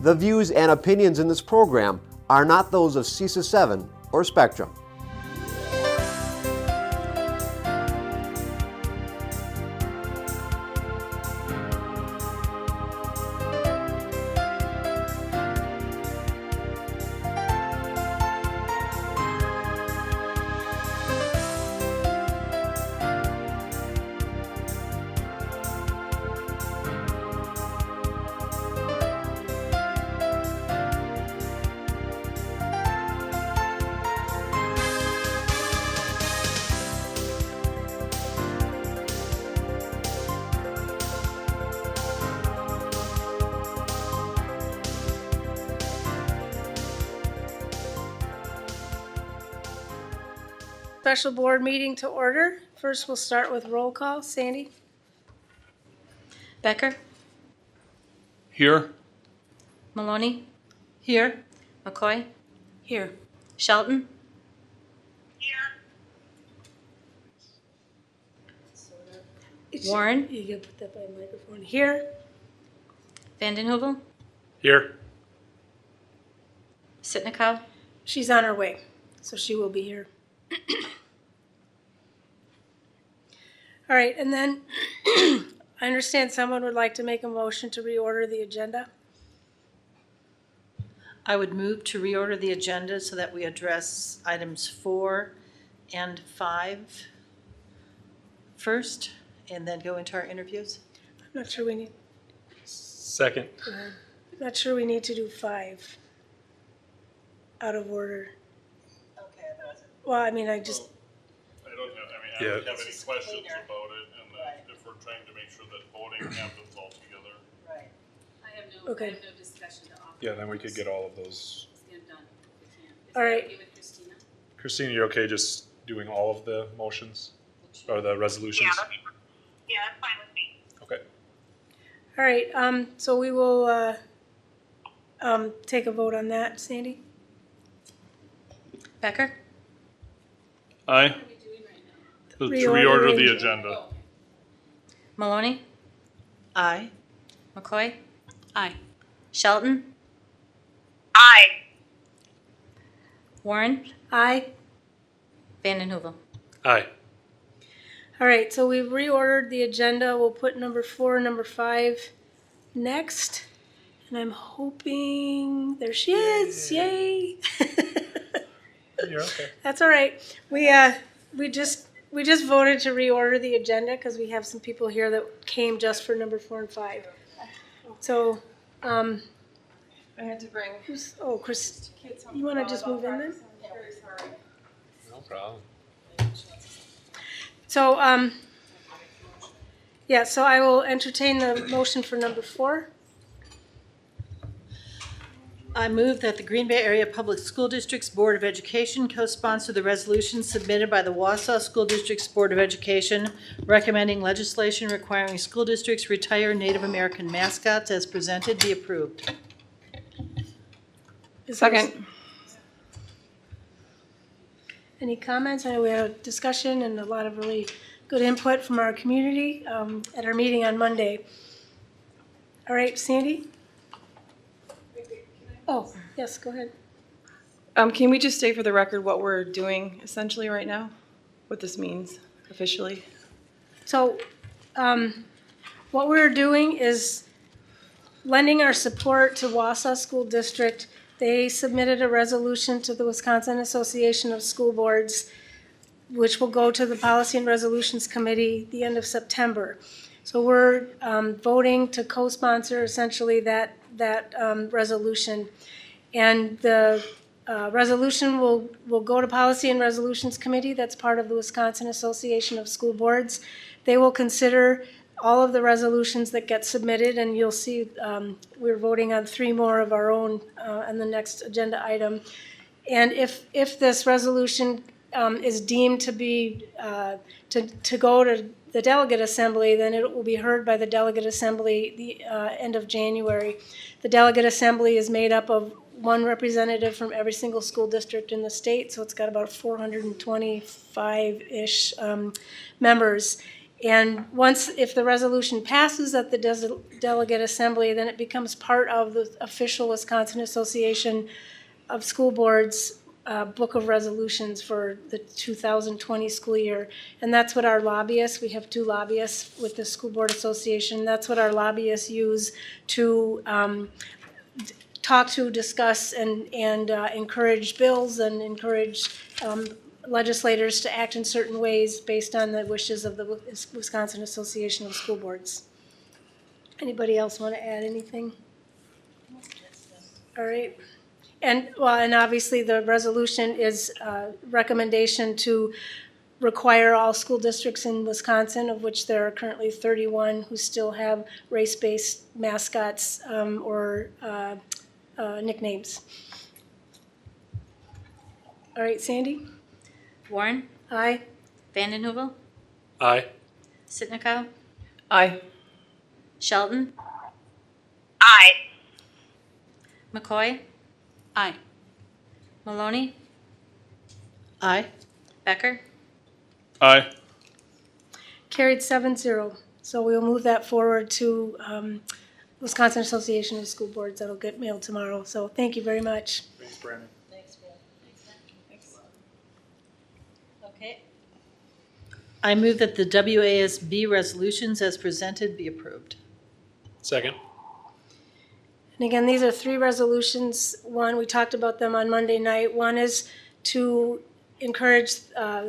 The views and opinions in this program are not those of CISA 7 or Spectrum. Special board meeting to order. First, we'll start with roll call. Sandy? Becker? Here. Maloney? Here. McCoy? Here. Shelton? Warren? You can put that by microphone. Here. Vanden Heuvel? Here. Sitnikow? She's on her way, so she will be here. All right, and then I understand someone would like to make a motion to reorder the agenda. I would move to reorder the agenda so that we address items 4 and 5 first, and then go into our interviews. I'm not sure we need. Second. I'm not sure we need to do 5 out of order. Okay, Well, I mean, I just. I don't have, I don't have any questions about it, and if we're trying to make sure that voting happens all together. right. I have no discussion to offer. Yeah, then we could get all of those. Let's get it done if we can. Is All that right. okay with Christina? Christina, you're okay just doing all of the motions or the resolutions? Yeah, that's fine with me. Okay. All right, so we will take a vote on that. Sandy? Becker? Aye. What are we doing right now? To reorder the Reordering. agenda. Oh, okay. Maloney? Aye. McCoy? Aye. Shelton? Aye. Warren? Aye. Vanden Heuvel? Aye. All right, so we've reordered the agenda. We'll put number 4 and number 5 next. And I'm hoping, there she is, yay. You're okay. That's all right. We just voted to reorder the agenda because we have some people here that came just for number 4 and 5. So, I had to bring Chris, kids home. you want to just move in then? Very sorry. No problem. So, yeah, so I will entertain the motion for number 4. I move that the Green Bay Area Public School District's Board of Education co-sponsor the resolution submitted by the Wausau School District's Board of Education recommending legislation requiring school districts retire Native American mascots as presented be approved. Second. Any comments? I know we had a discussion and a lot of really good input from our community at our meeting on Monday. All right, Sandy? Oh, yes, go ahead. Can we just state for the record what we're doing essentially right now? What this means officially? So, what we're doing is lending our support to Wausau School District. They submitted a resolution to the Wisconsin Association of School Boards, which will go to the Policy and Resolutions Committee the end of September. So we're voting to co-sponsor essentially that resolution. And the resolution will go to Policy and Resolutions Committee. That's part of the Wisconsin Association of School Boards. They will consider all of the resolutions that get submitted, and you'll see we're voting on 3 more of our own on the next agenda item. And if this resolution is deemed to be to go to the delegate assembly, then it will be heard by the delegate assembly the end of January. The delegate assembly is made up of 1 representative from every single school district in the state, so it's got about 425-ish members. And once, if the resolution passes at the delegate assembly, then it becomes part of the official Wisconsin Association of School Boards Book of Resolutions for the 2020 school year. And that's what our lobbyists, we have 2 lobbyists with the School Board Association, that's what our lobbyists use to talk to, discuss, and encourage bills and encourage legislators to act in certain ways based on the wishes of the Wisconsin Association of School Boards. Anybody else want to add anything? All right. And obviously the resolution is a recommendation to require all school districts in Wisconsin, of which there are currently 31 who still have race-based mascots or nicknames. All right, Sandy? Warren, Aye. Vanden Heuvel, Aye. Sitnikow, Aye. Shelton, Aye. McCoy, Aye. Maloney, Aye. Becker, Aye. Carried 7-0. So we'll move that forward to Wisconsin Association of School Boards. That'll get mailed tomorrow. So thank you very much. Thanks, Brandon. Thanks, Bill. Okay. I move that the WASB resolutions as presented be approved. Second. And again, these are 3 resolutions. One, we talked about them on Monday night. One is to encourage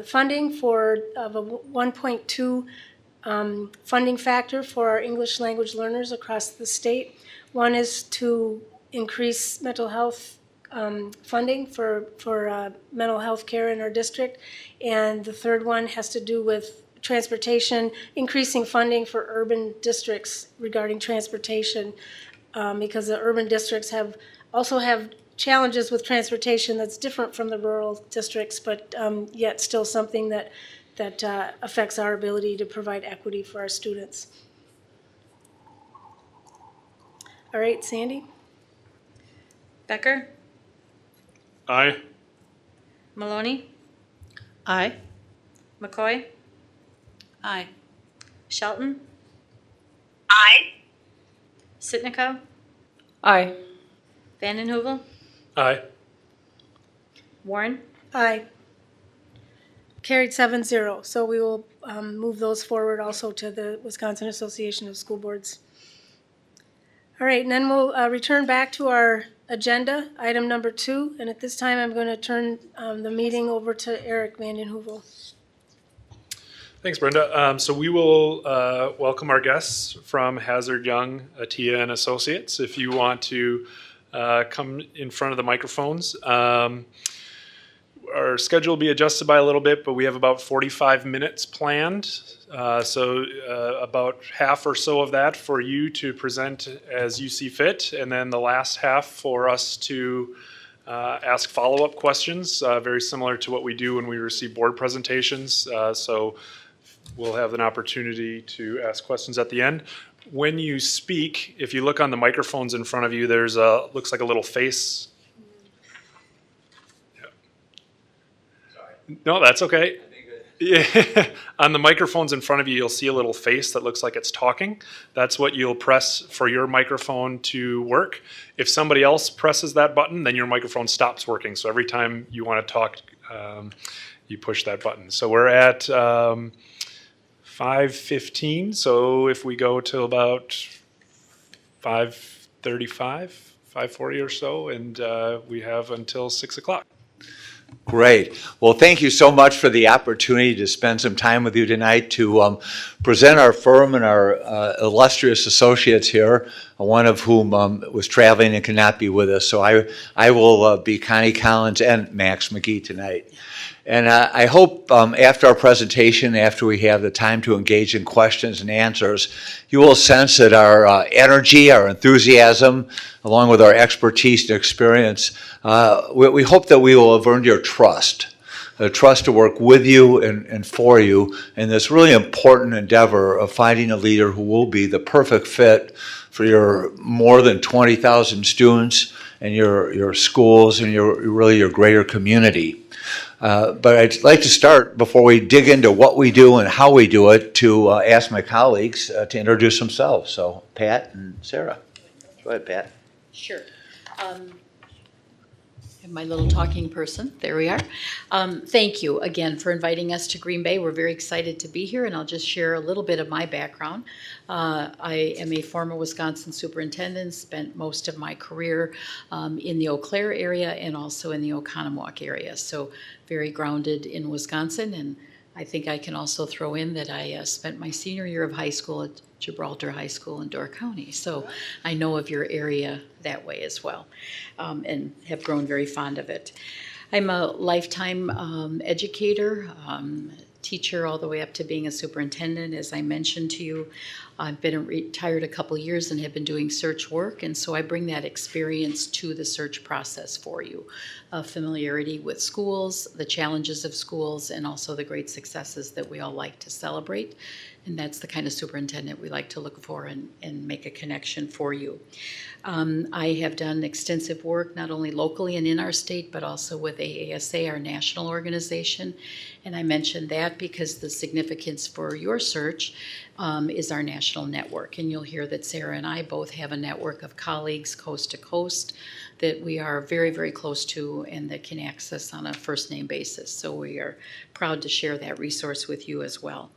funding for of a 1.2 funding factor for our English language learners across the state. One is to increase mental health funding for mental health care in our district. And the third one has to do with transportation, increasing funding for urban districts regarding transportation, because the urban districts also have challenges with transportation that's different from the rural districts, but yet still something that affects our ability to provide equity for our students. All right, Sandy? Becker, Aye. Maloney, Aye. McCoy, Aye. Shelton, Aye. Sitnikow, Aye. Vanden Heuvel, Aye. Warren, Aye. Carried 7-0. So we will move those forward also to the Wisconsin Association of School Boards. All right, and then we'll return back to our agenda, item number 2. And at this time, I'm going to turn the meeting over to Eric Vanden Heuvel. Thanks, Brenda. So we will welcome our guests from Hazard Young, Atia and Associates. If you want to come in front of the microphones. Our schedule will be adjusted by a little bit, but we have about 45 minutes planned. So about half or so of that for you to present as you see fit, and then the last half for us to ask follow-up questions, very similar to what we do when we receive board presentations. So we'll have an opportunity to ask questions at the end. When you speak, if you look on the microphones in front of you, there's looks like a little face. Yeah. No, that's okay. Yeah. On the microphones in front of you, you'll see a little face that looks like it's talking. That's what you'll press for your microphone to work. If somebody else presses that button, then your microphone stops working. So every time you want to talk, you push that button. So we're at 5:15. So if we go till about 5:35, 5:40 or so, and we have until 6 o'clock. Great. Well, thank you so much for the opportunity to spend some time with you tonight to present our firm and our illustrious associates here, one of whom was traveling and cannot be with us. So I will be Connie Collins and Max McGee tonight. And I hope after our presentation, after we have the time to engage in questions and answers, you will sense that our energy, our enthusiasm, along with our expertise and experience, we hope that we will have earned your trust, a trust to work with you and for you in this really important endeavor of finding a leader who will be the perfect fit for your more than 20,000 students and your schools and your greater community. But I'd like to start, before we dig into what we do and how we do it, to ask my colleagues to introduce themselves. So Pat and Sarah. Go ahead, Pat. Sure. My little talking person, there we are. Thank you again for inviting us to Green Bay. We're very excited to be here, and I'll just share a little bit of my background. I am a former Wisconsin superintendent, spent most of my career in the Eau Claire area and also in the Oconomowoc area, so very grounded in Wisconsin. And I think I can also throw in that I spent my senior year of high school at Gibraltar High School in Door County, so I know of your area that way as well, and have grown very fond of it. I'm a lifetime educator, teacher all the way up to being a superintendent. As I mentioned to you, I've been retired a couple years and have been doing search work, and so I bring that experience to the search process for you. Familiarity with schools, the challenges of schools, and also the great successes that we all like to celebrate. And that's the kind of superintendent we like to look for and make a connection for you. I have done extensive work not only locally and in our state, but also with AASA, our national organization. And I mentioned that because the significance for your search is our national network. And you'll hear that Sarah and I both have a network of colleagues coast to coast that we are very, very close to and that can access on a first name basis. So we are proud to share that resource with you as well.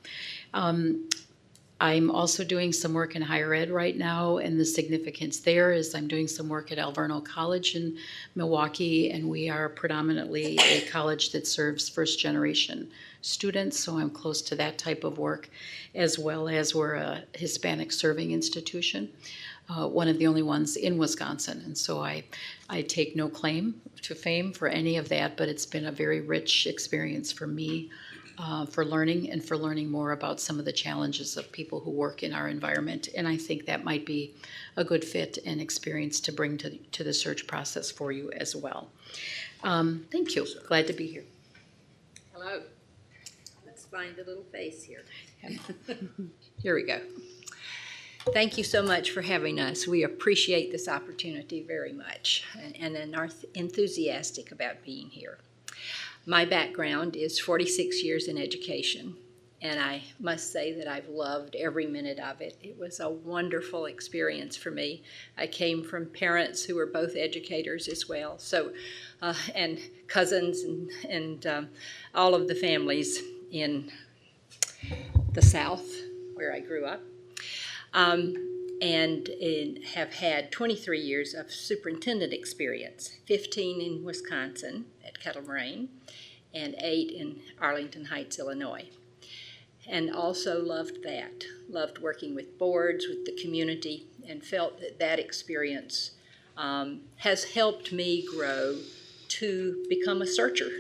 I'm also doing some work in higher ed right now, and the significance there is I'm doing some work at Alverno College in Milwaukee, and we are predominantly a college that serves first generation students, so I'm close to that type of work, as well as we're a Hispanic serving institution, one of the only ones in Wisconsin, and so I take no claim to fame for any of that, but it's been a very rich experience for me. For learning more about some of the challenges of people who work in our environment. And I think that might be a good fit and experience to bring to the search process for you as well. Thank you. Glad to be here. Hello. Let's find a little face here. Here we go. Thank you so much for having us. We appreciate this opportunity very much and are enthusiastic about being here. My background is 46 years in education, and I must say that I've loved every minute of it. It was a wonderful experience for me. I came from parents who were both educators as well, so and cousins and all of the families in the South where I grew up, and have had 23 years of superintendent experience, 15 in Wisconsin at Kettle Moraine, and 8 in Arlington Heights, Illinois. And also loved working with boards, with the community, and felt that experience has helped me grow to become a searcher,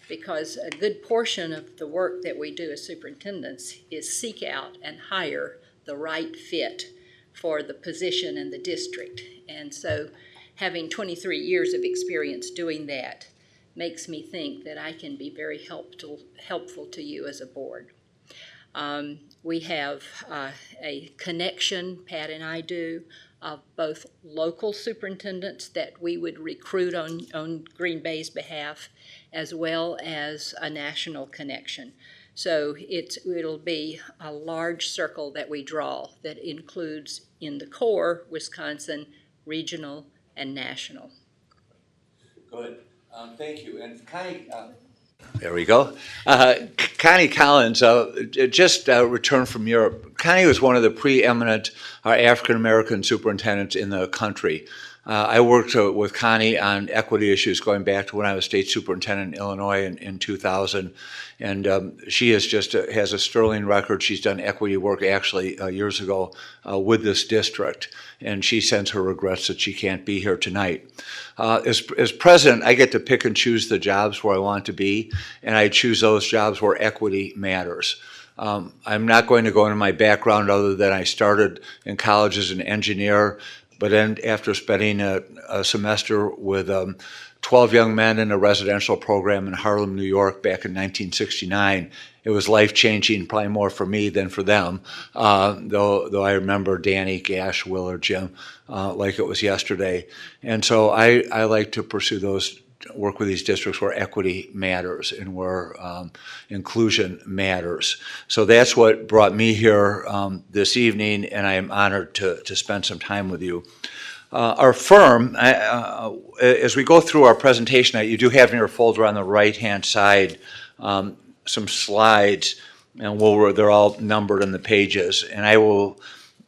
because a good portion of the work that we do as superintendents is seek out and hire the right fit for the position in the district. And so having 23 years of experience doing that makes me think that I can be very helpful to you as a board. We have a connection, Pat and I do, of both local superintendents that we would recruit on Green Bay's behalf, as well as a national connection. So it'll be a large circle that we draw that includes in the core Wisconsin, regional, and national. Good. Thank you. And Connie, there we go. Connie Collins just returned from Europe. Connie was one of the preeminent African-American superintendents in the country. I worked with Connie on equity issues going back to when I was state superintendent in Illinois in 2000. And she has has a sterling record. She's done equity work actually years ago with this district. And she sends her regrets that she can't be here tonight. As president, I get to pick and choose the jobs where I want to be, and I choose those jobs where equity matters. I'm not going to go into my background other than I started in college as an engineer, but then after spending a semester with 12 young men in a residential program in Harlem, New York back in 1969. It was life-changing, probably more for me than for them, though I remember Danny, Gash, Will, or Jim like it was yesterday. And so I like to pursue those, work with these districts where equity matters and where inclusion matters. So that's what brought me here this evening, and I am honored to spend some time with you. Our firm, as we go through our presentation, you do have in your folder on the right-hand side some slides, and they're all numbered in the pages, and I will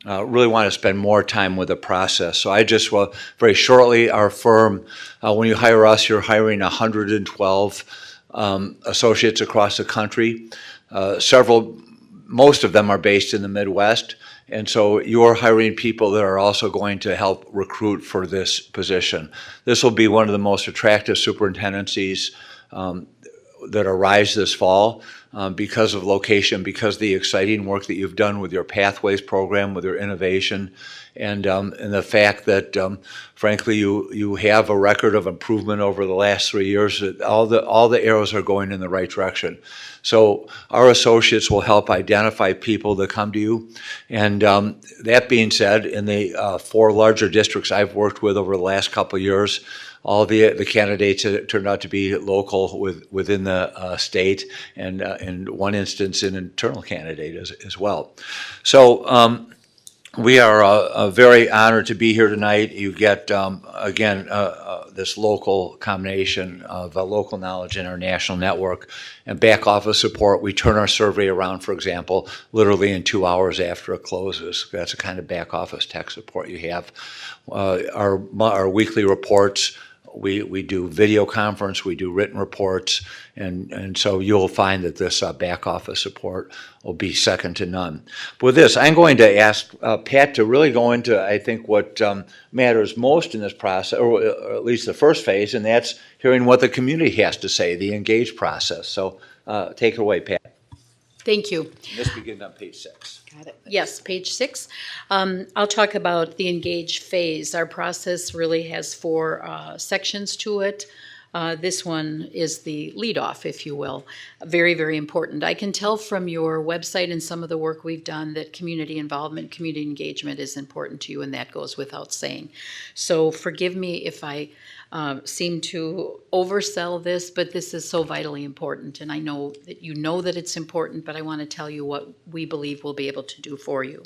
really want to spend more time with the process. So I just will, very shortly, our firm, when you hire us, you're hiring 112 associates across the country. Most of them are based in the Midwest, and so you're hiring people that are also going to help recruit for this position. This will be one of the most attractive superintendencies that arise this fall because of location, because of the exciting work that you've done with your Pathways program, with your innovation, and the fact that, frankly, you have a record of improvement over the last 3 years. That all the arrows are going in the right direction. So our associates will help identify people that come to you. And that being said, in the 4 larger districts I've worked with over the last couple of years, all the candidates turned out to be local within the state, and in one instance, an internal candidate as well. So we are very honored to be here tonight. You get, again, this local combination of local knowledge and our national network and back office support. We turn our survey around, for example, literally in 2 hours after it closes. That's the kind of back office tech support you have. Our weekly reports, we do video conference, we do written reports, and so you'll find that this back office support will be second to none. But with this, I'm going to ask Pat to really go into, I think, what matters most in this process, or at least the first phase, and that's hearing what the community has to say, the engaged process. So take it away, Pat. Thank you. This begins on page 6. Got it. Yes, page 6. I'll talk about the engage phase. Our process really has 4 sections to it. This one is the lead off, if you will. Very, very important. I can tell from your website and some of the work we've done that community involvement, community engagement is important to you, and that goes without saying. So forgive me if I seem to oversell this, but this is so vitally important, and I know that you know that it's important, but I want to tell you what we believe we'll be able to do for you.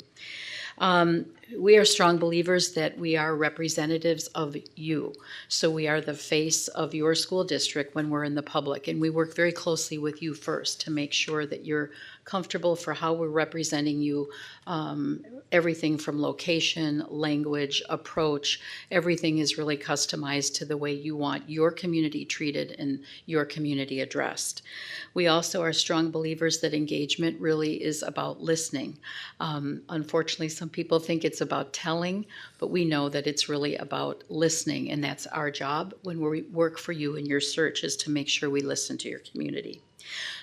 We are strong believers that we are representatives of you. So we are the face of your school district when we're in the public, and we work very closely with you first to make sure that you're comfortable for how we're representing you. Everything from location, language, approach, everything is really customized to the way you want your community treated and your community addressed. We also are strong believers that engagement really is about listening. Unfortunately, some people think it's about telling, but we know that it's really about listening, and that's our job when we work for you in your search, is to make sure we listen to your community.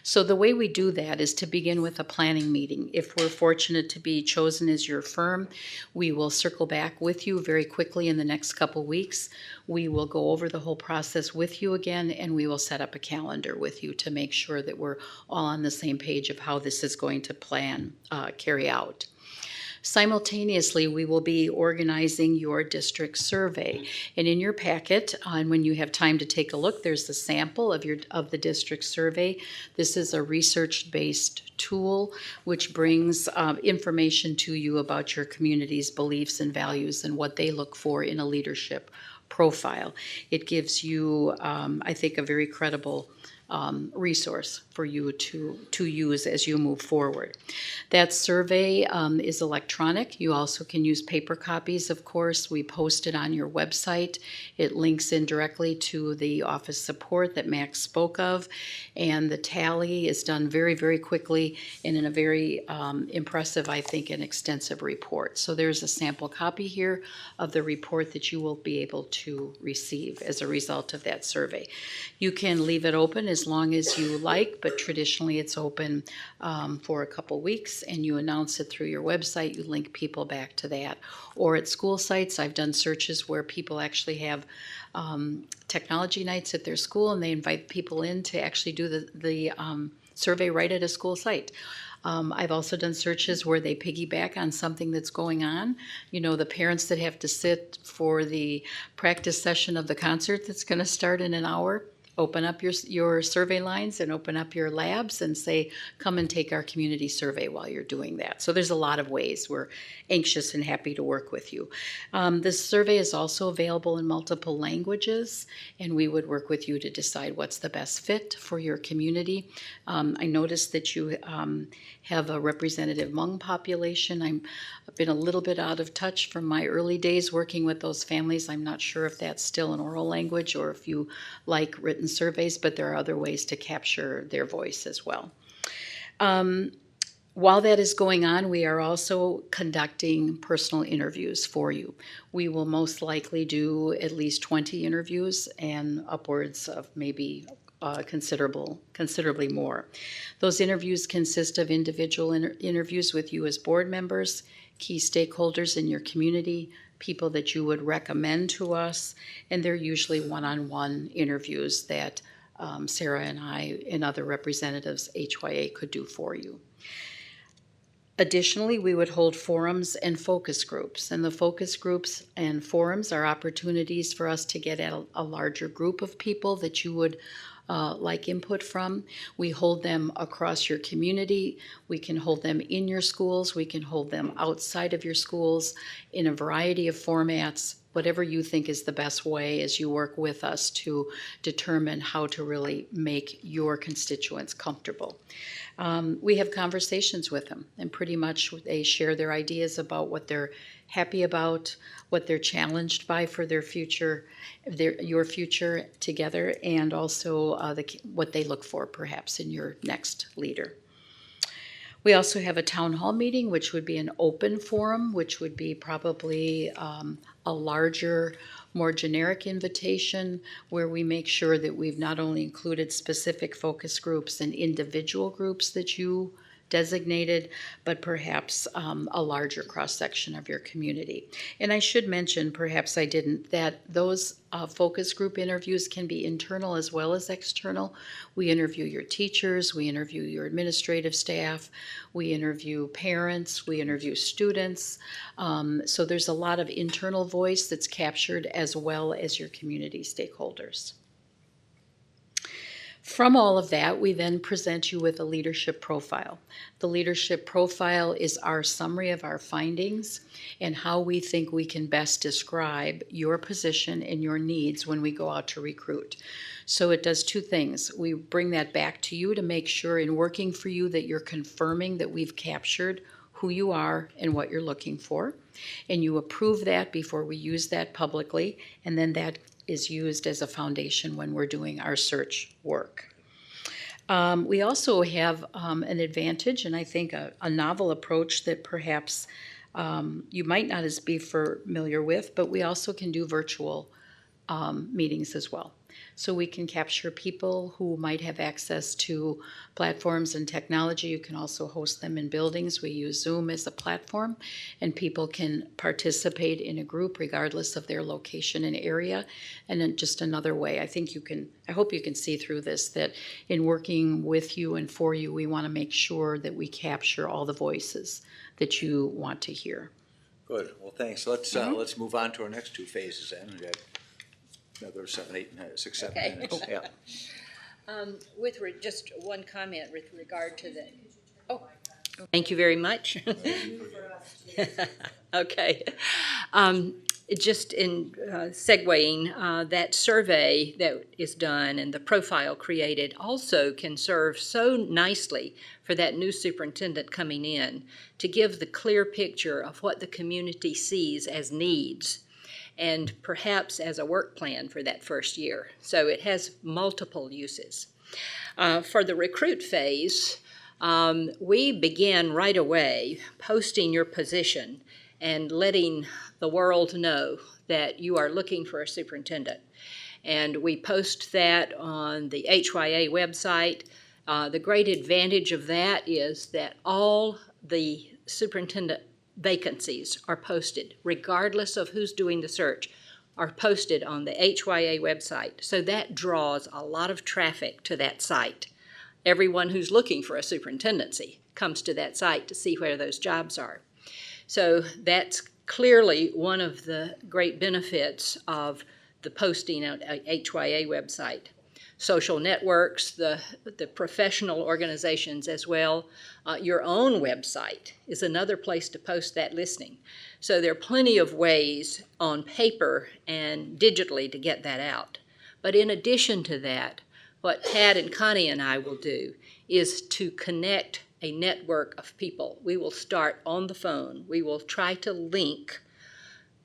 So the way we do that is to begin with a planning meeting. If we're fortunate to be chosen as your firm, we will circle back with you very quickly in the next couple weeks. We will go over the whole process with you again, and we will set up a calendar with you to make sure that we're all on the same page of how this is going to carry out. Simultaneously, we will be organizing your district survey. And in your packet, and when you have time to take a look, there's the sample of the district survey. This is a research-based tool which brings information to you about your community's beliefs and values and what they look for in a leadership profile. It gives you, I think, a very credible resource for you to use as you move forward. That survey is electronic. You also can use paper copies, of course. We post it on your website. It links in directly to the office support that Max spoke of, and the tally is done very, very quickly and in a very impressive, I think, and extensive report. So there's a sample copy here of the report that you will be able to receive as a result of that survey. You can leave it open as long as you like, but traditionally it's open for a couple weeks, and you announce it through your website. You link people back to that. Or at school sites, I've done searches where people actually have technology nights at their school, and they invite people in to actually do the survey right at a school site. I've also done searches where they piggyback on something that's going on. You know, the parents that have to sit for the practice session of the concert that's going to start in an hour, open up your survey lines and open up your labs and say, come and take our community survey while you're doing that. So there's a lot of ways. We're anxious and happy to work with you. This survey is also available in multiple languages, and we would work with you to decide what's the best fit for your community. I noticed that you have a representative Hmong population. I've been a little bit out of touch from my early days working with those families. I'm not sure if that's still an oral language or if you like written surveys, but there are other ways to capture their voice as well. While that is going on, we are also conducting personal interviews for you. We will most likely do at least 20 interviews and upwards of maybe considerably more. Those interviews consist of individual interviews with you as board members, key stakeholders in your community, people that you would recommend to us, and they're usually one-on-one interviews that Sarah and I and other representatives HYA could do for you. Additionally, we would hold forums and focus groups, and the focus groups and forums are opportunities for us to get at a larger group of people that you would like input from. We hold them across your community. We can hold them in your schools. We can hold them outside of your schools in a variety of formats, whatever you think is the best way as you work with us to determine how to really make your constituents comfortable. We have conversations with them, and pretty much they share their ideas about what they're happy about, what they're challenged by for their future, your future together, and also what they look for perhaps in your next leader. We also have a town hall meeting, which would be an open forum, which would be probably a larger, more generic invitation where we make sure that we've not only included specific focus groups and individual groups that you designated, but perhaps a larger cross-section of your community. And I should mention, perhaps I didn't, that those focus group interviews can be internal as well as external. We interview your teachers, we interview your administrative staff, we interview parents, we interview students. So there's a lot of internal voice that's captured as well as your community stakeholders. From all of that, we then present you with a leadership profile. The leadership profile is our summary of our findings and how we think we can best describe your position and your needs when we go out to recruit. So it does two things. We bring that back to you to make sure in working for you that you're confirming that we've captured who you are and what you're looking for. And you approve that before we use that publicly, and then that is used as a foundation when we're doing our search work. We also have an advantage, and I think a novel approach that perhaps you might not be familiar with, but we also can do virtual meetings as well. So we can capture people who might have access to platforms and technology. You can also host them in buildings. We use Zoom as a platform, and people can participate in a group regardless of their location and area. And then just another way, I hope you can see through this, that in working with you and for you, we want to make sure that we capture all the voices that you want to hear. Good. Well, thanks. Let's move on to our next two phases then. We got another 7 minutes. Yeah. Just one comment with regard to the. Oh, thank you very much. Okay. Just in segueing, that survey that is done and the profile created also can serve so nicely for that new superintendent coming in to give the clear picture of what the community sees as needs and perhaps as a work plan for that first year. So it has multiple uses. For the recruit phase, we begin right away posting your position and letting the world know that you are looking for a superintendent. And we post that on the HYA website. The great advantage of that is that all the superintendent vacancies are posted, regardless of who's doing the search, are posted on the HYA website. So that draws a lot of traffic to that site. Everyone who's looking for a superintendency comes to that site to see where those jobs are. So that's clearly one of the great benefits of the posting on HYA website. Social networks, the professional organizations as well. Your own website is another place to post that listing. So there are plenty of ways on paper and digitally to get that out. But in addition to that, what Pat and Connie and I will do is to connect a network of people. We will start on the phone. We will try to link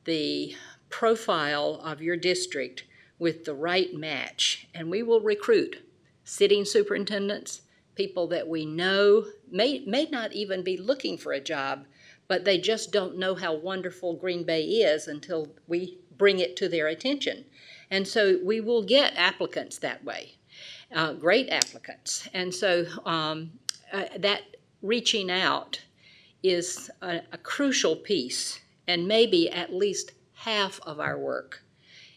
the profile of your district with the right match, and we will recruit sitting superintendents, people that we know may not even be looking for a job, but they just don't know how wonderful Green Bay is until we bring it to their attention. And so we will get applicants that way, great applicants. And so that reaching out is a crucial piece, and maybe at least half of our work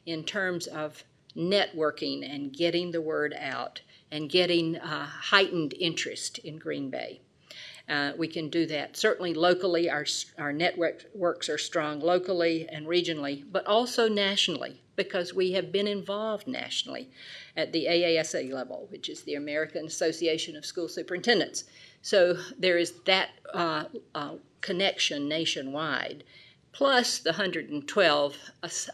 in terms of networking and getting the word out and getting heightened interest in Green Bay. We can do that. Certainly locally, our networks are strong locally and regionally, but also nationally, because we have been involved nationally at the AASA level, which is the American Association of School Superintendents. So there is that connection nationwide, plus the 112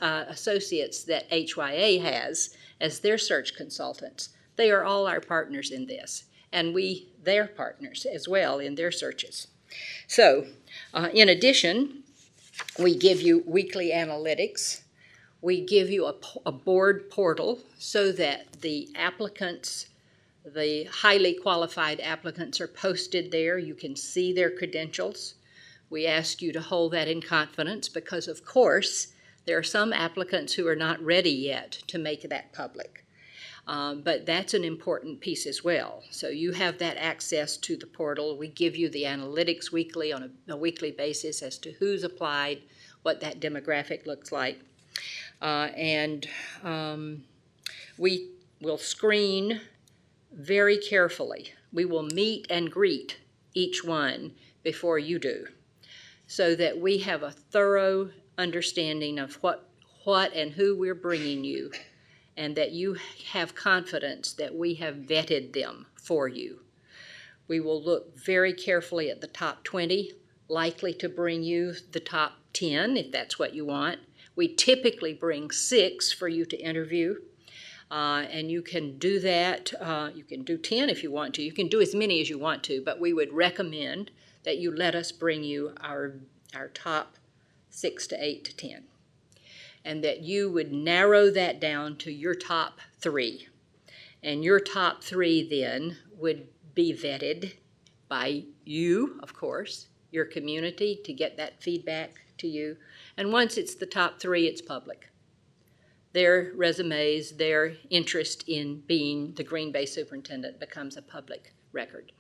associates that HYA has as their search consultants. They are all our partners in this, and we their partners as well in their searches. So, in addition, we give you weekly analytics. We give you a board portal so that the applicants, the highly qualified applicants, are posted there. You can see their credentials. We ask you to hold that in confidence because, of course, there are some applicants who are not ready yet to make that public. But that's an important piece as well. So you have that access to the portal. We give you the analytics weekly on a weekly basis as to who's applied, what that demographic looks like. And we will screen very carefully. We will meet and greet each one before you do, so that we have a thorough understanding of what and who we're bringing you, and that you have confidence that we have vetted them for you. We will look very carefully at the top 20, likely to bring you the top 10 if that's what you want. We typically bring 6 for you to interview, and you can do that. You can do 10 if you want to. You can do as many as you want to, but we would recommend that you let us bring you our top 6 to 8 to 10. And that you would narrow that down to your top 3. And your top 3 then would be vetted by you, of course, your community, to get that feedback to you. And once it's the top 3, it's public. Their resumes, their interest in being the Green Bay superintendent becomes a public record.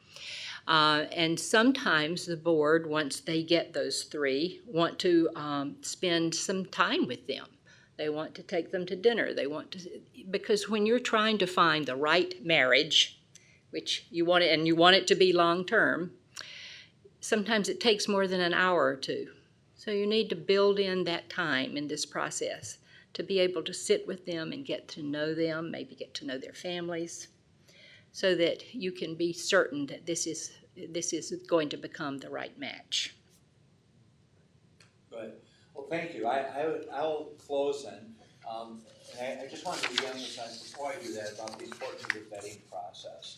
And sometimes the board, once they get those 3, want to spend some time with them. They want to take them to dinner. They want to, because when you're trying to find the right marriage, which you want it, and you want it to be long-term, sometimes it takes more than an hour or 2. So you need to build in that time in this process to be able to sit with them and get to know them, maybe get to know their families, so that you can be certain that this is going to become the right match. Good. Well, thank you. I'll close then. And I just wanted to reemphasize before I do that about the importance of the vetting process.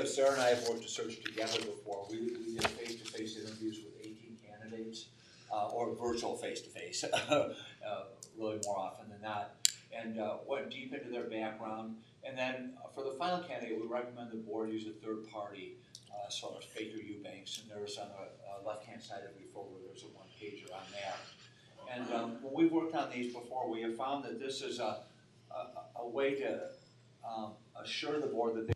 Sarah and I have worked a search together before. We did face-to-face interviews with 18 candidates, or virtual face-to-face, really more often than not, and went deep into their background. And then for the final candidate, we recommend the board use a third party, sort of Baker Eubanks, and there's on the left-hand side of your folder, there's a one-pager on that. And when we've worked on these before, we have found that this is a a way to assure the board that they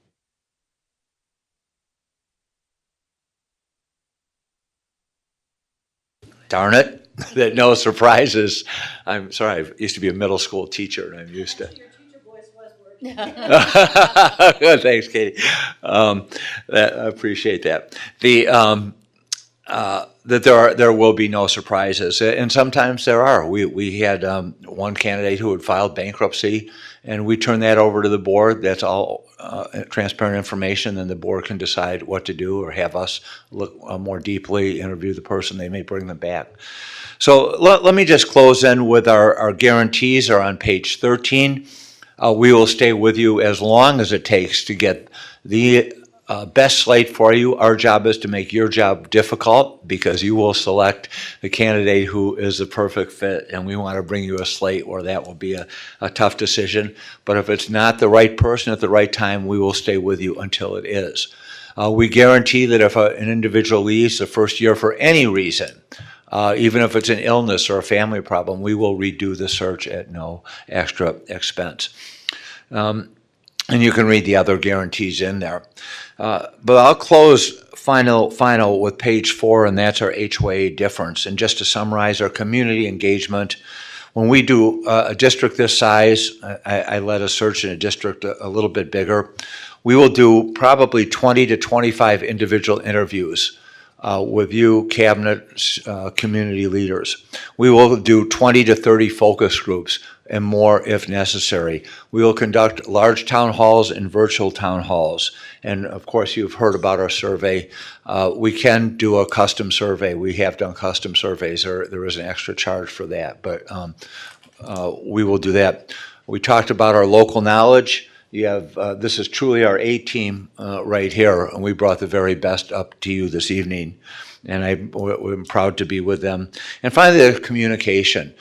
darn it, that no surprises. I'm sorry, I used to be a middle school teacher and I'm used to. Your teacher voice was Good, thanks, Katie. I appreciate that. That there will be no surprises, and sometimes there are. We had one candidate who had filed bankruptcy, and we turned that over to the board. That's all transparent information, and the board can decide what to do or have us look more deeply, interview the person. They may bring them back. So let me just close in with our guarantees are on page 13. We will stay with you as long as it takes to get the best slate for you. Our job is to make your job difficult because you will select the candidate who is the perfect fit, and we want to bring you a slate where that will be a tough decision. But if it's not the right person at the right time, we will stay with you until it is. We guarantee that if an individual leaves the first year for any reason, even if it's an illness or a family problem, we will redo the search at no extra expense. And you can read the other guarantees in there. But I'll close final with page 4, and that's our HOA difference. And just to summarize our community engagement, when we do a district this size, I led a search in a district a little bit bigger, we will do probably 20 to 25 individual interviews with you, cabinet, community leaders. We will do 20 to 30 focus groups and more if necessary. We will conduct large town halls and virtual town halls. And of course, you've heard about our survey. We can do a custom survey. We have done custom surveys. There is an extra charge for that, but we will do that. We talked about our local knowledge. You have this is truly our A team right here, and we brought the very best up to you this evening, and I'm proud to be with them. And finally, the communication.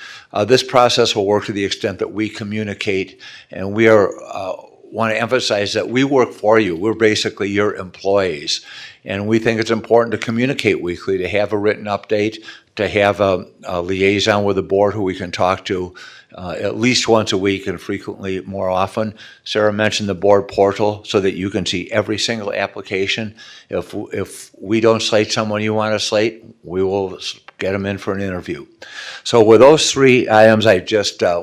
This process will work to the extent that we communicate, and we want to emphasize that we work for you. We're basically your employees, and we think it's important to communicate weekly, to have a written update, to have a liaison with the board who we can talk to at least once a week and frequently more often. Sarah mentioned the board portal so that you can see every single application. If we don't slate someone you want to slate, we will get them in for an interview. So with those 3 items, we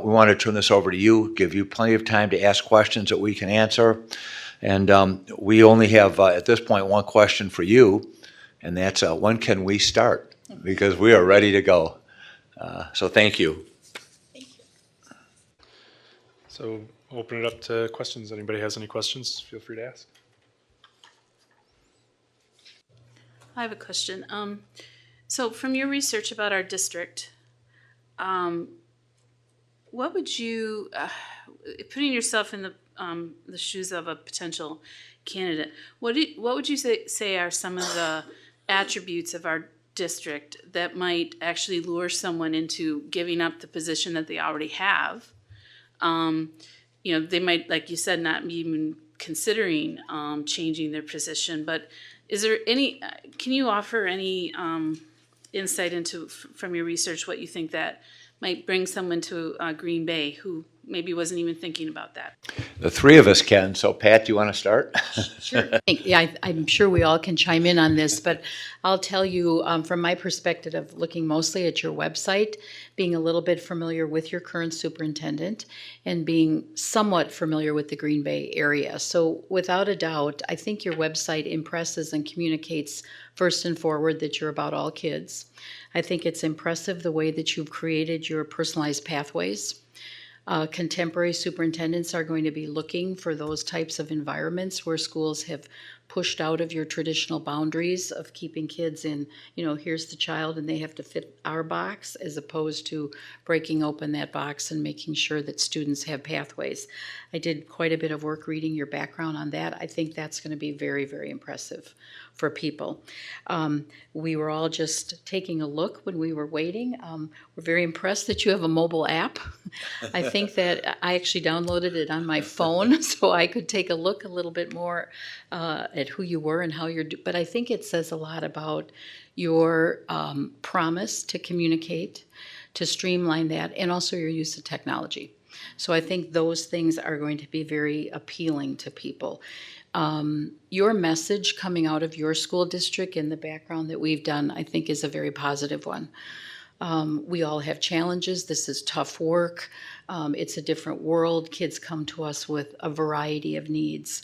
want to turn this over to you, give you plenty of time to ask questions that we can answer. And we only have, at this point, one question for you, and that's when can we start? Because we are ready to go. So thank you. So open it up to questions. Anybody has any questions, feel free to ask. I have a question. So from your research about our district, what would you, putting yourself in the shoes of a potential candidate, what would you say are some of the attributes of our district that might actually lure someone into giving up the position that they already have? They might, like you said, not even considering changing their position, but is there can you offer any insight into, from your research, what you think that might bring someone to Green Bay who maybe wasn't even thinking about that? The 3 of us can. So Pat, do you want to start? Sure. Yeah, I'm sure we all can chime in on this, but I'll tell you from my perspective of looking mostly at your website, being a little bit familiar with your current superintendent, and being somewhat familiar with the Green Bay area. So without a doubt, I think your website impresses and communicates first and forward that you're about all kids. I think it's impressive the way that you've created your personalized pathways. Contemporary superintendents are going to be looking for those types of environments where schools have pushed out of your traditional boundaries of keeping kids in, here's the child and they have to fit our box, as opposed to breaking open that box and making sure that students have pathways. I did quite a bit of work reading your background on that. I think that's going to be very, very impressive for people. We were all just taking a look when we were waiting. We're very impressed that you have a mobile app. I think that I actually downloaded it on my phone so I could take a look a little bit more at who you were and how you're doing. But I think it says a lot about your promise to communicate, to streamline that, and also your use of technology. So I think those things are going to be very appealing to people. Your message coming out of your school district and the background that we've done, I think, is a very positive one. We all have challenges. This is tough work. It's a different world. Kids come to us with a variety of needs.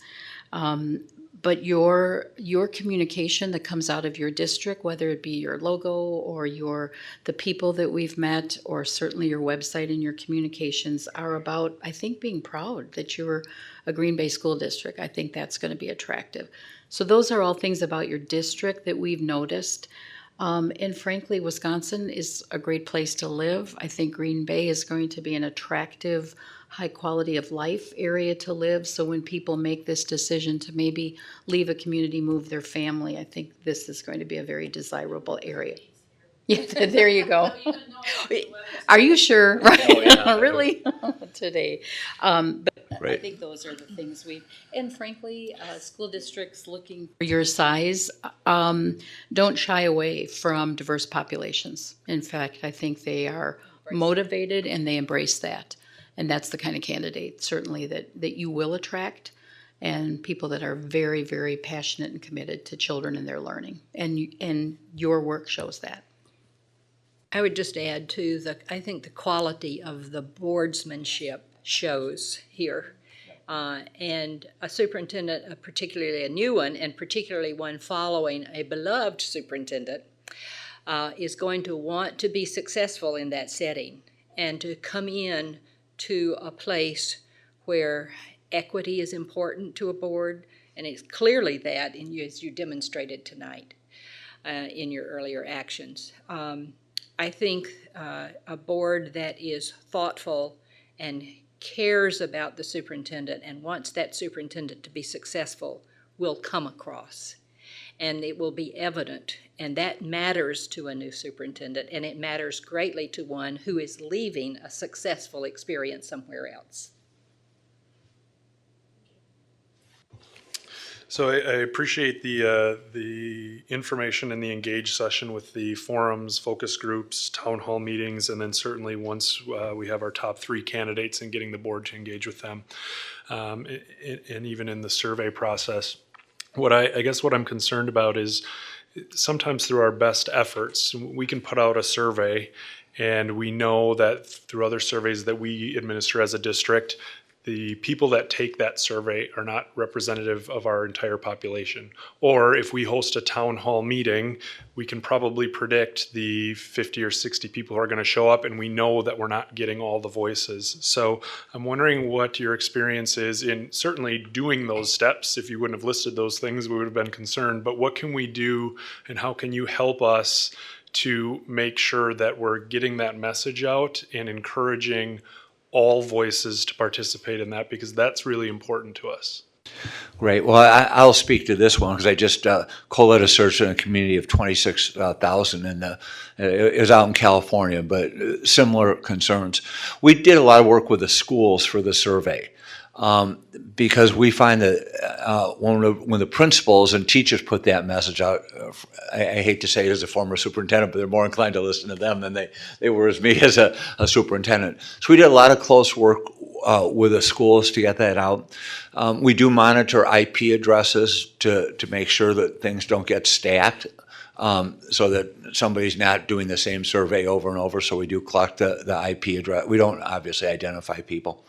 But your communication that comes out of your district, whether it be your logo or the people that we've met, or certainly your website and your communications, are about, I think, being proud that you're a Green Bay school district. I think that's going to be attractive. So those are all things about your district that we've noticed. And frankly, Wisconsin is a great place to live. I think Green Bay is going to be an attractive, high quality of life area to live. So when people make this decision to maybe leave a community, move their family, I think this is going to be a very desirable area. Yeah, there you go. Are you sure? Really? Today. But I think those are the things and frankly, school districts looking for your size, don't shy away from diverse populations. In fact, I think they are motivated and they embrace that. And that's the kind of candidate, certainly, that you will attract, and people that are very, very passionate and committed to children and their learning. And your work shows that. I would just add to I think the quality of the boardsmanship shows here. And a superintendent, particularly a new one, and particularly one following a beloved superintendent, is going to want to be successful in that setting and to come in to a place where equity is important to a board, and it's clearly that, as you demonstrated tonight in your earlier actions. I think a board that is thoughtful and cares about the superintendent and wants that superintendent to be successful will come across, and it will be evident, and that matters to a new superintendent, and it matters greatly to one who is leaving a successful experience somewhere else. So I appreciate the information in the engage session with the forums, focus groups, town hall meetings, and then certainly once we have our top 3 candidates and getting the board to engage with them, and even in the survey process. I guess what I'm concerned about is sometimes through our best efforts, we can put out a survey, and we know that through other surveys that we administer as a district, the people that take that survey are not representative of our entire population. Or if we host a town hall meeting, we can probably predict the 50 or 60 people who are going to show up, and we know that we're not getting all the voices. So I'm wondering what your experience is in certainly doing those steps. If you wouldn't have listed those things, we would have been concerned. But what can we do, and how can you help us to make sure that we're getting that message out and encouraging all voices to participate in that, because that's really important to us. Great. Well, I'll speak to this one because I just co-led a search in a community of 26,000, and it was out in California, but similar concerns. We did a lot of work with the schools for the survey. Because we find that when the principals and teachers put that message out, I hate to say it as a former superintendent, but they're more inclined to listen to them than they were as me as a superintendent. So we did a lot of close work with the schools to get that out. We do monitor IP addresses to make sure that things don't get stacked. So that somebody's not doing the same survey over and over, so we do collect the IP address. We don't obviously identify people.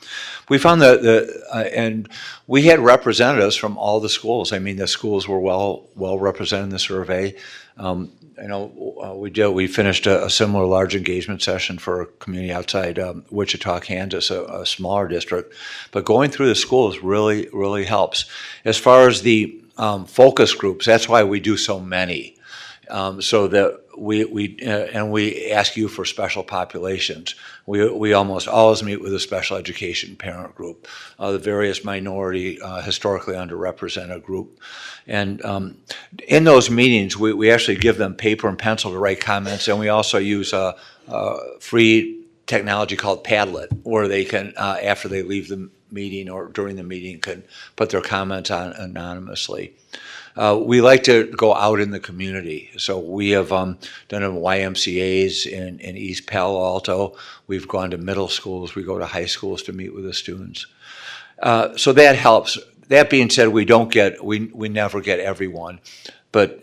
We found and we had representatives from all the schools. I mean, the schools were well represented in the survey. We finished a similar large engagement session for a community outside Wichita, Kansas, a smaller district. But going through the schools really, really helps. As far as the focus groups, that's why we do so many. So that we ask you for special populations. We almost always meet with a special education parent group, the various minority, historically underrepresented group. And in those meetings, we actually give them paper and pencil to write comments, and we also use a free technology called Padlet, where they can, after they leave meeting or during the meeting can put their comments on anonymously. We like to go out in the community. So we have done YMCAs in East Palo Alto. We've gone to middle schools. We go to high schools to meet with the students. So that helps. That being said, we never get everyone. But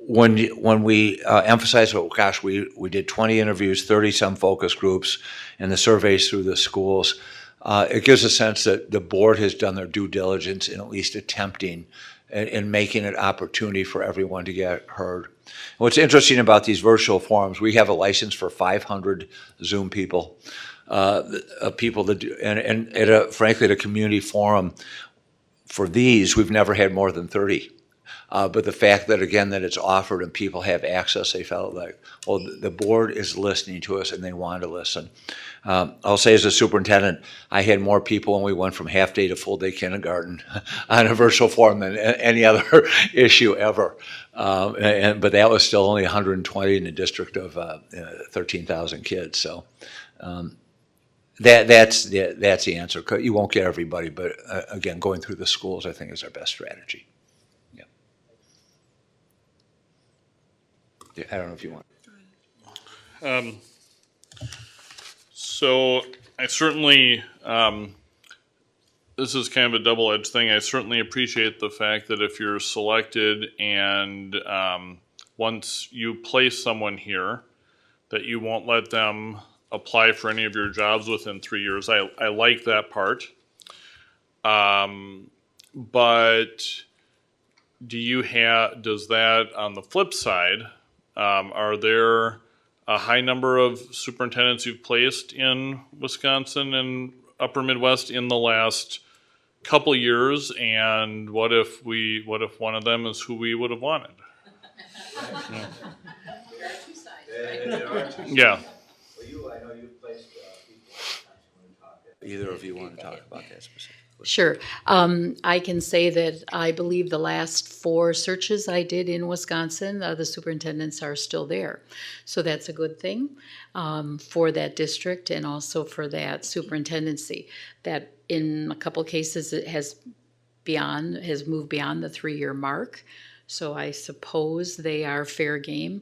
when we emphasize, oh gosh, we did 20 interviews, 30-some focus groups, and the surveys through the schools, it gives a sense that the board has done their due diligence in at least attempting and making it opportunity for everyone to get heard. What's interesting about these virtual forums, we have a license for 500 Zoom people, people that do, and frankly, at a community forum, for these, we've never had more than 30. But the fact that, again, that it's offered and people have access, they felt like, well, the board is listening to us and they want to listen. I'll say as a superintendent, I had more people when we went from half-day to full-day kindergarten on a virtual forum than any other issue ever. But that was still only 120 in a district of 13,000 kids. So that's the answer. You won't get everybody, but again, going through the schools, I think, is our best strategy. Yeah, I don't know if you want. So I certainly, this is kind of a double-edged thing. I certainly appreciate the fact that if you're selected and once you place someone here, that you won't let them apply for any of your jobs within 3 years. I like that part. But does that on the flip side, are there a high number of superintendents you've placed in Wisconsin and Upper Midwest in the last couple years? And what if one of them is who we would have wanted? Yeah. There are two sides, right? Yeah. Well, I know you've placed people. Either of you want to talk about that specifically? Sure. I can say that I believe the last 4 searches I did in Wisconsin, the superintendents are still there. So that's a good thing for that district and also for that superintendency. That in a couple cases it has moved beyond the 3-year mark. So I suppose they are fair game.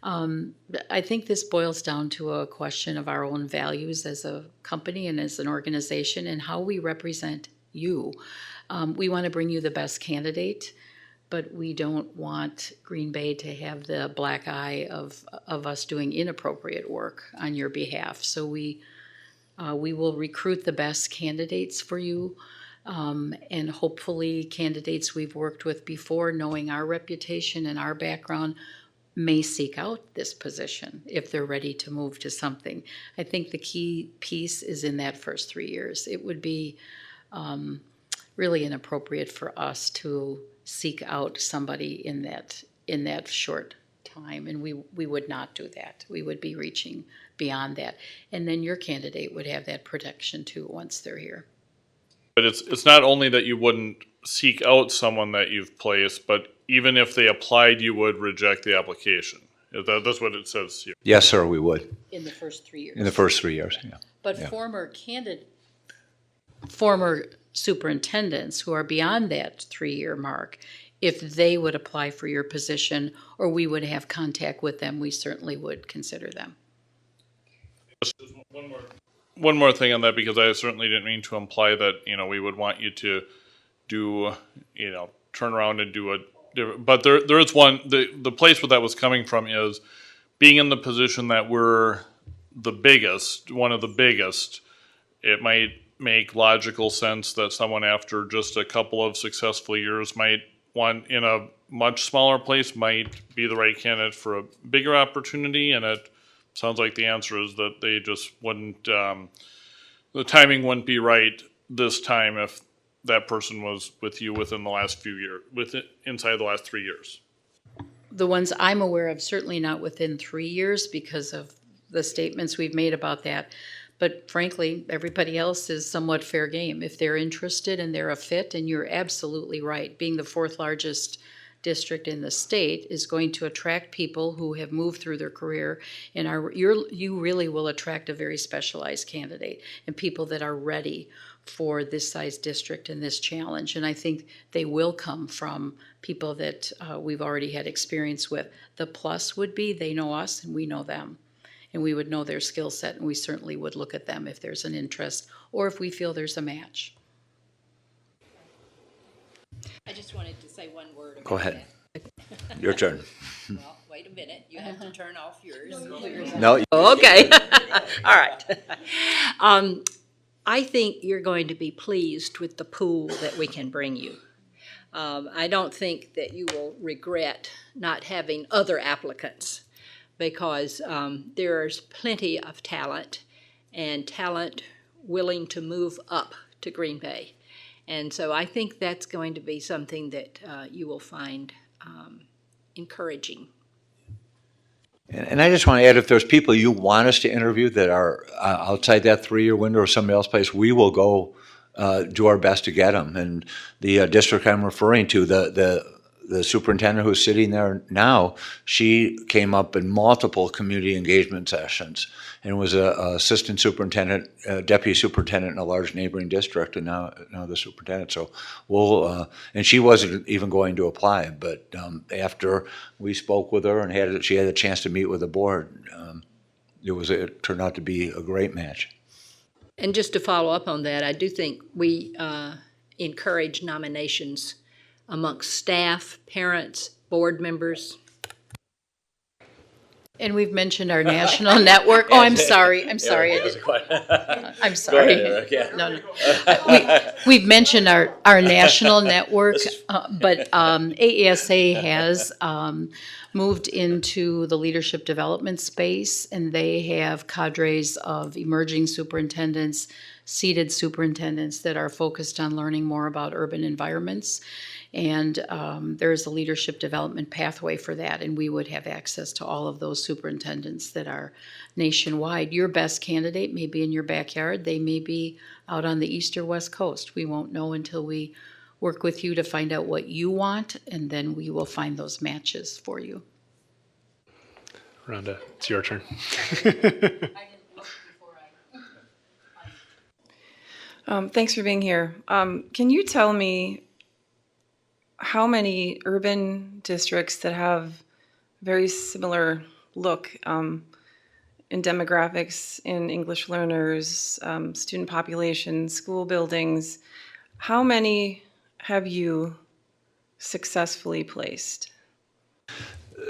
I think this boils down to a question of our own values as a company and as an organization and how we represent you. We want to bring you the best candidate, but we don't want Green Bay to have the black eye of us doing inappropriate work on your behalf. So we will recruit the best candidates for you, and hopefully candidates we've worked with before, knowing our reputation and our background, may seek out this position if they're ready to move to something. I think the key piece is in that first 3 years. It would be really inappropriate for us to seek out somebody in that short time, and we would not do that. We would be reaching beyond that, and then your candidate would have that protection too once they're here. But it's not only that you wouldn't seek out someone that you've placed, but even if they applied, you would reject the application. That's what it says here. Yes, sir, we would. In the first 3 years. In the first 3 years, yeah. But yeah. Former superintendents who are beyond that 3-year mark, if they would apply for your position or we would have contact with them, we certainly would consider them. One more thing on that, because I certainly didn't mean to imply that, we would want you to do, turn around and do a different, but there is one, the place where that was coming from is being in the position that we're the biggest, one of the biggest, it might make logical sense that someone after just a couple of successful years might want in a much smaller place might be the right candidate for a bigger opportunity, and it sounds like the answer is that they just wouldn't, the timing wouldn't be right this time if that person was with you within the last few years, inside the last 3 years. The ones I'm aware of, certainly not within 3 years because of the statements we've made about that. But frankly, everybody else is somewhat fair game. If they're interested and they're a fit, and you're absolutely right, being the 4th largest district in the state is going to attract people who have moved through their career and you really will attract a very specialized candidate and people that are ready for this size district and this challenge. And I think they will come from people that we've already had experience with. The plus would be they know us and we know them. And we would know their skill set, and we certainly would look at them if there's an interest or if we feel there's a match. I just wanted to say one word about Go ahead. that. Your turn. Well, wait a minute, you have to turn off yours. No. Okay, all right. I think you're going to be pleased with the pool that we can bring you. I don't think that you will regret not having other applicants, because there's plenty of talent and talent willing to move up to Green Bay. And so I think that's going to be something that you will find encouraging. And I just want to add, if there's people you want us to interview that are outside that 3-year window or somebody else's place, we will go do our best to get them. And the district I'm referring to, the superintendent who's sitting there now, she came up in multiple community engagement sessions and was a assistant superintendent, deputy superintendent in a large neighboring district, and now the superintendent. So we'll, and she wasn't even going to apply, but after we spoke with her and she had a chance to meet with the board, it turned out to be a great match. And just to follow up on that, I do think we encourage nominations amongst staff, parents, board members. And we've mentioned our national network. Oh, I'm sorry. I'm sorry. I'm sorry. No. We've mentioned our national network, but AESA has moved into the leadership development space, and they have cadres of emerging superintendents, seated superintendents that are focused on learning more about urban environments. And there's a leadership development pathway for that, and we would have access to all of those superintendents that are nationwide. Your best candidate may be in your backyard. They may be out on the east or west coast. We won't know until we work with you to find out what you want, and then we will find those matches for you. Rhonda, it's your turn. Thanks for being here. Can you tell me how many urban districts that have very similar look in demographics, in English learners, student population, school buildings, how many have you successfully placed?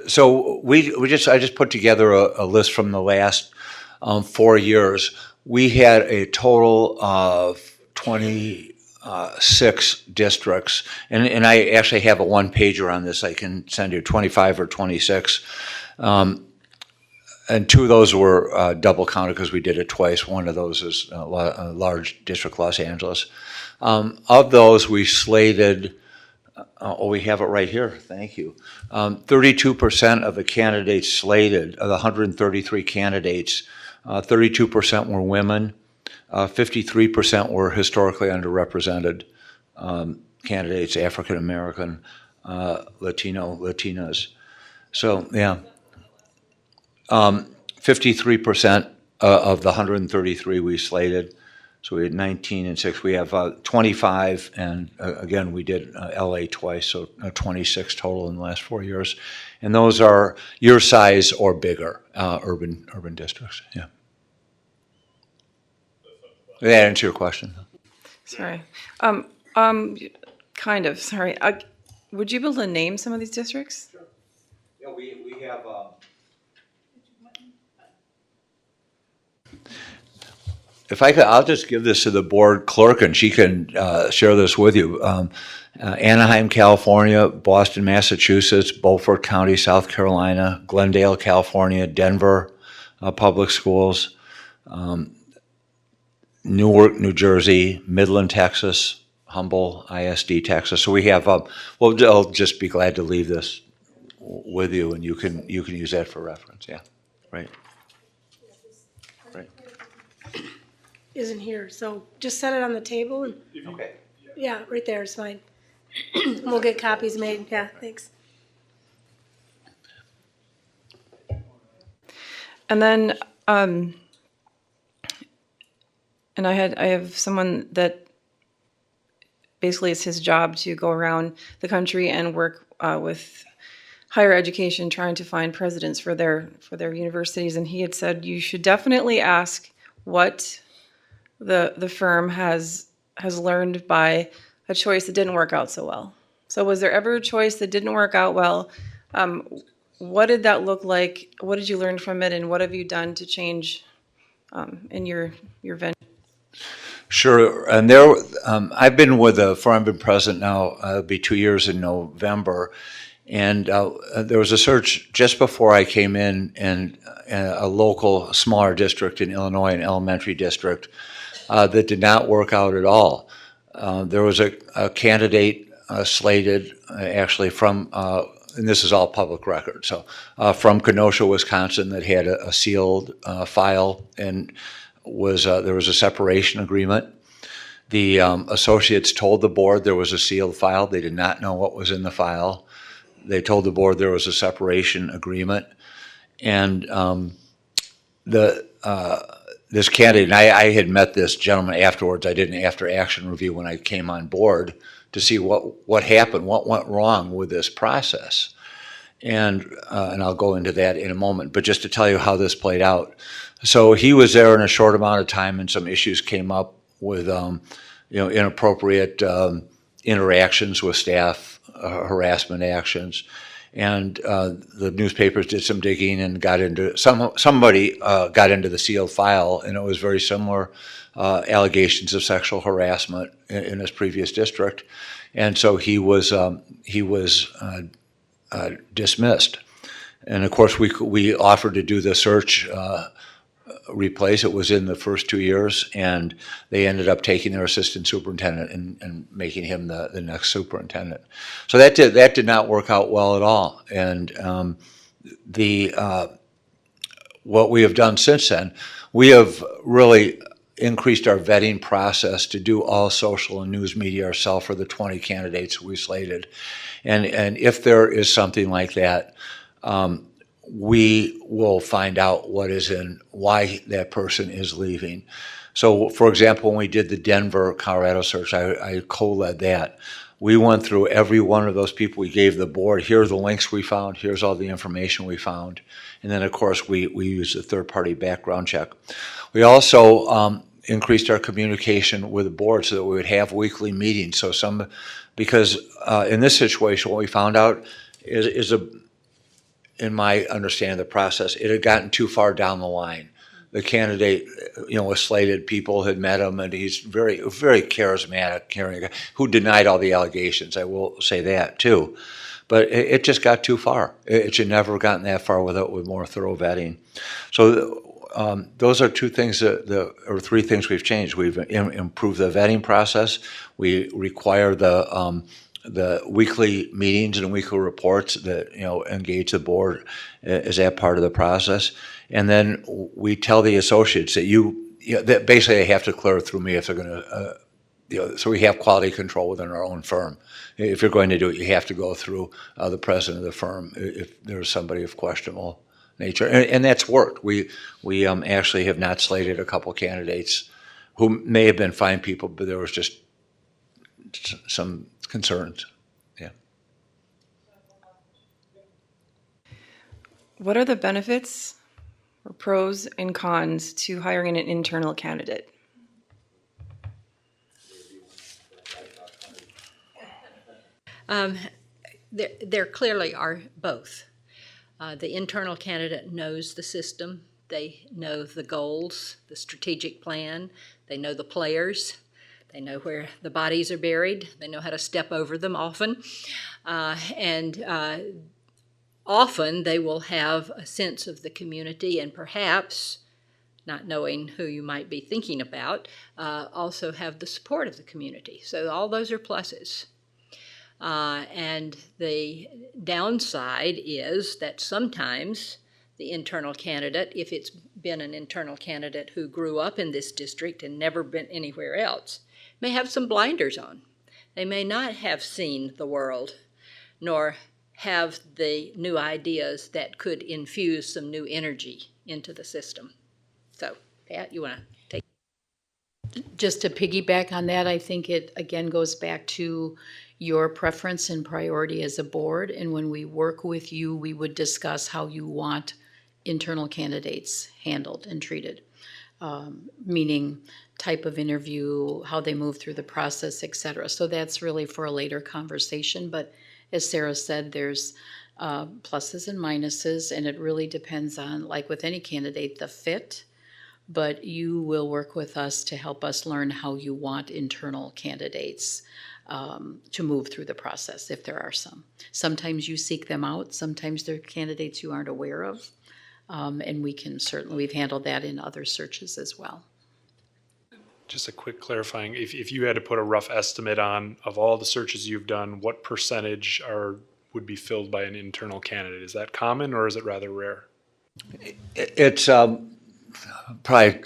So I just put together a list from the last 4 years. We had a total of 26 districts, and I actually have a one-pager on this. I can send you 25 or 26. And 2 of those were double counted because we did it twice. One of those is a large district, Los Angeles. Of those, we slated, we have it right here, thank you. 32% of the candidates slated, of the 133 candidates, 32% were women. 53% were historically underrepresented candidates, African American, Latinas. So, yeah. 53% of the 133 we slated. So we had 19 and 6. We have 25, and again, we did LA twice, so 26 total in the last 4 years. And those are your size or bigger urban districts, yeah. Did that answer your question? Sorry. Kind of, sorry. Would you be able to name some of these districts? Sure. Yeah, we have... If I could, I'll just give this to the board clerk, and she can share this with you. Anaheim, California, Boston, Massachusetts, Beaufort County, South Carolina, Glendale, California, Denver Public Schools, Newark, New Jersey, Midland, Texas, Humboldt, ISD, Texas. So we have, I'll just be glad to leave this with you, and you can use that for reference, yeah, right. Right. Isn't here, so just set it on the table and, Okay. yeah, right there is fine. We'll get copies made, yeah, thanks. And then, and I have someone that basically it's his job to go around the country and work with higher education, trying to find presidents for their universities. And he had said you should definitely ask what the firm has learned by a choice that didn't work out so well. So was there ever a choice that didn't work out well? What did that look like? What did you learn from it, and what have you done to change in your venture? Sure, and there, I've been with the firm, I've been president now, it'll be 2 years in November, and there was a search just before I came in a local, smaller district in Illinois, an elementary district, that did not work out at all. There was a candidate slated, actually from, and this is all public record, so from Kenosha, Wisconsin, that had a sealed file, and there was a separation agreement. The associates told the board there was a sealed file. They did not know what was in the file. They told the board there was a separation agreement, and this candidate, and I had met this gentleman afterwards. I did an after-action review when I came on board to see what happened, what went wrong with this process, and I'll go into that in a moment. But just to tell you how this played out, so he was there in a short amount of time, and some issues came up with inappropriate interactions with staff, harassment actions, and the newspapers did some digging and got into somebody got into the sealed file, and it was very similar allegations of sexual harassment in his previous district, and so he was dismissed. And of course, we offered to do the search replace. It was in the first 2 years, and they ended up taking their assistant superintendent and making him the next superintendent. So that did not work out well at all. And what we have done since then, we have really increased our vetting process to do all social and news media ourselves for the 20 candidates we slated. And if there is something like that, we will find out what is why that person is leaving. So, for example, when we did the Denver, Colorado search, I co-led that. We went through every one of those people. We gave the board, here are the links we found, here's all the information we found. And then, of course, we used a third-party background check. We also increased our communication with the board so that we would have weekly meetings. So because in this situation, what we found out is in my understanding of the process, it had gotten too far down the line. The candidate, was slated, people had met him, and he's very, very charismatic, caring guy who denied all the allegations. I will say that too. But it just got too far. It should never have gotten that far with more thorough vetting. So those are two things or three things we've changed. We've improved the vetting process. We require the weekly meetings and weekly reports that engage the board as that part of the process, and then we tell the associates that that basically they have to clear it through me if they're going to. So we have quality control within our own firm. If you're going to do it, you have to go through the president of the firm if there's somebody of questionable nature, and that's worked. We actually have not slated a couple candidates who may have been fine people, but there was just some concerns. Yeah. What are the benefits or pros and cons to hiring an internal candidate? There clearly are both. The internal candidate knows the system. They know the goals, the strategic plan. They know the players. They know where the bodies are buried. They know how to step over them often. And often they will have a sense of the community and perhaps, not knowing who you might be thinking about, also have the support of the community. So all those are pluses. And the downside is that sometimes the internal candidate, if it's been an internal candidate who grew up in this district and never been anywhere else, may have some blinders on. They may not have seen the world, nor have the new ideas that could infuse some new energy into the system. So, Pat, you want to take? Just to piggyback on that, I think it again goes back to your preference and priority as a board. And when we work with you, we would discuss how you want internal candidates handled and treated. Meaning type of interview, how they move through the process, et cetera. So that's really for a later conversation. But as Sarah said, there's pluses and minuses, and it really depends on, like with any candidate, the fit. But you will work with us to help us learn how you want internal candidates to move through the process, if there are some. Sometimes you seek them out. Sometimes they're candidates you aren't aware of. And we've handled that in other searches as well. Just a quick clarifying, if you had to put a rough estimate on, of all the searches you've done, what percentage would be filled by an internal candidate? Is that common, or is it rather rare? It's probably,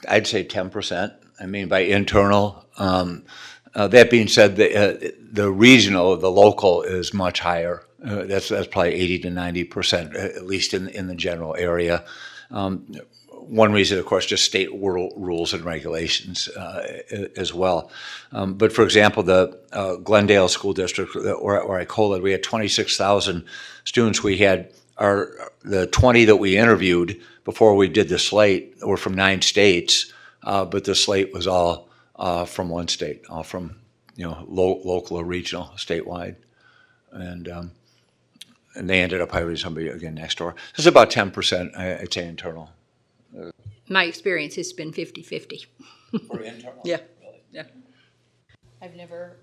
I'd say 10%. I mean, by internal. That being said, the regional, the local is much higher. That's probably 80 to 90%, at least in the general area. One reason, of course, just state rules and regulations as well. But for example, the Glendale School District, or I call it, we had 26,000 students. We had the 20 that we interviewed before we did the slate were from 9 states, but the slate was all from one state, all from local or regional, statewide, and they ended up hiring somebody again next door. It's about 10%, I'd say, internal. My experience has been 50-50. For internal? Yeah. Yeah. I've never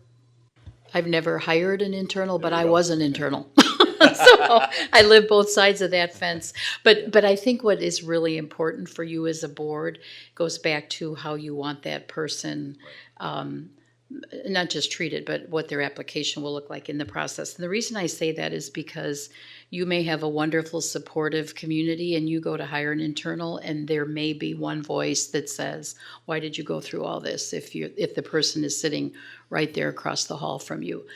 hired an internal, but I was an internal. So I live both sides of that fence. But I think what is really important for you as a board goes back to how you want that person not just treated, but what their application will look like in the process. And the reason I say that is because you may have a wonderful, supportive community and you go to hire an internal, and there may be one voice that says, why did you go through all this if the person is sitting right there across the hall from you?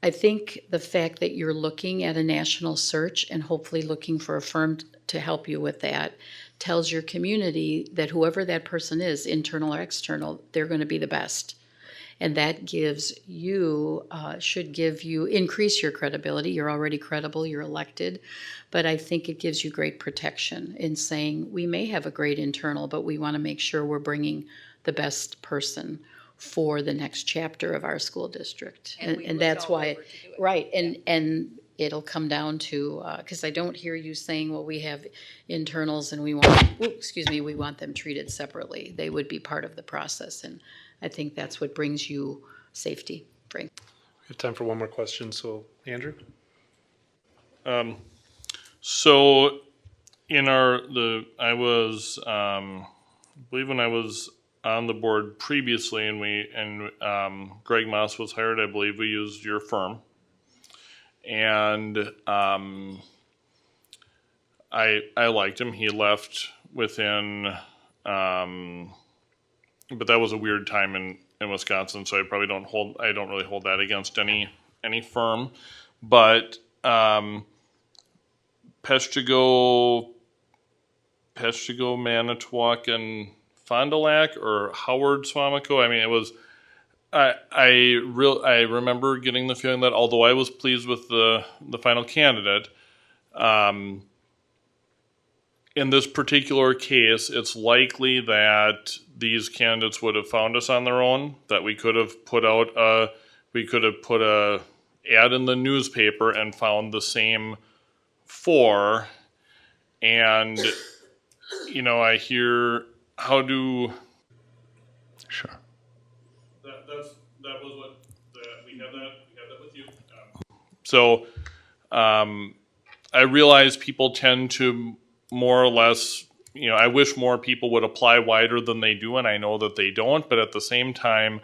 I think the fact that you're looking at a national search and hopefully looking for a firm to help you with that tells your community that whoever that person is, internal or external, they're going to be the best. And that gives you, increase your credibility. You're already credible, you're elected. But I think it gives you great protection in saying, we may have a great internal, but we want to make sure we're bringing the best person for the next chapter of our school district. And that's why, right, and it'll come down to, because I don't hear you saying, well, we have internals and we want them treated separately. They would be part of the process, and I think that's what brings you safety, Frank. We have time for one more question, so Andrew? So I was, I believe when I was on the board previously and Greg Moss was hired, I believe we used your firm. And I liked him. He left within, but that was a weird time in Wisconsin, so I probably don't really hold that against any firm. But Peshtigo, Manitowoc, and Fond du Lac, or Howard Swamico. I mean, it was. I remember getting the feeling that although I was pleased with the final candidate, in this particular case, it's likely that these candidates would have found us on their own. That we could have put a ad in the newspaper and found the same 4. And I hear Sure. That was what we had that with you. So I realize people tend to more or less, I wish more people would apply wider than they do, and I know that they don't. But at the same time,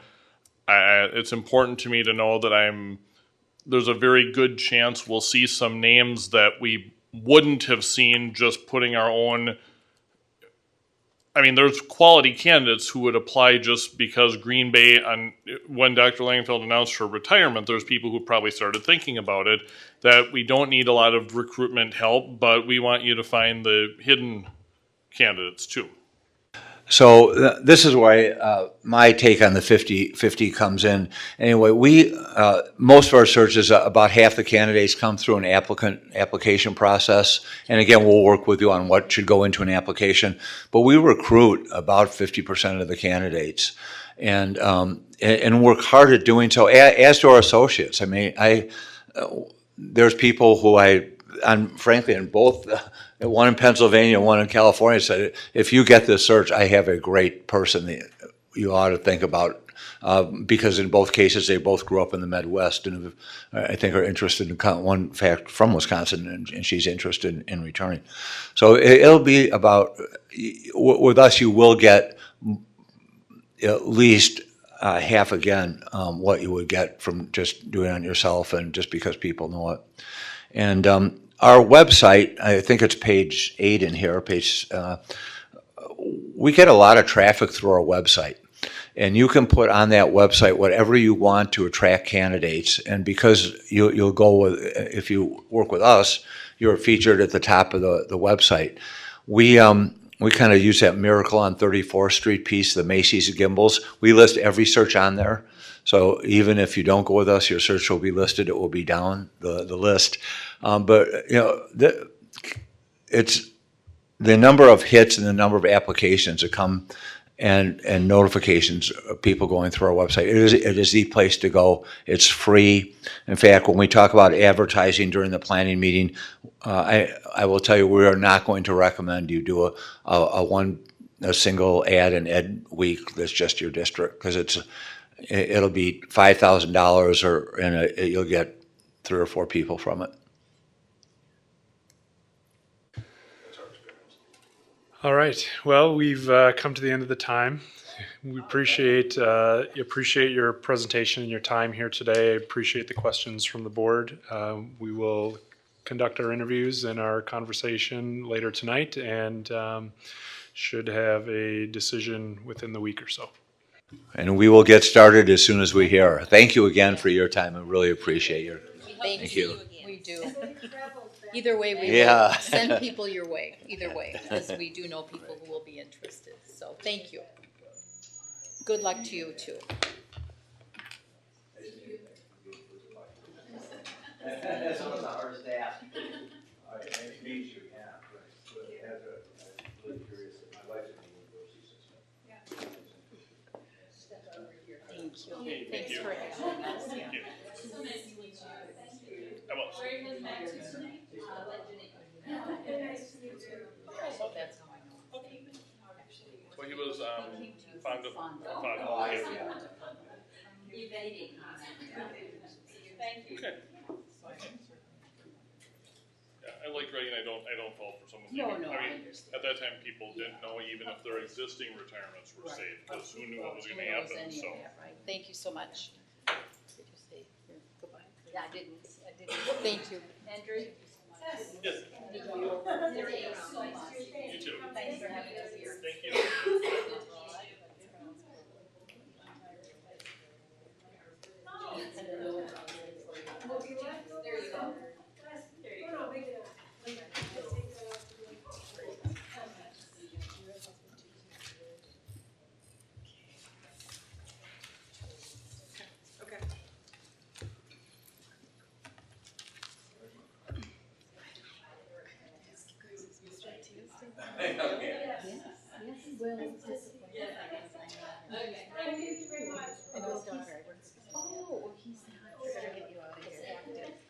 it's important to me to know that there's a very good chance we'll see some names that we wouldn't have seen just putting our own. I mean, there's quality candidates who would apply just because Green Bay, when Dr. Langfeld announced her retirement, there's people who probably started thinking about it, that we don't need a lot of recruitment help, but we want you to find the hidden candidates too. So this is why my take on the 50-50 comes in. Anyway, most of our searches, about half the candidates come through an application process. And again, we'll work with you on what should go into an application. But we recruit about 50% of the candidates, and work hard at doing so. As do our associates. I mean, there's people who frankly, in both. One in Pennsylvania, one in California, said, if you get this search, I have a great person that you ought to think about, because in both cases, they both grew up in the Midwest and I think are interested in one fact from Wisconsin, and she's interested in returning. So it'll be about, with us, you will get at least half again what you would get from just doing it on yourself and just because people know it. And our website, I think it's page 8 in here, we get a lot of traffic through our website. And you can put on that website whatever you want to attract candidates. And because you'll go with, if you work with us, you're featured at the top of the website. We kind of use that Miracle on 34th Street piece, the Macy's Gimbals. We list every search on there. So even if you don't go with us, your search will be listed. It will be down the list. But it's the number of hits and the number of applications that come and notifications of people going through our website. It is the place to go. It's free. In fact, when we talk about advertising during the planning meeting, I will tell you we are not going to recommend you do a single ad in Ed Week that's just your district, because it'll be $5,000 and you'll get 3 or 4 people from it. All right. Well, we've come to the end of the time. We appreciate your presentation and your time here today. I appreciate the questions from the board. We will conduct our interviews and our conversation later tonight, and should have a decision within the week or so. And we will get started as soon as we hear. Thank you again for your time. I really appreciate your. Thank you. We do. Either way, we Yeah. will send people your way, either way, because we do know people who will be interested. So thank you. Good luck to you too. That's one of the hardest to ask. All right, nice to meet you. Yeah, really curious. My wife's in the university system. Thank you. Thanks for having us. Yeah. I will. So that's how I know. Well, he was fond of Evading. Thank you. Okay. Yeah, I like writing. I don't fall for someone. No, I mean, I understand. at that time, people didn't know even if their existing retirements were safe, because who knew what was going to happen. So. Right. Thank you so much. Did you say your goodbye? Yeah, I didn't. Thank you. Andrew? Yes. Thank you so much. You too. Thanks for having us here. Thank you. There you go.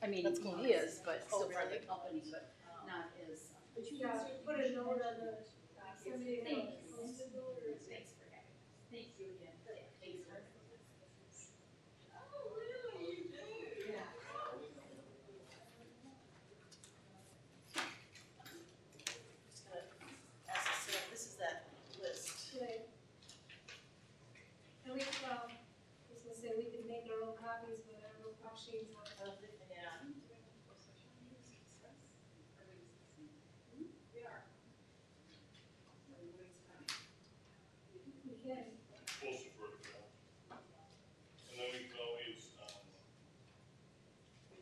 I mean, he is, but still part of the company, but not as. But you guys put a note on the, somebody. Thank you. Thanks for having us. Thank you again. Thanks for having us. Oh, really? You do? Yeah. This is that list. And we, I was gonna say, we can make our own copies, but I don't know if machines work. Postal protocol. And then we can always,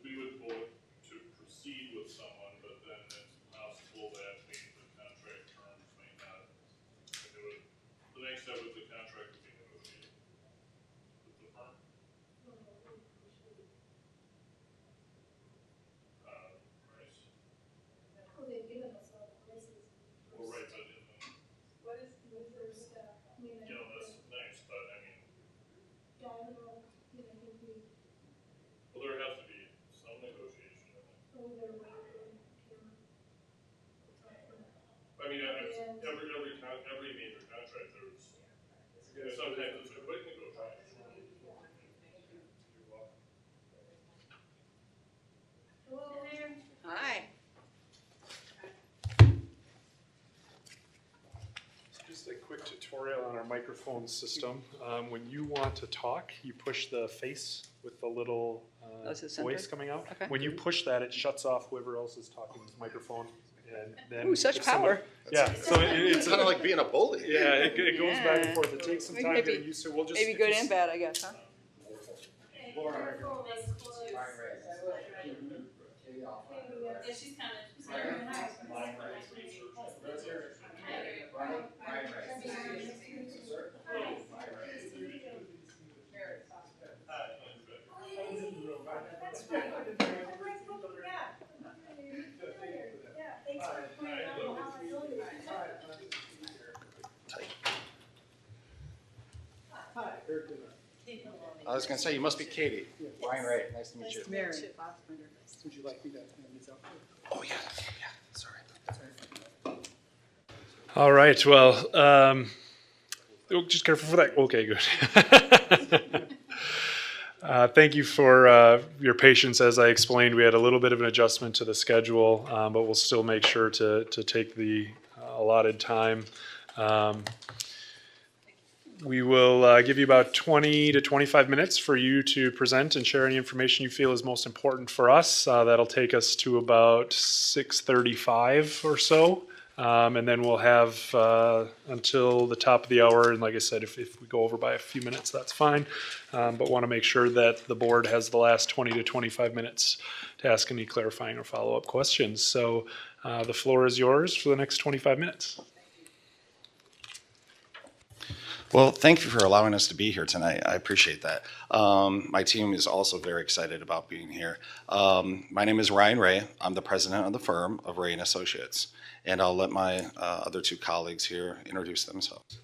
we would vote to proceed with someone, but then it's possible that maybe the contract terms may not tutorial on our microphone system. When you want to talk, you push the face with the little is it voice centered? coming out. Okay. When you push that, it shuts off whoever else is talking's microphone. And then Ooh, such if someone- power. Yeah, so it's Kind of like being a bully. yeah, it goes back and forth. It takes some time to Maybe- get used to. We'll just Maybe good and bad, I guess, huh? I was going to say, you must be Katie. Ryan Ray, nice to meet you. Would you like me to hand these out? Oh, yeah, sorry. All right. Well, just careful for that. Okay, good. Thank you for your patience. As I explained, we had a little bit of an adjustment to the schedule, but we'll still make sure to take the allotted time. We will give you about 20 to 25 minutes for you to present and share any information you feel is most important for us. That'll take us to about 6:35 or so. And then we'll have until the top of the hour. And like I said, if we go over by a few minutes, that's fine. But want to make sure that the board has the last 20 to 25 minutes to ask any clarifying or follow-up questions. So the floor is yours for the next 25 minutes. Well, thank you for allowing us to be here tonight. I appreciate that. My team is also very excited about being here. My name is Ryan Ray. I'm the president of the firm of Ray & Associates. And I'll let my other two colleagues here introduce themselves.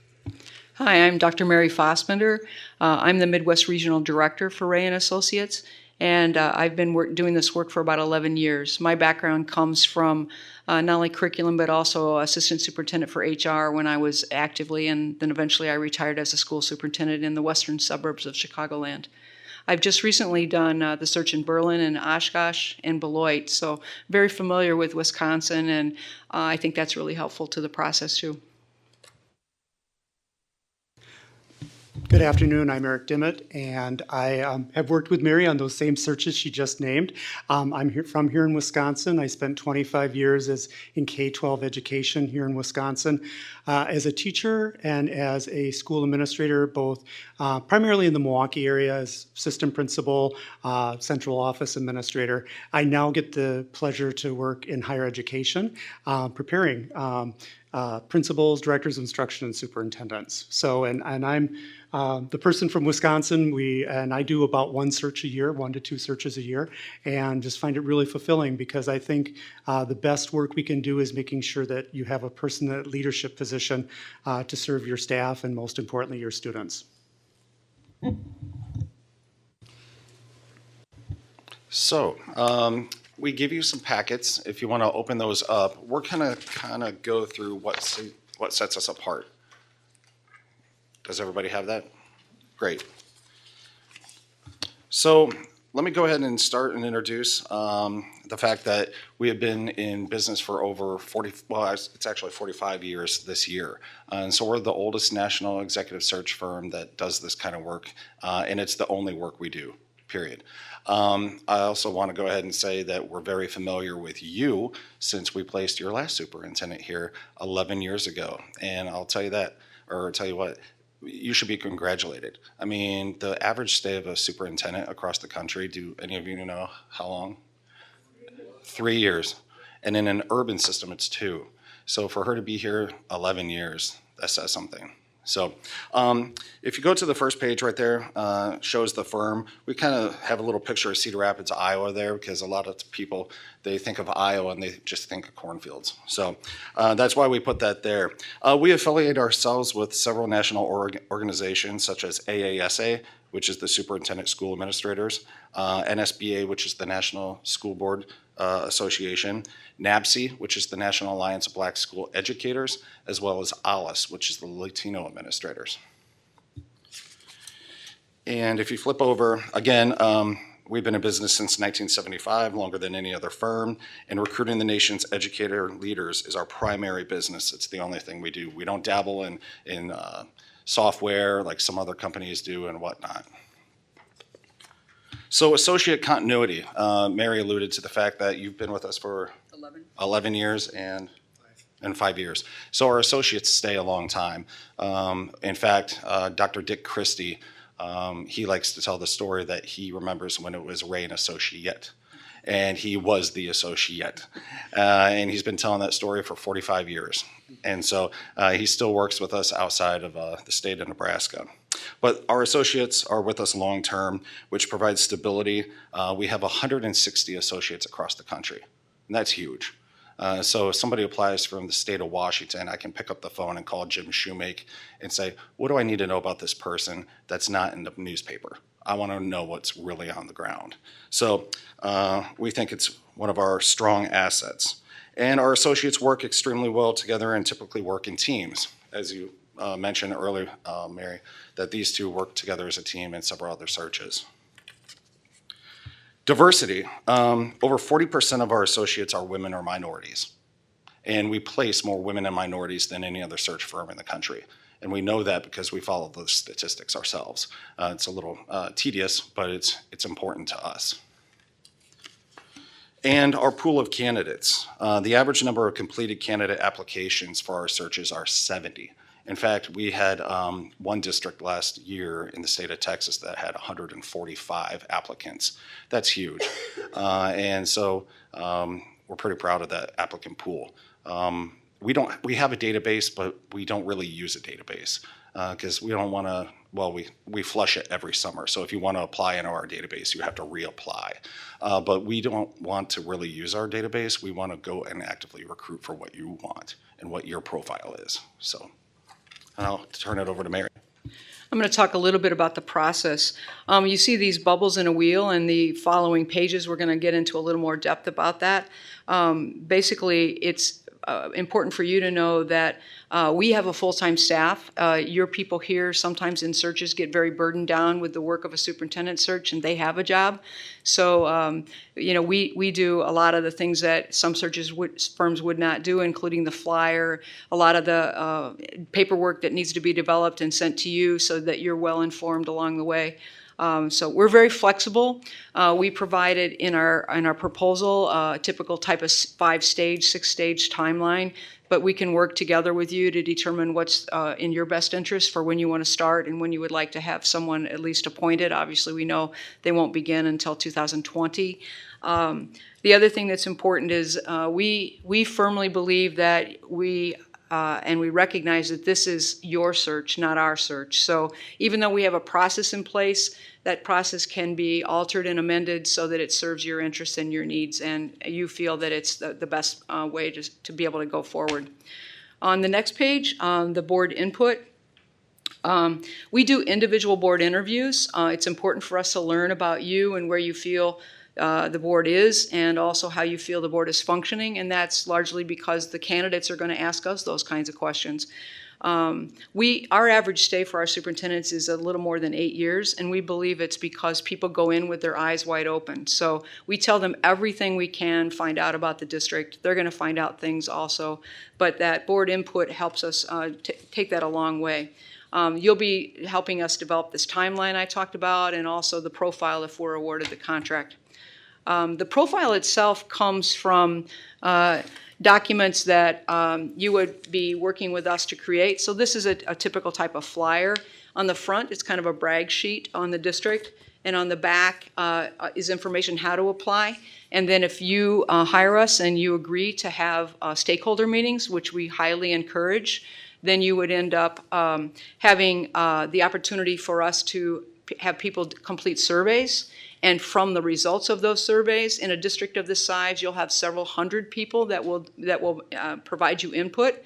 Hi, I'm Dr. Mary Fossbender. I'm the Midwest Regional Director for Ray & Associates, and I've been doing this work for about 11 years. My background comes from not only curriculum, but also assistant superintendent for HR when I was actively, and then eventually I retired as a school superintendent in the western suburbs of Chicagoland. I've just recently done the search in Berlin and Oshkosh and Beloit, so very familiar with Wisconsin, and I think that's really helpful to the process too. Good afternoon, I'm Eric Dimmitt, and I have worked with Mary on those same searches she just named. I'm from here in Wisconsin. I spent 25 years in K-12 education here in Wisconsin as a teacher and as a school administrator, both primarily in the Milwaukee area as assistant principal, central office administrator. I now get the pleasure to work in higher education, preparing principals, directors of instruction, and superintendents. So, and I'm the person from Wisconsin. And I do about one search a year, 1 to 2 searches a year, and just find it really fulfilling because I think the best work we can do is making sure that you have a person in a leadership position to serve your staff and most importantly, your students. So, we give you some packets. If you want to open those up, we're going to kind of go through what sets us apart. Does everybody have that? Great. So let me go ahead and start and introduce the fact that we have been in business for over 45 years this year. And so we're the oldest national executive search firm that does this kind of work, and it's the only work we do, period. I also want to go ahead and say that we're very familiar with you since we placed your last superintendent here 11 years ago. And I'll tell you that, or tell you what, you should be congratulated. I mean, the average stay of a superintendent across the country, do any of you know how long? 3 years. And in an urban system, it's 2. So for her to be here 11 years, that says something. So if you go to the first page right there, shows the firm. We kind of have a little picture of Cedar Rapids, Iowa there because a lot of people, they think of Iowa and they just think of cornfields. So that's why we put that there. We affiliate ourselves with several national organizations such as AASA, which is the Superintendent School Administrators, NSBA, which is the National School Board Association, NABC, which is the National Alliance of Black School Educators, as well as ALIS, which is the Latino Administrators. And if you flip over, again, We've been in business since 1975, longer than any other firm, and recruiting the nation's educator leaders is our primary business. It's the only thing we do. We don't dabble in software like some other companies do and whatnot. So associate continuity, Mary alluded to the fact that you've been with us for 11 years and 5 years. So our associates stay a long time. In fact, Dr. Dick Christie, he likes to tell the story that he remembers when it was Ray and Associate, and he was the associate. And he's been telling that story for 45 years. And so he still works with us outside of the state of Nebraska. But our associates are with us long term, which provides stability. We have 160 associates across the country, and that's huge. So if somebody applies from the state of Washington, I can pick up the phone and call Jim Shoemake and say, what do I need to know about this person that's not in the newspaper? I want to know what's really on the ground. So we think it's one of our strong assets. And our associates work extremely well together and typically work in teams. As you mentioned earlier, Mary, that these two work together as a team in several other searches. Diversity. Over 40% of our associates are women or minorities. And we place more women and minorities than any other search firm in the country. And we know that because we follow those statistics ourselves. It's a little tedious, but it's important to us. And our pool of candidates. The average number of completed candidate applications for our searches are 70. In fact, we had one district last year in the state of Texas that had 145 applicants. That's huge. And so we're pretty proud of that applicant pool. We have a database, but we don't really use a database because we don't want to, well, we flush it every summer. So if you want to apply into our database, you have to reapply. But we don't want to really use our database. We want to go and actively recruit for what you want and what your profile is. So I'll turn it over to Mary. I'm going to talk a little bit about the process. You see these bubbles in a wheel, and the following pages we're going to get into a little more depth about that. Basically, it's important for you to know that we have a full-time staff. Your people here sometimes in searches get very burdened down with the work of a superintendent search, and they have a job. So, we do a lot of the things that some firms would not do, including the flyer, a lot of the paperwork that needs to be developed and sent to you so that you're well informed along the way. So we're very flexible. We provided in our proposal a typical type of 5-stage, 6-stage timeline, but we can work together with you to determine what's in your best interest for when you want to start and when you would like to have someone at least appointed. Obviously, we know they won't begin until 2020. The other thing that's important is we firmly believe that and we recognize that this is your search, not our search. So even though we have a process in place, that process can be altered and amended so that it serves your interests and your needs, and you feel that it's the best way to be able to go forward. On the next page, the board input. We do individual board interviews. It's important for us to learn about you and where you feel the board is, and also how you feel the board is functioning, and that's largely because the candidates are going to ask us those kinds of questions. Our average stay for our superintendents is a little more than 8 years, and we believe it's because people go in with their eyes wide open. So we tell them everything we can find out about the district. They're going to find out things also, but that board input helps us take that a long way. You'll be helping us develop this timeline I talked about, and also the profile if we're awarded the contract. The profile itself comes from documents that you would be working with us to create. So this is a typical type of flyer. On the front, it's kind of a brag sheet on the district, and on the back is information how to apply. And then if you hire us and you agree to have stakeholder meetings, which we highly encourage, then you would end up having the opportunity for us to have people complete surveys. And from the results of those surveys, in a district of this size, you'll have several hundred people that will provide you input.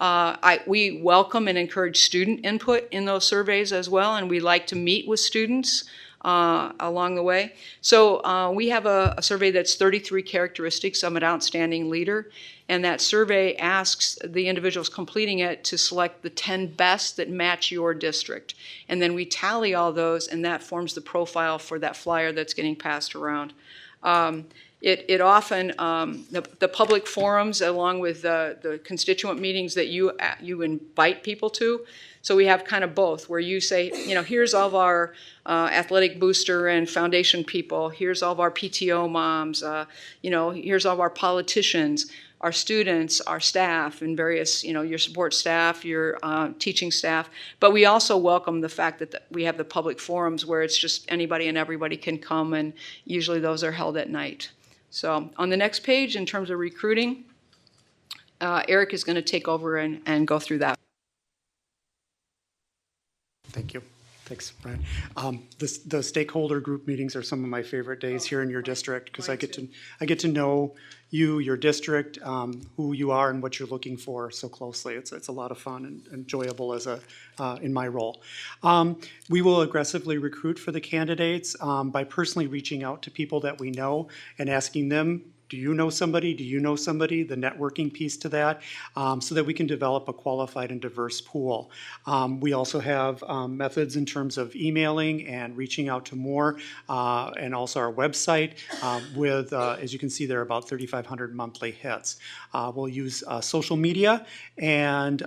We welcome and encourage student input in those surveys as well, and we like to meet with students along the way. So we have a survey that's 33 characteristics of an outstanding leader, and that survey asks the individuals completing it to select the 10 best that match your district. And then we tally all those, and that forms the profile for that flyer that's getting passed around. It often, the public forums along with the constituent meetings that you invite people to. So we have kind of both, where you say, here's all of our athletic booster and foundation people, here's all of our PTO moms, here's all of our politicians, our students, our staff, and various, your support staff, your teaching staff. But we also welcome the fact that we have the public forums where it's just anybody and everybody can come, and usually those are held at night. So on the next page, in terms of recruiting, Eric is going to take over and go through that. Thank you. Thanks, Brian. The stakeholder group meetings are some of my favorite days here in your district, because I get to know you, your district, who you are, and what you're looking for so closely. It's a lot of fun and enjoyable in my role. We will aggressively recruit for the candidates by personally reaching out to people that we know and asking them, do you know somebody? Do you know somebody? The networking piece to that, so that we can develop a qualified and diverse pool. We also have methods in terms of emailing and reaching out to more, and also our website with, as you can see there, about 3,500 monthly hits. We'll use social media, and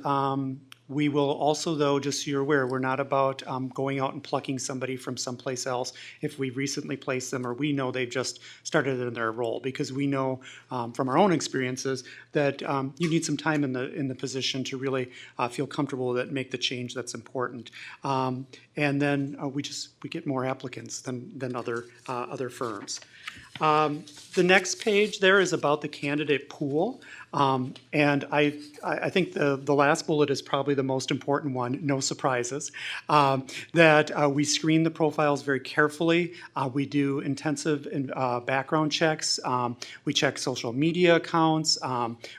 we will also, though, just so you're aware, we're not about going out and plucking somebody from someplace else if we recently placed them or we know they've just started in their role, because we know from our own experiences that you need some time in the position to really feel comfortable with it and make the change that's important. And then we get more applicants than other firms. The next page there is about the candidate pool. And I think the last bullet is probably the most important one, no surprises, that we screen the profiles very carefully. We do intensive background checks. We check social media accounts.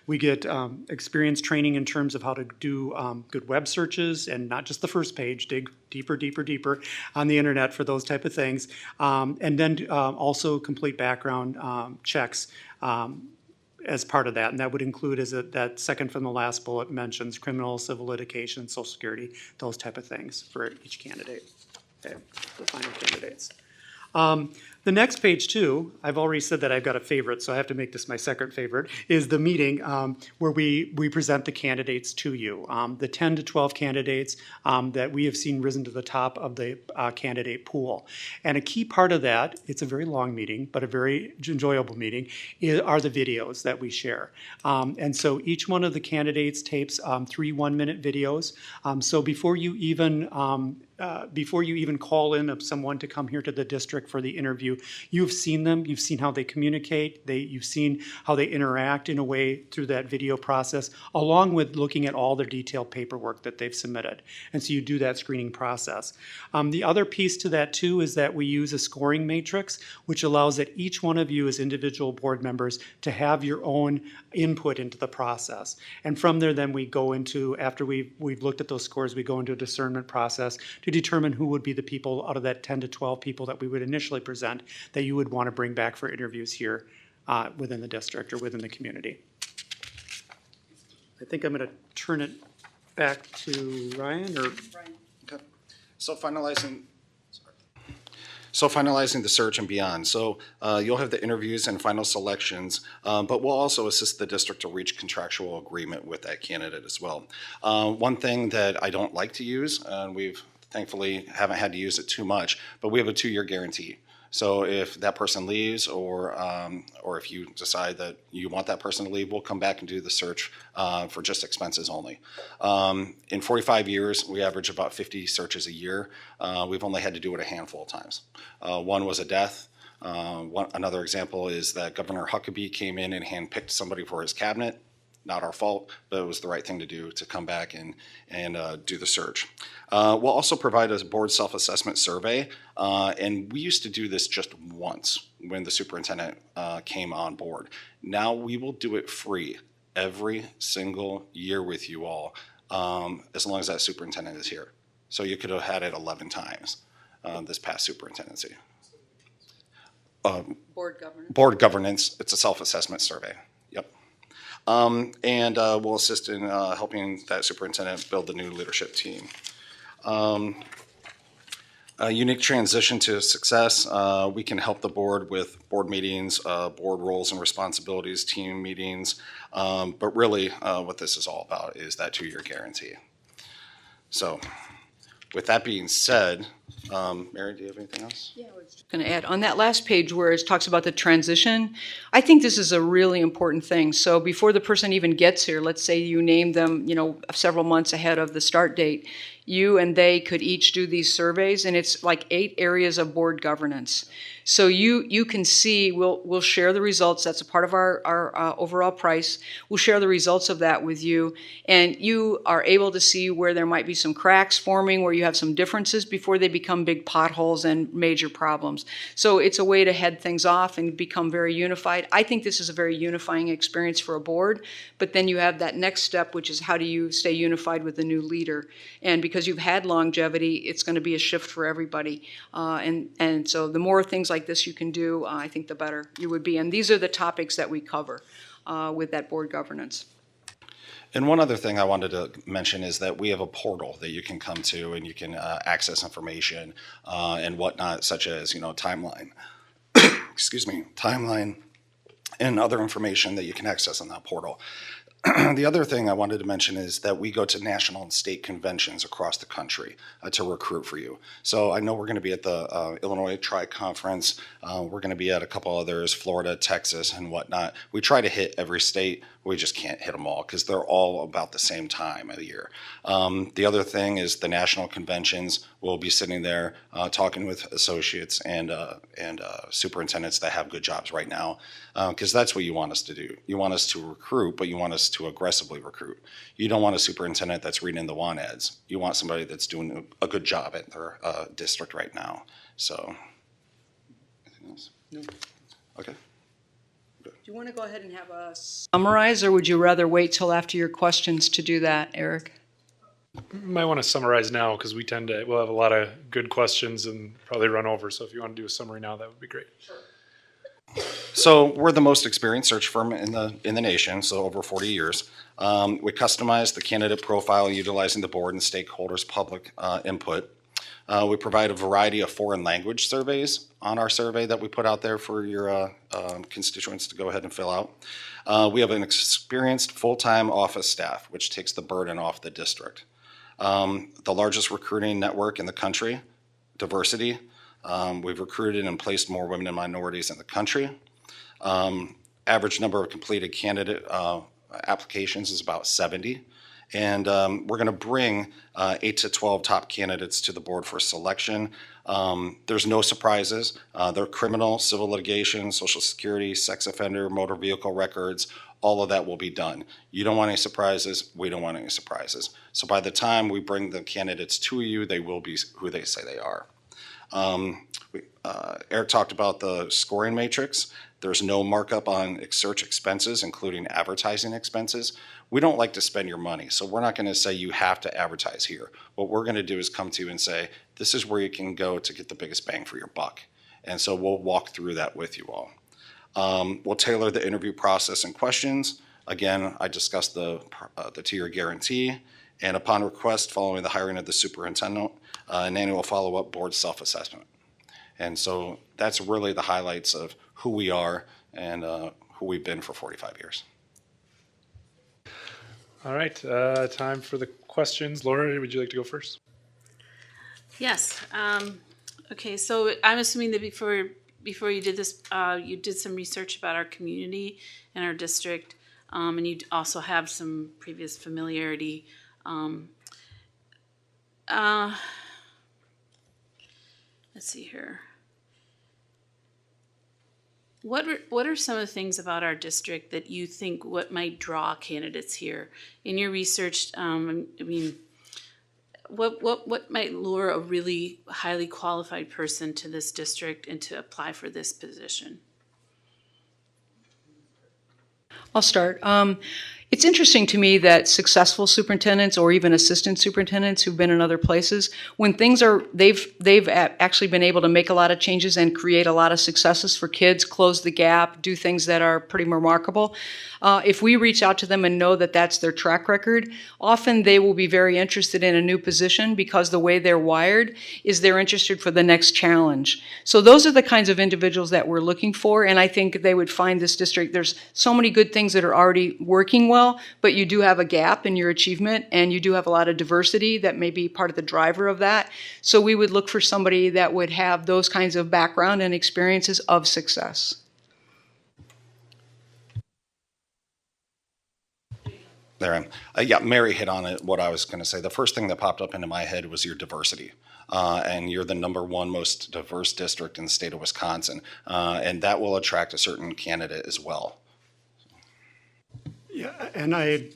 We get experience training in terms of how to do good web searches, and not just the first page, dig deeper on the internet for those type of things. And then also complete background checks as part of that, and that would include, as that second from the last bullet mentions, criminal, civil litigation, Social Security, those type of things for each candidate, okay, the final candidates. The next page, too, I've already said that I've got a favorite, so I have to make this my second favorite, is the meeting where we present the candidates to you. The 10 to 12 candidates that we have seen risen to the top of the candidate pool. And a key part of that, it's a very long meeting, but a very enjoyable meeting, are the videos that we share. And so each one of the candidates tapes 3 one-minute videos. So before you even call in someone to come here to the district for the interview, you've seen them, you've seen how they communicate, you've seen how they interact in a way through that video process, along with looking at all their detailed paperwork that they've submitted. And so you do that screening process. The other piece to that too is that we use a scoring matrix, which allows that each one of you as individual board members to have your own input into the process. And from there then we go into, after we've looked at those scores, we go into a discernment process to determine who would be the people out of that 10 to 12 people that we would initially present that you would want to bring back for interviews here within the district or within the community. I think I'm going to turn it back to Ryan or Brian. Okay. So finalizing the search and beyond. So you'll have the interviews and final selections, but we'll also assist the district to reach contractual agreement with that candidate as well. One thing that I don't like to use, and we've thankfully haven't had to use it too much, but we have a 2-year guarantee. So if that person leaves, or if you decide that you want that person to leave, we'll come back and do the search for just expenses only. In 45 years, we average about 50 searches a year. We've only had to do it a handful of times. One was a death. Another example is that Governor Huckabee came in and handpicked somebody for his cabinet. Not our fault, but it was the right thing to do to come back and do the search. We'll also provide a board self-assessment survey, and we used to do this just once when the superintendent came on board. Now we will do it free every single year with you all, as long as that superintendent is here. So you could have had it 11 times this past superintendency. Board governance. Board governance, it's a self-assessment survey, yep. And we'll assist in helping that superintendent build the new leadership team. A unique transition to success. We can help the board with board meetings, board roles and responsibilities, team meetings. But really, what this is all about is that 2-year guarantee. So, with that being said, Mary, do you have anything else? Yeah, I was just going to add, on that last page where it talks about the transition, I think this is a really important thing. So before the person even gets here, let's say you name them, several months ahead of the start date, you and they could each do these surveys, and it's like 8 areas of board governance. So you can see, we'll share the results. That's a part of our overall price. We'll share the results of that with you, and you are able to see where there might be some cracks forming, where you have some differences before they become big potholes and major problems. So it's a way to head things off and become very unified. I think this is a very unifying experience for a board, but then you have that next step, which is how do you stay unified with the new leader? And because you've had longevity, it's going to be a shift for everybody. And so the more things like this you can do, I think the better you would be. And these are the topics that we cover with that board governance. And one other thing I wanted to mention is that we have a portal that you can come to and you can access information and whatnot, such as, timeline, timeline and other information that you can access on that portal. The other thing I wanted to mention is that we go to national and state conventions across the country to recruit for you. So I know we're going to be at the Illinois Tri-Conference. We're going to be at a couple others, Florida, Texas, and whatnot. We try to hit every state. We just can't hit them all because they're all about the same time of the year. The other thing is the national conventions. We'll be sitting there talking with associates and superintendents that have good jobs right now, because that's what you want us to do. You want us to recruit, but you want us to aggressively recruit. You don't want a superintendent that's reading the want ads. You want somebody that's doing a good job at their district right now. So, anything else? No. Okay. Do you want to go ahead and have a summarize, or would you rather wait till after your questions to do that, Eric? You might want to summarize now because we'll have a lot of good questions and probably run over. So if you want to do a summary now, that would be great. Sure. So we're the most experienced search firm in the nation, so over 40 years. We customize the candidate profile utilizing the board and stakeholders' public input. We provide a variety of foreign language surveys on our survey that we put out there for your constituents to go ahead and fill out. We have an experienced full-time office staff, which takes the burden off the district. The largest recruiting network in the country, diversity. We've recruited and placed more women and minorities in the country. Average number of completed candidate applications is about 70. And we're going to bring 8 to 12 top candidates to the board for selection. There's no surprises. They're criminal, civil litigation, social security, sex offender, motor vehicle records. All of that will be done. You don't want any surprises. We don't want any surprises. So by the time we bring the candidates to you, they will be who they say they are. Eric talked about the scoring matrix. There's no markup on search expenses, including advertising expenses. We don't like to spend your money, so we're not going to say you have to advertise here. What we're going to do is come to you and say, this is where you can go to get the biggest bang for your buck. And so we'll walk through that with you all. We'll tailor the interview process and questions. Again, I discussed the 2-year guarantee, and upon request following the hiring of the superintendent, an annual follow-up board self-assessment. And so that's really the highlights of who we are and who we've been for 45 years. All right, time for the questions. Laura, would you like to go first? Yes. Okay, so I'm assuming that before you did this, you did some research about our community and our district, and you also have some previous familiarity. Let's see here. What are some of the things about our district that you think what might draw candidates here? In your research, I mean, what might lure a really highly qualified person to this district and to apply for this position? I'll start. It's interesting to me that successful superintendents or even assistant superintendents who've been in other places, when things are, they've actually been able to make a lot of changes and create a lot of successes for kids, close the gap, do things that are pretty remarkable. If we reach out to them and know that that's their track record, often they will be very interested in a new position because the way they're wired is they're interested for the next challenge. So those are the kinds of individuals that we're looking for, and I think they would find this district, there's so many good things that are already working well, but you do have a gap in your achievement, and you do have a lot of diversity that may be part of the driver of that. So we would look for somebody that would have those kinds of background and experiences of success. There I am. Yeah, Mary hit on it, what I was going to say. The first thing that popped up into my head was your diversity. And you're the #1 most diverse district in the state of Wisconsin. And that will attract a certain candidate as well. Yeah, and I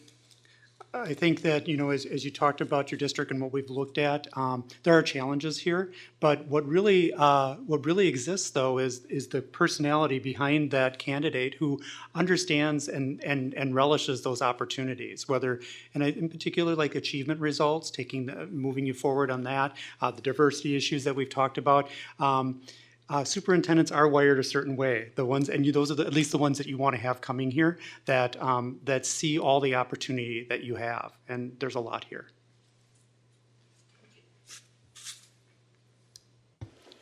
think that, you know, as you talked about your district and what we've looked at, there are challenges here, but what really exists though is the personality behind that candidate who understands and relishes those opportunities, whether, and in particular like achievement results, moving you forward on that, the diversity issues that we've talked about. Superintendents are wired a certain way. The ones, and those are at least the ones that you want to have coming here that that see all the opportunity that you have, and there's a lot here.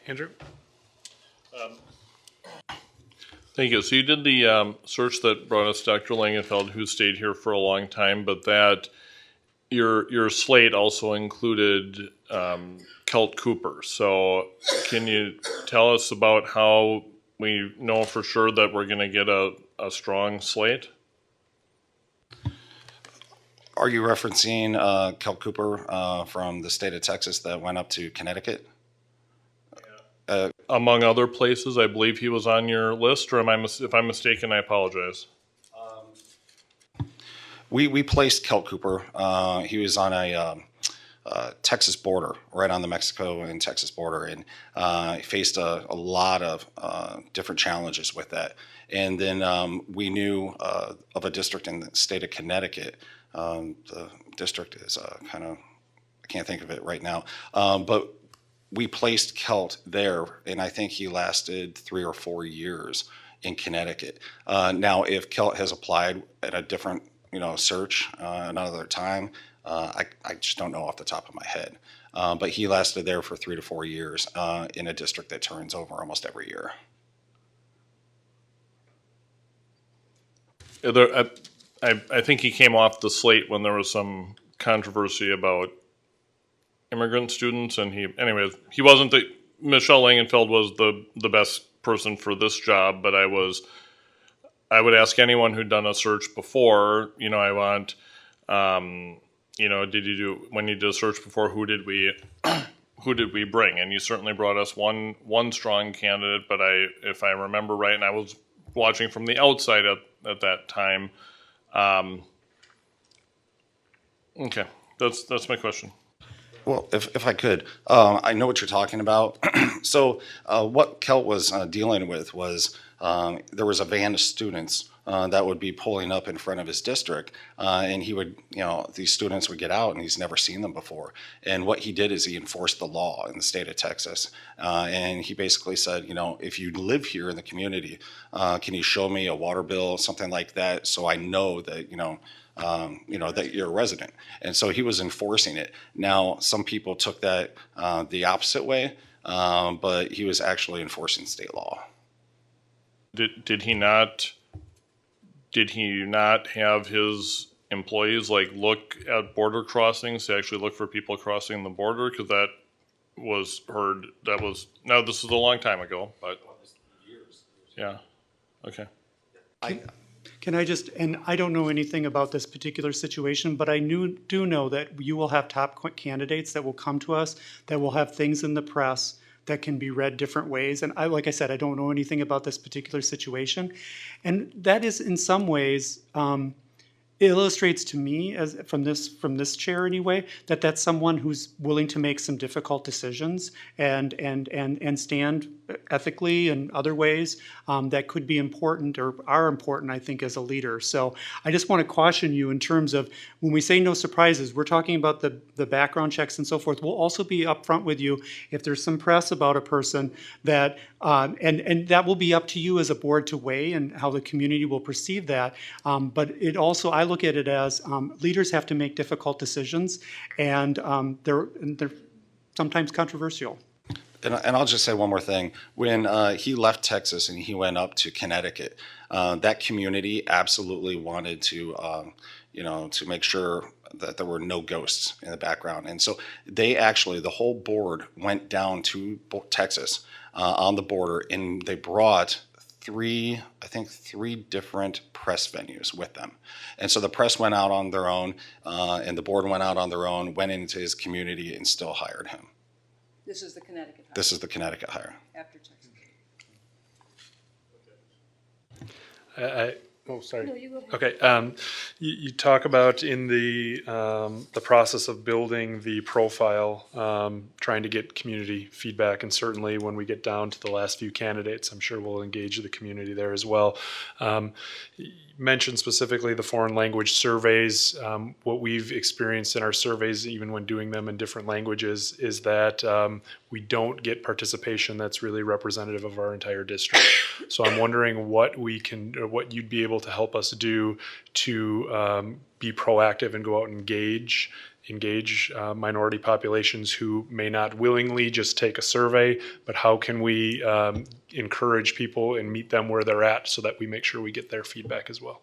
Andrew? Thank you. So you did the search that brought us Dr. Langenfeld, who stayed here for a long time, but that your slate also included Kelt Cooper. So can you tell us about how we know for sure that we're going to get a strong slate? Are you referencing Kelt Cooper from the state of Texas that went up to Connecticut? Among other places, I believe he was on your list, or if I'm mistaken, I apologize. We placed Kelt Cooper. He was on a Texas border, right on the Mexico and Texas border, and he faced a lot of different challenges with that. And then we knew of a district in the state of Connecticut. The district is kind of, I can't think of it right now, but we placed Kelt there, and I think he lasted 3 or 4 years in Connecticut. Now, if Kelt has applied at a different search another time, I just don't know off the top of my head. But he lasted there for 3 to 4 years in a district that turns over almost every year. I think he came off the slate when there was some controversy about immigrant students, and he wasn't Michelle Langenfeld was the best person for this job, but I would ask anyone who'd done a search before, I want, did you do, when you did a search before, who did we bring? And you certainly brought us one strong candidate, but if I remember right, and I was watching from the outside at that time. Okay, that's my question. Well, if I could, I know what you're talking about. So what Kelt was dealing with was there was a van of students that would be pulling up in front of his district, and he would, these students would get out, and he's never seen them before. And what he did is he enforced the law in the state of Texas, and he basically said, if you live here in the community, can you show me a water bill, something like that, so I know that that you're a resident. And so he was enforcing it. Now, some people took that the opposite way, but he was actually enforcing state law. Did he not have his employees look at border crossings to actually look for people crossing the border? Because that was heard. Now this was a long time ago, but yeah, okay. Can I just, and I don't know anything about this particular situation, but I do know that you will have top candidates that will come to us, that will have things in the press that can be read different ways. And like I said, I don't know anything about this particular situation. And that is in some ways, it illustrates to me, as from this chair anyway, that that's someone who's willing to make some difficult decisions and stand ethically and other ways that could be important or are important, I think, as a leader. So I just want to caution you in terms of when we say no surprises, we're talking about the background checks and so forth. We'll also be upfront with you if there's some press about a person that, and that will be up to you as a board to weigh and how the community will perceive that. But it also, I look at it as leaders have to make difficult decisions, and they're sometimes controversial. And I'll just say one more thing. When he left Texas and he went up to Connecticut, that community absolutely wanted to, to make sure that there were no ghosts in the background. And so they actually, the whole board went down to Texas on the border, and they brought three different press venues with them. And so the press went out on their own, and the board went out on their own, went into his community, and still hired him. This is the Connecticut Hire. This is the Connecticut Hire. After Texas. Sorry. No, you go ahead. Okay. You talk about in the process of building the profile, trying to get community feedback, and certainly when we get down to the last few candidates, I'm sure we'll engage the community there as well. You mentioned specifically the foreign language surveys. What we've experienced in our surveys, even when doing them in different languages, is that we don't get participation that's really representative of our entire district. So I'm wondering what you'd be able to help us do to be proactive and go out and engage minority populations who may not willingly just take a survey, but how can we encourage people and meet them where they're at so that we make sure we get their feedback as well.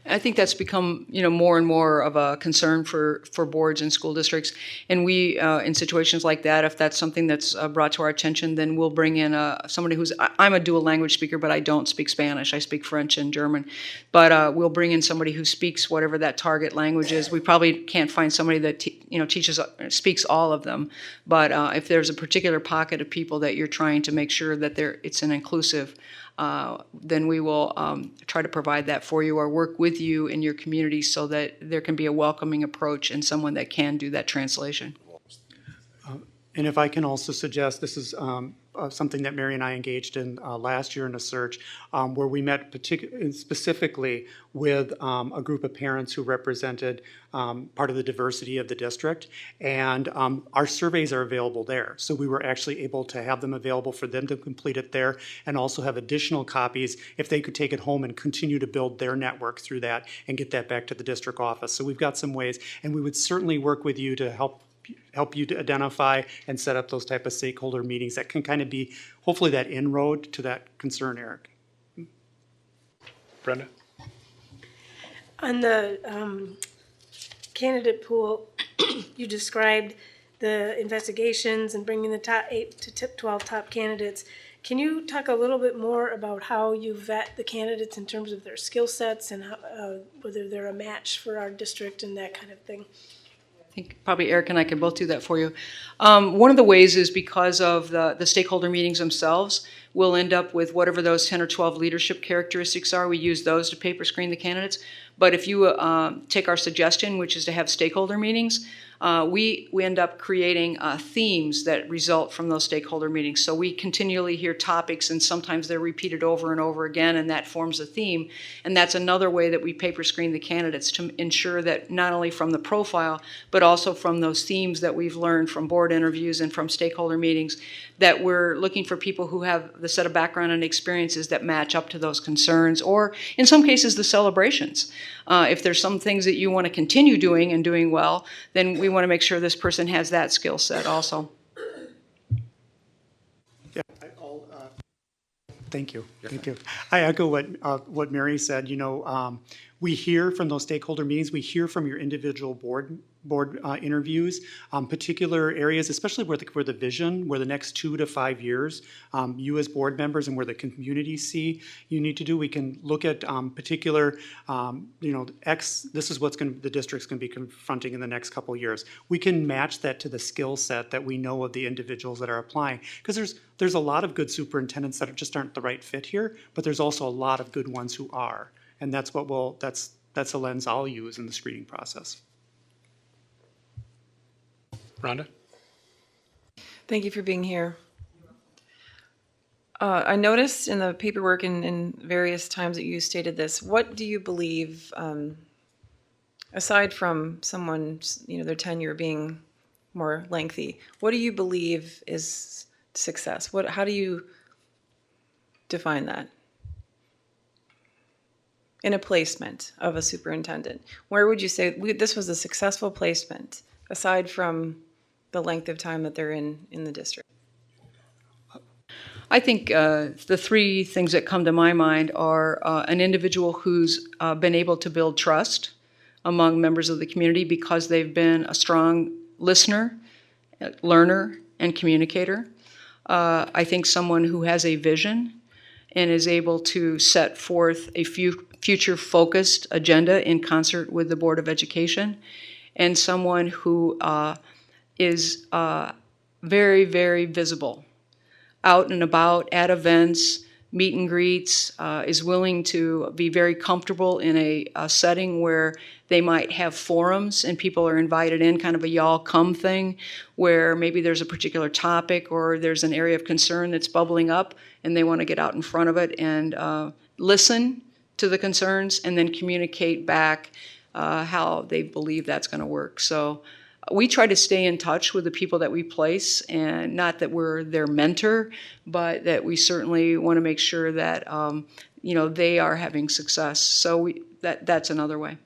I think that's become, more and more of a concern for boards and school districts. And we, in situations like that, if that's something that's brought to our attention, then we'll bring in somebody who's, I'm a dual language speaker, but I don't speak Spanish. I speak French and German. But we'll bring in somebody who speaks whatever that target language is. We probably can't find somebody that, speaks all of them. But if there's a particular pocket of people that you're trying to make sure that it's an inclusive, then we will try to provide that for you or work with you in your community so that there can be a welcoming approach and someone that can do that translation. And if I can also suggest, this is something that Mary and I engaged in last year in a search where we met specifically with a group of parents who represented part of the diversity of the district, and our surveys are available there. So we were actually able to have them available for them to complete it there, and also have additional copies if they could take it home and continue to build their network through that and get that back to the district office. So we've got some ways, and we would certainly work with you to help you to identify and set up those type of stakeholder meetings that can kind of be hopefully that inroad to that concern, Eric. Brenda? On the candidate pool, you described the investigations and bringing the top 8 to 12 top candidates. Can you talk a little bit more about how you vet the candidates in terms of their skill sets and how, whether they're a match for our district and that kind of thing? I think probably Eric and I can both do that for you. One of the ways is because of the stakeholder meetings themselves, we'll end up with whatever those 10 or 12 leadership characteristics are. We use those to paper screen the candidates. But if you take our suggestion, which is to have stakeholder meetings, we end up creating themes that result from those stakeholder meetings. So we continually hear topics, and sometimes they're repeated over and over again, and that forms a theme. And that's another way that we paper screen the candidates to ensure that not only from the profile, but also from those themes that we've learned from board interviews and from stakeholder meetings, that we're looking for people who have the set of background and experiences that match up to those concerns, or in some cases the celebrations. If there's some things that you want to continue doing and doing well, then we want to make sure this person has that skill set also. Yeah, thank you. Thank you. I echo what Mary said. We hear from those stakeholder meetings, we hear from your individual board interviews, particular areas, especially where the vision, where the next 2 to 5 years, you as board members and where the community see you need to do. We can look at particular, this is what's the district's going to be confronting in the next couple of years. We can match that to the skill set that we know of the individuals that are applying, because there's a lot of good superintendents that just aren't the right fit here, but there's also a lot of good ones who are. And that's that's a lens I'll use in the screening process. Rhonda? Thank you for being here. I noticed in the paperwork in various times that you stated this. What do you believe, aside from someone's, their tenure being more lengthy, what do you believe is success? How do you define that? In a placement of a superintendent, where would you say this was a successful placement, aside from the length of time that they're in the district? I think the three things that come to my mind are an individual who's been able to build trust among members of the community because they've been a strong listener, learner, and communicator. I think someone who has a vision and is able to set forth a future-focused agenda in concert with the Board of Education, and someone who is very, very visible, out and about at events, meet and greets, is willing to be very comfortable in a setting where they might have forums and people are invited in, kind of a y'all come thing, where maybe there's a particular topic or there's an area of concern that's bubbling up and they want to get out in front of it and listen to the concerns and then communicate back how they believe that's going to work. So we try to stay in touch with the people that we place, and not that we're their mentor, but that we certainly want to make sure that they are having success. So that's another way.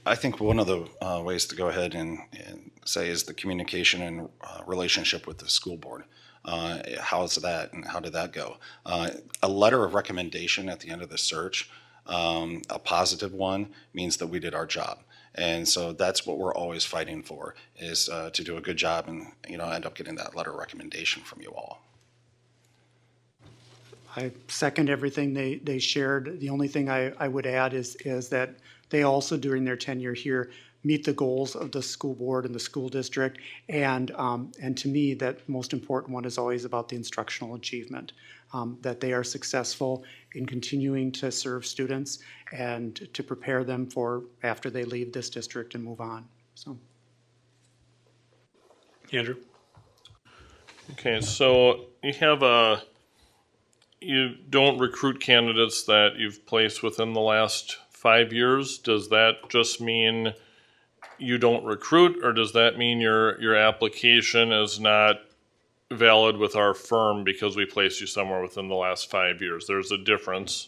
I think one of the ways to go ahead and say is the communication and relationship with the school board. How's that, and how did that go? A letter of recommendation at the end of the search, a positive one, means that we did our job. And so that's what we're always fighting for, is to do a good job and end up getting that letter of recommendation from you all. I second everything they shared. The only thing I would add is that they also, during their tenure here, meet the goals of the school board and the school district. And to me, that most important one is always about the instructional achievement, that they are successful in continuing to serve students and to prepare them for after they leave this district and move on. So, Andrew? Okay, so you don't recruit candidates that you've placed within the last 5 years. Does that just mean you don't recruit, or does that mean your application is not valid with our firm because we placed you somewhere within the last 5 years? There's a difference.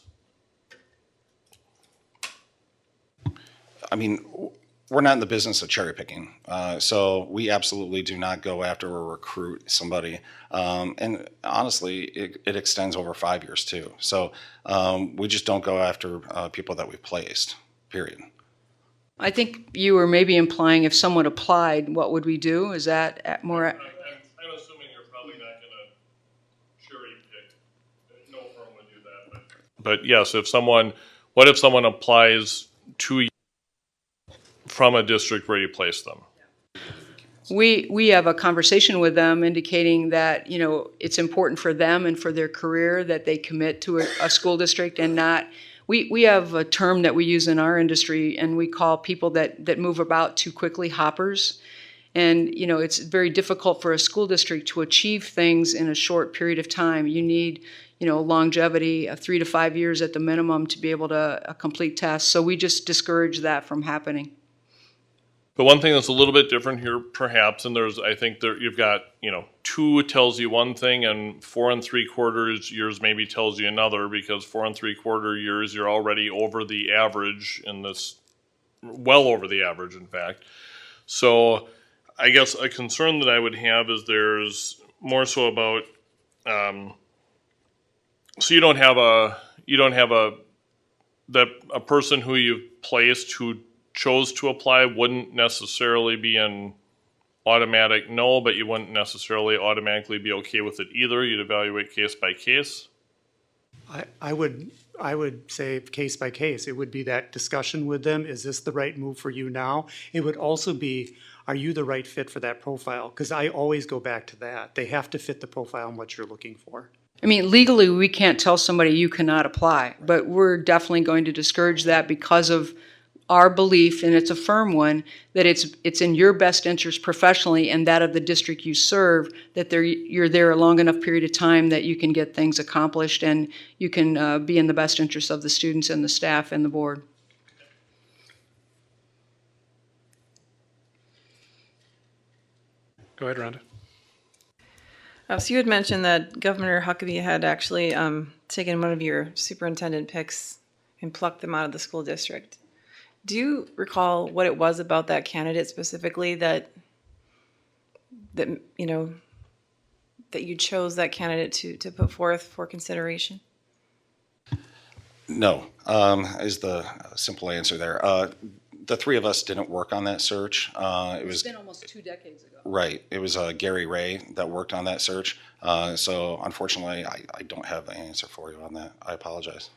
I mean, we're not in the business of cherry picking. So we absolutely do not go after or recruit somebody. And honestly, it extends over 5 years too. So we just don't go after people that we've placed, period. I think you were maybe implying if someone applied, what would we do? Is that more? I'm assuming you're probably not going to cherry pick. No firm would do that. But yes, what if someone applies to you from a district where you place them? We have a conversation with them indicating that, it's important for them and for their career that they commit to a school district and not. We have a term that we use in our industry, and we call people that move about too quickly hoppers. And, it's very difficult for a school district to achieve things in a short period of time. You need, longevity of 3 to 5 years at the minimum to be able to complete tasks. So we just discourage that from happening. But one thing that's a little bit different here, perhaps, and you've got, 2 tells you one thing and 4 3/4 years maybe tells you another, because 4 3/4 years you're already over the average in this, well over the average, in fact. So I guess a concern that I would have is there's more so about, so you don't have a person who you've placed who chose to apply wouldn't necessarily be an automatic no, but you wouldn't necessarily automatically be okay with it either. You'd evaluate case by case. I would say case by case. It would be that discussion with them. Is this the right move for you now? It would also be, are you the right fit for that profile? Because I always go back to that. They have to fit the profile and what you're looking for. I mean, legally, we can't tell somebody you cannot apply, but we're definitely going to discourage that because of our belief, and it's a firm one, that it's in your best interest professionally and that of the district you serve, that you're there a long enough period of time that you can get things accomplished and you can be in the best interest of the students and the staff and the board. Go ahead, Rhonda. So you had mentioned that Governor Huckabee had actually taken one of your superintendent picks and plucked them out of the school district. Do you recall what it was about that candidate specifically that you know that you chose that candidate to put forth for consideration? No, is the simple answer there. The three of us didn't work on that search. It's been almost 2 decades ago. Right. It was Gary Ray that worked on that search. So unfortunately, I don't have the answer for you on that. I apologize.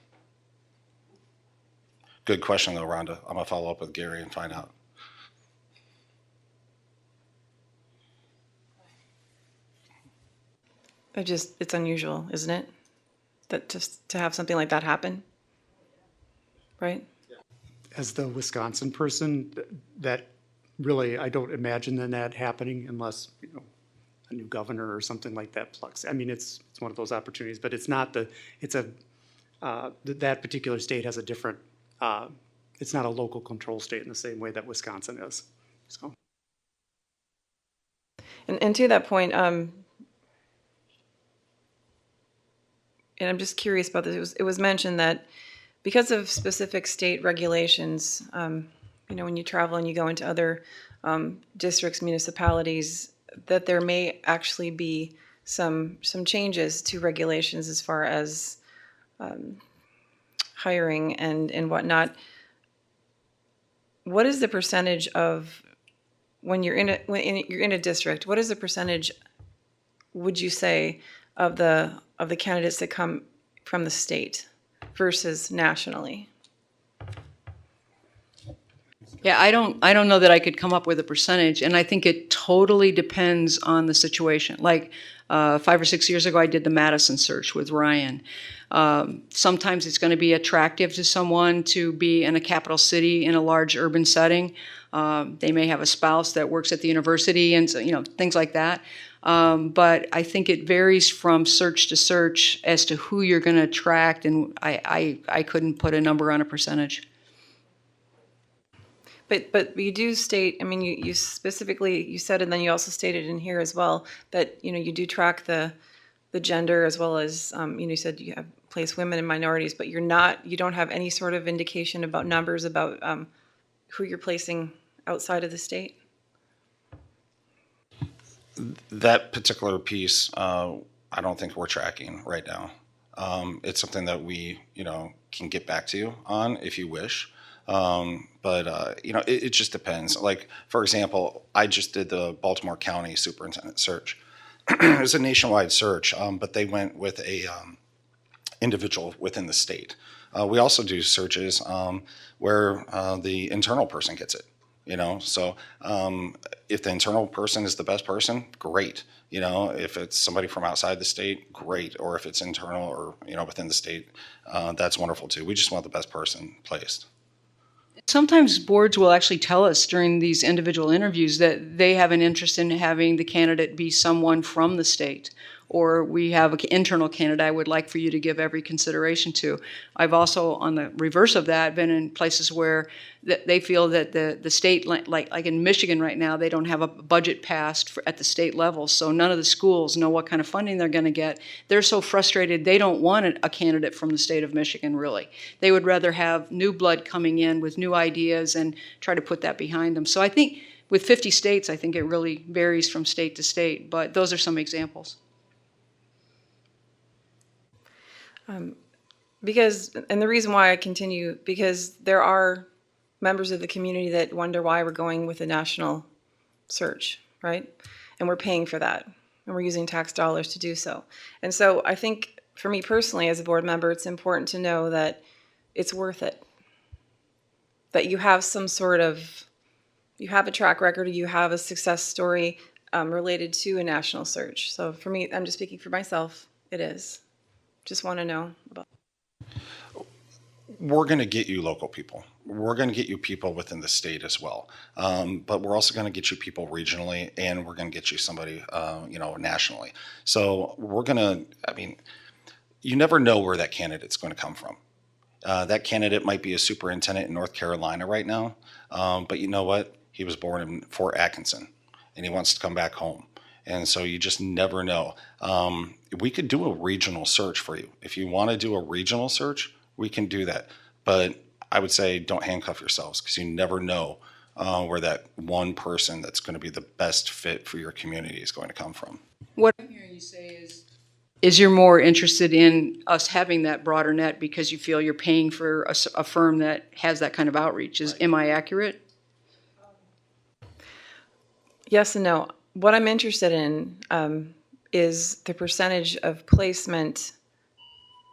Good question, though, Rhonda. I'm going to follow up with Gary and find out. It's unusual, isn't it? That just to have something like that happen, right? As the Wisconsin person, that really, I don't imagine that happening unless, you know, a new governor or something like that plucks. I mean, it's one of those opportunities, but it's not that particular state has a different, it's not a local control state in the same way that Wisconsin is. So. And to that point, and I'm just curious about this. It was mentioned that because of specific state regulations, you know, when you travel and you go into other districts, municipalities, that there may actually be some changes to regulations as far as hiring and whatnot. What is the percentage of when you're in a district? What is the percentage, would you say, of the candidates that come from the state versus nationally? Yeah, I don't know that I could come up with a percentage, and I think it totally depends on the situation. Like 5 or 6 years ago, I did the Madison search with Ryan. Sometimes it's going to be attractive to someone to be in a capital city in a large urban setting. They may have a spouse that works at the university, and so, you know, things like that. But I think it varies from search to search as to who you're going to attract, and I couldn't put a number on a percentage. But you do state, I mean, you specifically, you said, and then you also stated in here as well, that, you know, you do track the gender as well as, you know, you said you have place women and minorities, but you don't have any sort of indication about numbers about who you're placing outside of the state? That particular piece, I don't think we're tracking right now. It's something that we, you know, can get back to you on if you wish. But you know, it just depends. Like, for example, I just did the Baltimore County Superintendent search. It was a nationwide search, but they went with a individual within the state. We also do searches where the internal person gets it. You know, so if the internal person is the best person, great. You know, if it's somebody from outside the state, great. Or if it's internal or, you know, within the state, that's wonderful too. We just want the best person placed. Sometimes boards will actually tell us during these individual interviews that they have an interest in having the candidate be someone from the state, or we have an internal candidate I would like for you to give every consideration to. I've also, on the reverse of that, been in places where they feel that the state, like in Michigan right now, they don't have a budget passed at the state level, so none of the schools know what kind of funding they're going to get. They're so frustrated, they don't want a candidate from the state of Michigan, really. They would rather have new blood coming in with new ideas and try to put that behind them. So I think with 50 states, I think it really varies from state to state, but those are some examples. Because, and the reason why I continue, because there are members of the community that wonder why we're going with a national search, right? And we're paying for that, and we're using tax dollars to do so. And so I think, for me personally, as a board member, it's important to know that it's worth it. That you have some sort of, you have a track record, or you have a success story related to a national search. So for me, I'm just speaking for myself, it is. Just want to know about. we're going to get you local people. We're going to get you people within the state as well. But we're also going to get you people regionally, and we're going to get you somebody, nationally. So we're going to, you never know where that candidate's going to come from. That candidate might be a superintendent in North Carolina right now, but you know what? He was born in Fort Atkinson, and he wants to come back home. And so you just never know. We could do a regional search for you. If you want to do a regional search, we can do that. But I would say don't handcuff yourselves, because you never know where that one person that's going to be the best fit for your community is going to come from. What I'm hearing you say is you're more interested in us having that broader net because you feel you're paying for a firm that has that kind of outreach. Am I accurate? Yes and no. What I'm interested in is the percentage of placement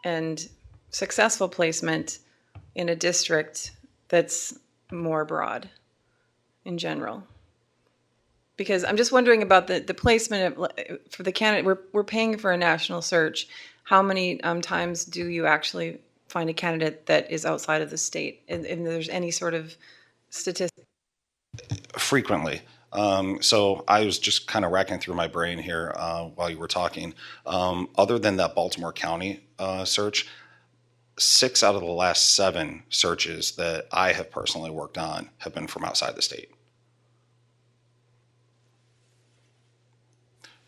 and successful placement in a district that's more broad in general. Because I'm just wondering about the placement for the candidate. We're paying for a national search. How many times do you actually find a candidate that is outside of the state? And there's any sort of statistic? Frequently. So I was just kind of racking through my brain here while you were talking. Other than that Baltimore County search, 6 out of the last 7 searches that I have personally worked on have been from outside the state.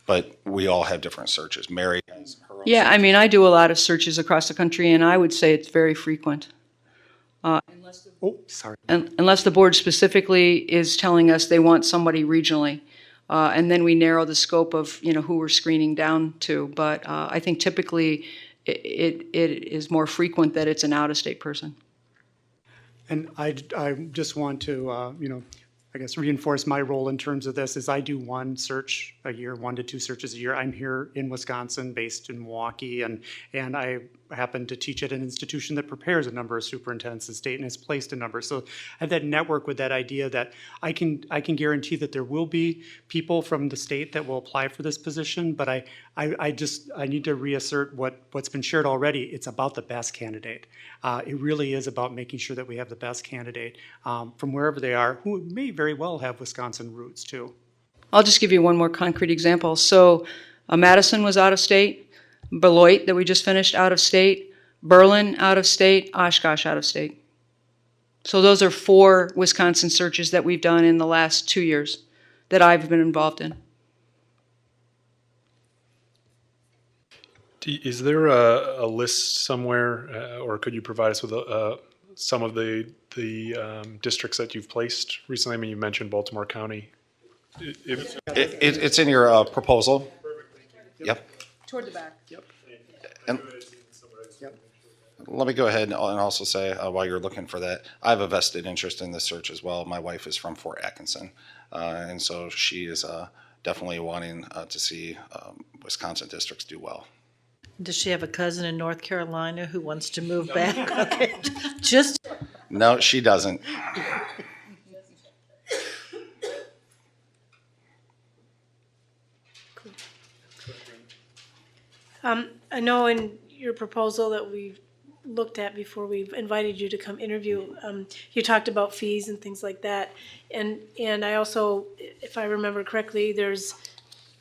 But we all have different searches. Mary has her own Yeah, search. I mean, I do a lot of searches across the country, and I would say it's very frequent. Unless the board specifically is telling us they want somebody regionally, and then we narrow the scope of who we're screening down to. But I think typically it is more frequent that it's an out-of-state person. And I just want to, I guess reinforce my role in terms of this is I do 1 search a year, 1 to 2 searches a year. I'm here in Wisconsin, based in Milwaukee, and I happen to teach at an institution that prepares a number of superintendents in the state and has placed a number. So I have that network with that idea that I can guarantee that there will be people from the state that will apply for this position, but I need to reassert what's been shared already. It's about the best candidate. It really is about making sure that we have the best candidate from wherever they are, who may very well have Wisconsin roots too. I'll just give you one more concrete example. So Madison was out of state, Beloit that we just finished out of state, Berlin out of state, Oshkosh out of state. So those are 4 Wisconsin searches that we've done in the last 2 years that I've been involved in. Is there a list somewhere, or could you provide us with some of the districts that you've placed recently? I mean, you mentioned Baltimore County. It's in your proposal. Yep. Toward the back. Yep. And let me go ahead and also say, while you're looking for that, I have a vested interest in this search as well. My wife is from Fort Atkinson, and so she is definitely wanting to see Wisconsin districts do well. Does she have a cousin in North Carolina who wants to move back? Okay, just. No, she doesn't. I know in your proposal that we looked at before we invited you to come interview, you talked about fees and things like that. And I also, if I remember correctly, there's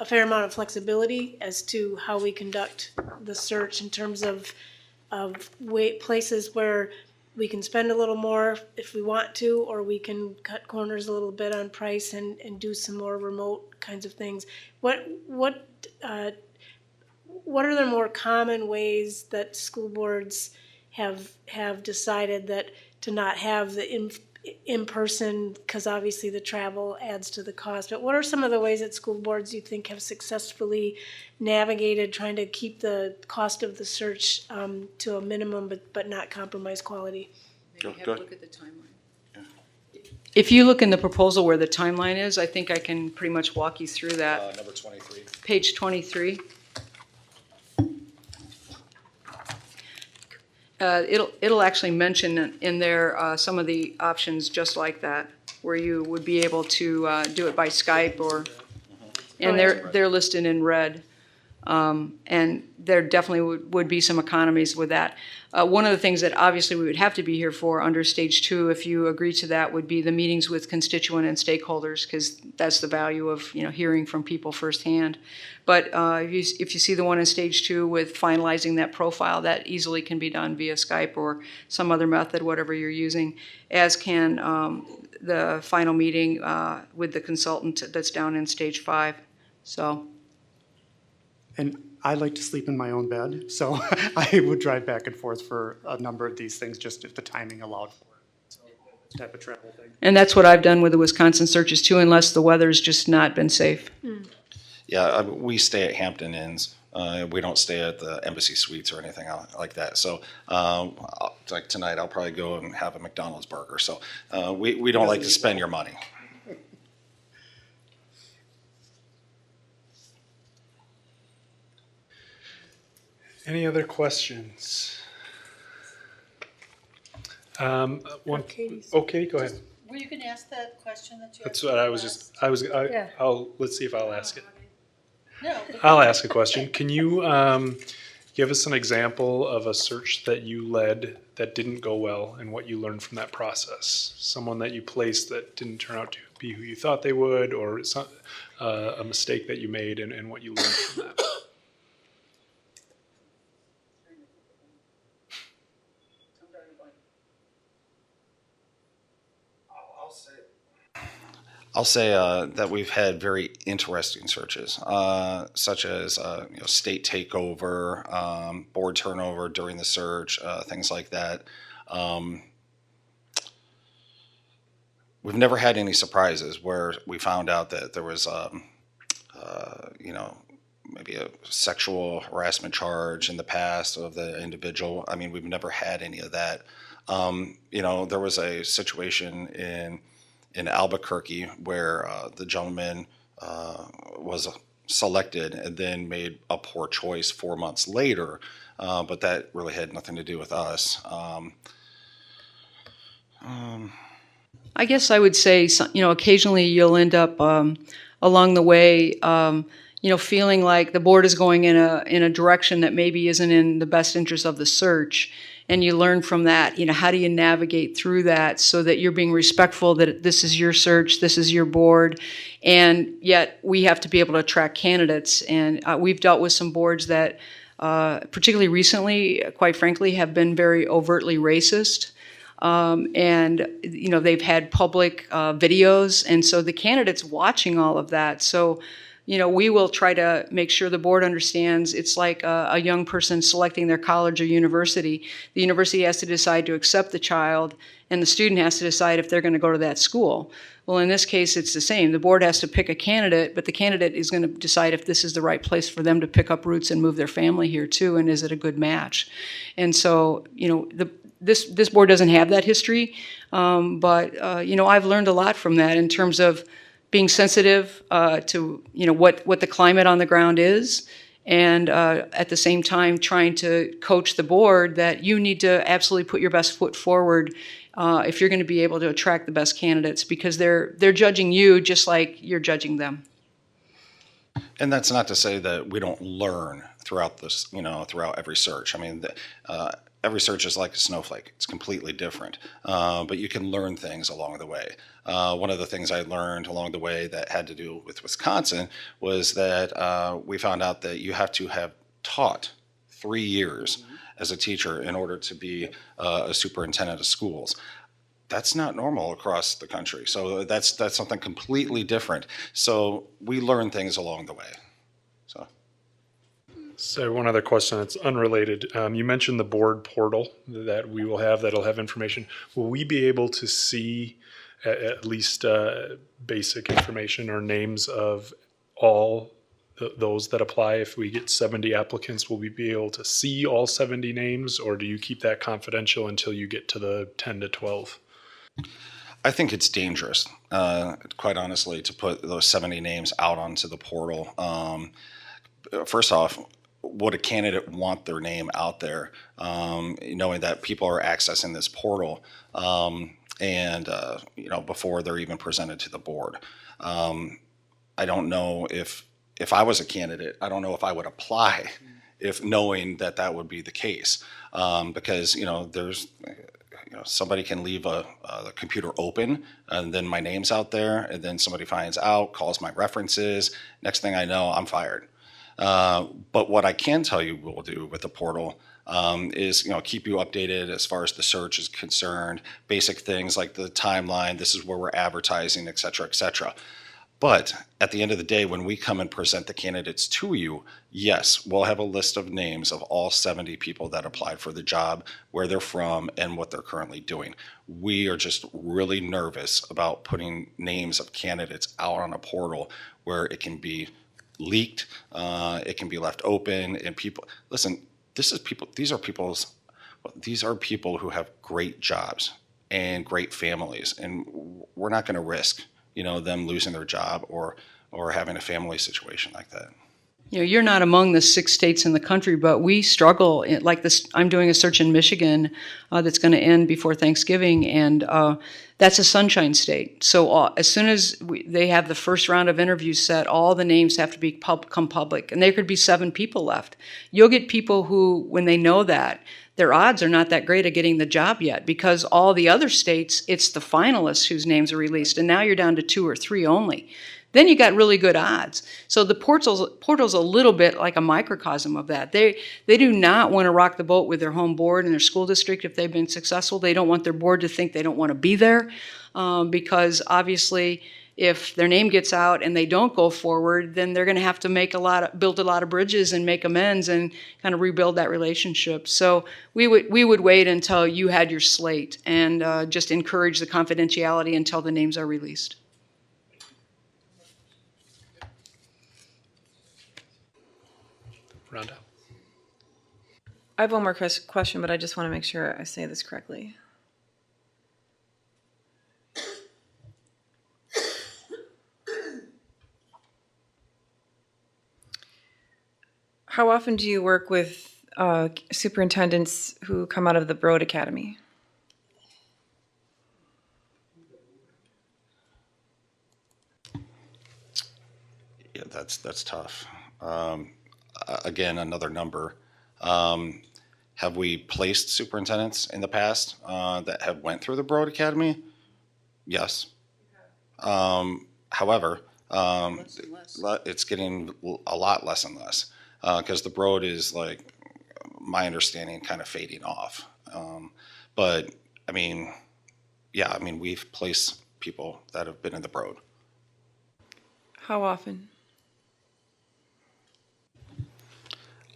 a fair amount of flexibility as to how we conduct the search in terms of places where we can spend a little more if we want to, or we can cut corners a little bit on price and do some more remote kinds of things. What are the more common ways that school boards have decided that to not have the in-person, because obviously the travel adds to the cost, but what are some of the ways that school boards you think have successfully navigated trying to keep the cost of the search to a minimum but not compromise quality? Maybe have a look at the timeline. If you look in the proposal where the timeline is, I think I can pretty much walk you through that. Number 23. Page 23. It'll actually mention in there some of the options just like that, where you would be able to do it by Skype and they're listed in red. And there definitely would be some economies with that. One of the things that obviously we would have to be here for under stage 2, if you agree to that, would be the meetings with constituent and stakeholders, because that's the value of hearing from people firsthand. But if you see the one in stage 2 with finalizing that profile, that easily can be done via Skype or some other method, whatever you're using, as can the final meeting with the consultant that's down in stage 5. So. And I like to sleep in my own bed, so I would drive back and forth for a number of these things just if the timing allowed for it. So type of travel thing. And that's what I've done with the Wisconsin searches too, unless the weather's just not been safe. Yeah, we stay at Hampton Inns. We don't stay at the Embassy Suites or anything like that. So, like tonight, I'll probably go and have a McDonald's burger. So, we don't like to spend your money. Any other questions? Katie, go ahead. Were you going to ask that question that you? That's what I was just. Yeah. Let's see if I'll ask it. No. I'll ask a question. Can you give us an example of a search that you led that didn't go well and what you learned from that process? Someone that you placed that didn't turn out to be who you thought they would, or a mistake that you made and what you learned from that? I'll say that we've had very interesting searches, such as state takeover, board turnover during the search, things like that. We've never had any surprises where we found out that there was, maybe a sexual harassment charge in the past of the individual. I mean, we've never had any of that. There was a situation in Albuquerque where the gentleman was selected and then made a poor choice 4 months later, but that really had nothing to do with us. I guess I would say, occasionally you'll end up along the way, feeling like the board is going in a direction that maybe isn't in the best interest of the search. And you learn from that, how do you navigate through that so that you're being respectful that this is your search, this is your board, and yet we have to be able to attract candidates. And we've dealt with some boards that, particularly recently, quite frankly, have been very overtly racist. And they've had public videos, and so the candidate's watching all of that. So we will try to make sure the board understands it's like a young person selecting their college or university. The university has to decide to accept the child, and the student has to decide if they're going to go to that school. Well, in this case, it's the same. The board has to pick a candidate, but the candidate is going to decide if this is the right place for them to pick up roots and move their family here too, and is it a good match? And so, this board doesn't have that history, but I've learned a lot from that in terms of being sensitive to what the climate on the ground is, and at the same time trying to coach the board that you need to absolutely put your best foot forward if you're going to be able to attract the best candidates, because they're judging you just like you're judging them. And that's not to say that we don't learn throughout this, throughout every search. I mean, every search is like a snowflake. It's completely different, but you can learn things along the way. One of the things I learned along the way that had to do with Wisconsin was that we found out that you have to have taught 3 years as a teacher in order to be a superintendent of schools. That's not normal across the country. So that's something completely different. So we learn things along the way. So one other question that's unrelated. You mentioned the board portal that we will have that'll have information. Will we be able to see at least basic information or names of all those that apply? If we get 70 applicants, will we be able to see all 70 names, or do you keep that confidential until you get to the 10 to 12? I think it's dangerous, quite honestly, to put those 70 names out onto the portal. First off, would a candidate want their name out there, knowing that people are accessing this portal before they're even presented to the board? I don't know if if I was a candidate, I don't know if I would apply if knowing that that would be the case. Because, there's, somebody can leave the computer open and then my name's out there and then somebody finds out, calls my references. Next thing I know, I'm fired. But what I can tell you we'll do with the portal is keep you updated as far as the search is concerned, basic things like the timeline, this is where we're advertising, et cetera, et cetera. But at the end of the day, when we come and present the candidates to you, yes, we'll have a list of names of all 70 people that applied for the job, where they're from, and what they're currently doing. We are just really nervous about putting names of candidates out on a portal where it can be leaked, it can be left open, and people, listen, these are people who have great jobs and great families, and we're not going to risk them losing their job or having a family situation like that. You're not among the 6 states in the country, but we struggle. Like this, I'm doing a search in Michigan that's going to end before Thanksgiving, and that's a sunshine state. So as soon as they have the first round of interviews set, all the names have to become public, and there could be 7 people left. You'll get people who, when they know that, their odds are not that great at getting the job yet, because all the other states, it's the finalists whose names are released, and now you're down to 2 or 3 only. Then you got really good odds. So the portal's a little bit like a microcosm of that. They do not want to rock the boat with their home board and their school district if they've been successful. They don't want their board to think they don't want to be there, because obviously if their name gets out and they don't go forward, then they're going to have to build a lot of bridges and make amends and kind of rebuild that relationship. So we would wait until you had your slate and just encourage the confidentiality until the names are released. Rhonda? I have one more question, but I just want to make sure I say this correctly. How often do you work with superintendents who come out of the Broward Academy? Yeah, that's tough. Again, another number. Have we placed superintendents in the past that have went through the Broward Academy? Yes. However, it's getting a lot less and less because the Broward is, like, my understanding, kind of fading off. But I mean, we've placed people that have been in the Broward. How often?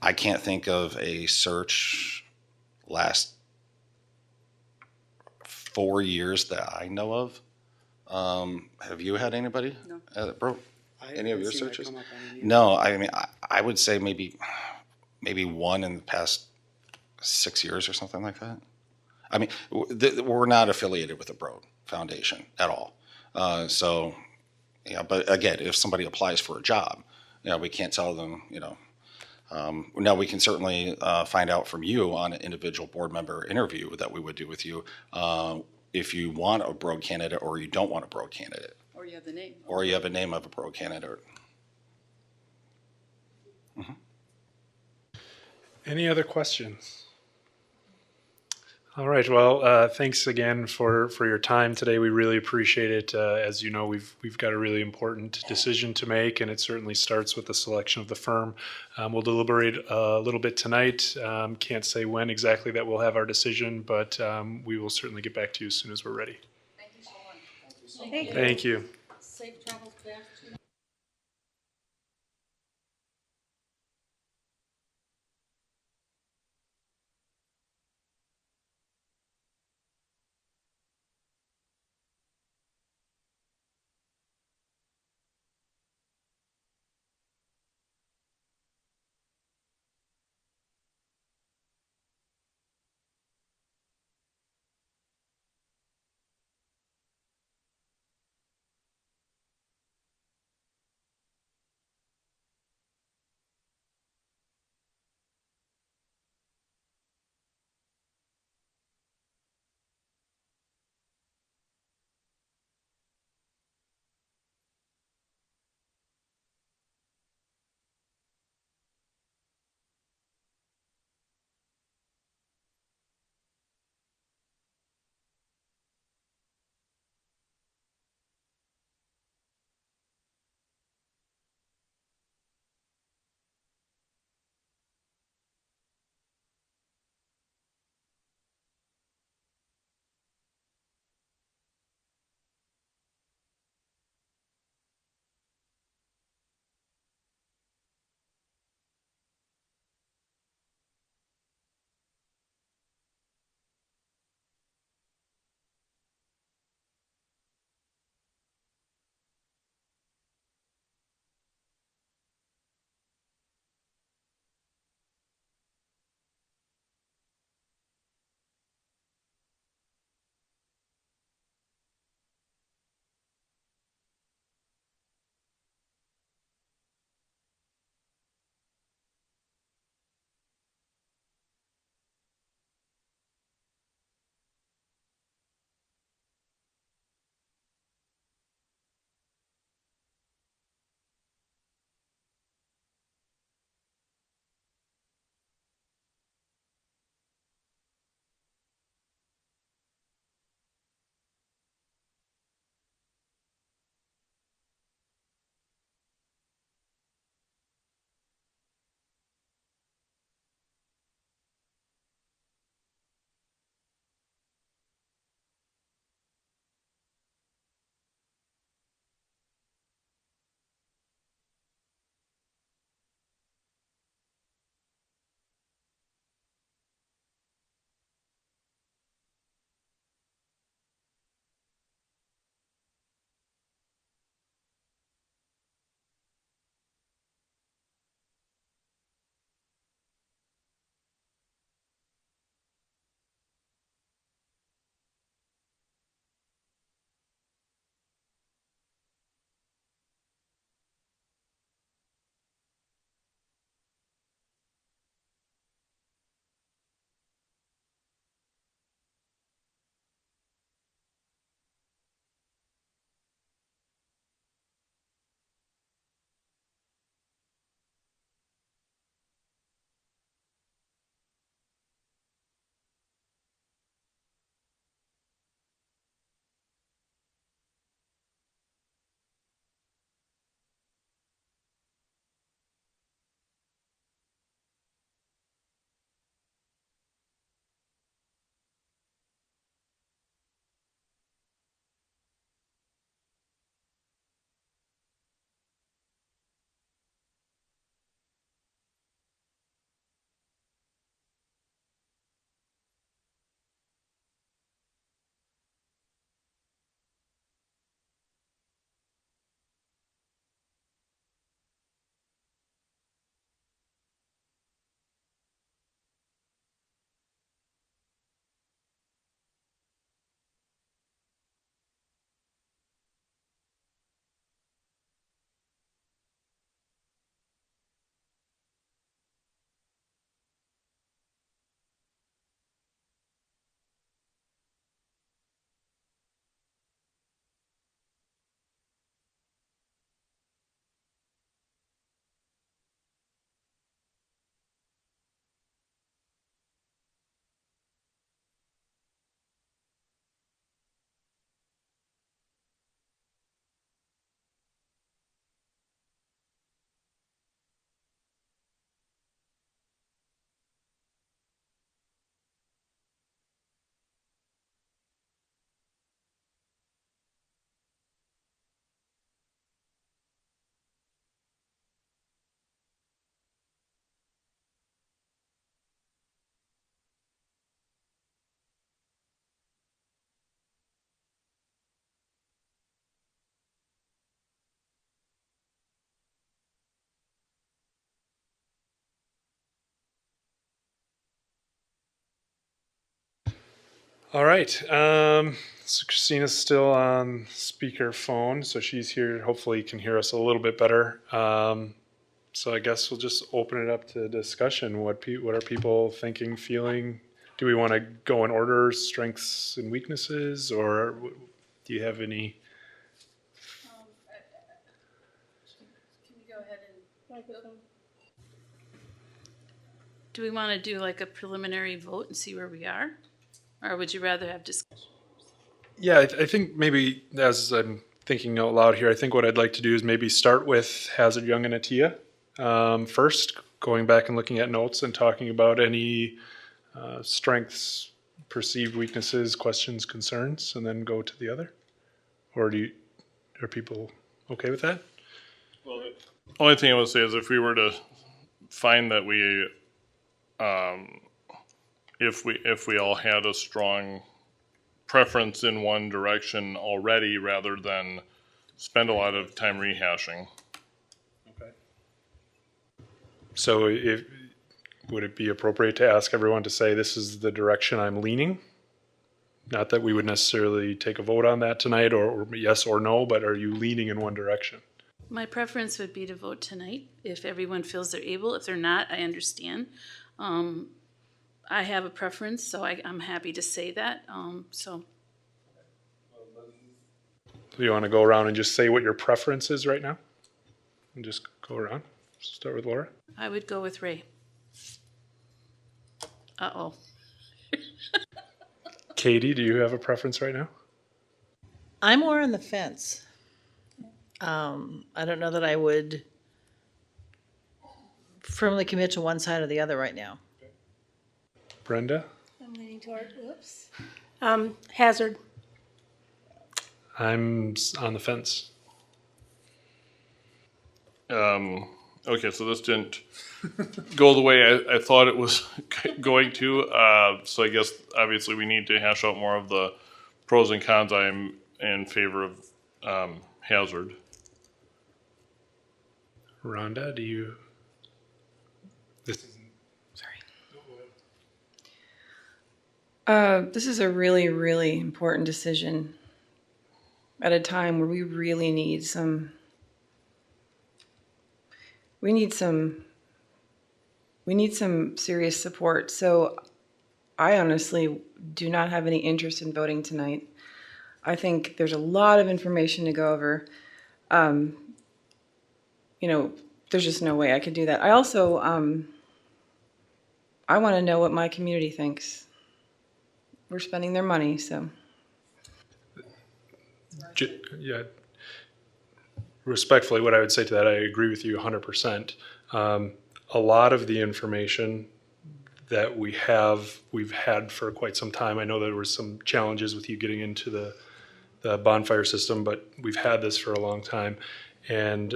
I can't think of a search last 4 years that I know of. Have you had anybody? No. Bro, any of your searches? No, I mean, I would say maybe one in the past 6 years or something like that. I mean, we're not affiliated with the Broward Foundation at all. So, but again, if somebody applies for a job, we can't tell them, now we can certainly find out from you on an individual board member interview that we would do with you if you want a Broward candidate or you don't want a Broward candidate. Or you have the name. Or you have a name of a Broward candidate. Mm-hmm. Any other questions? All right. Well, thanks again for your time today. We really appreciate it. As you know, we've got a really important decision to make, and it certainly starts with the selection of the firm. We'll deliberate a little bit tonight. Can't say when exactly that we'll have our decision, but we will certainly get back to you as soon as we're ready. Thank you so much. Thank you. Safe travels back to All right. So Christina's still on speakerphone, so she's here. Hopefully, can hear us a little bit better. So I guess we'll just open it up to discussion. What are people thinking, feeling? Do we want to go in order, strengths and weaknesses, or do you have any? Do we want to do like a preliminary vote and see where we are? Or would you rather have discussion? Yeah, I think maybe as I'm thinking out loud here, I think what I'd like to do is maybe start with Hazard, Young, and Attia first, going back and looking at notes and talking about any strengths, perceived weaknesses, questions, concerns, and then go to the other? Or are people okay with that? Well, the only thing I would say is if we were to find that we, if we all had a strong preference in one direction already, rather than spend a lot of time rehashing. Okay. So would it be appropriate to ask everyone to say, this is the direction I'm leaning? Not that we would necessarily take a vote on that tonight, or yes or no, but are you leaning in one direction? My preference would be to vote tonight if everyone feels they're able. If they're not, I understand. I have a preference, so I'm happy to say that. So you want to go around and just say what your preference is right now? And just go around? Start with Laura? I would go with Ray. Uh-oh. Katie, do you have a preference right now? I'm more on the fence. I don't know that I would firmly commit to one side or the other right now. Brenda? I'm leaning toward, Hazard. I'm on the fence. Okay, so this didn't go the way I thought it was going to. So I guess obviously we need to hash out more of the pros and cons. I'm in favor of Hazard. Rhonda, do you? This is a really, really important decision at a time where we really need some serious support. So I honestly do not have any interest in voting tonight. I think there's a lot of information to go over. There's just no way I could do that. I also, I want to know what my community thinks. We're spending their money, so. Yeah. Respectfully, what I would say to that, I agree with you 100%. A lot of the information that we've had for quite some time. I know there were some challenges with you getting into the bonfire system, but we've had this for a long time. And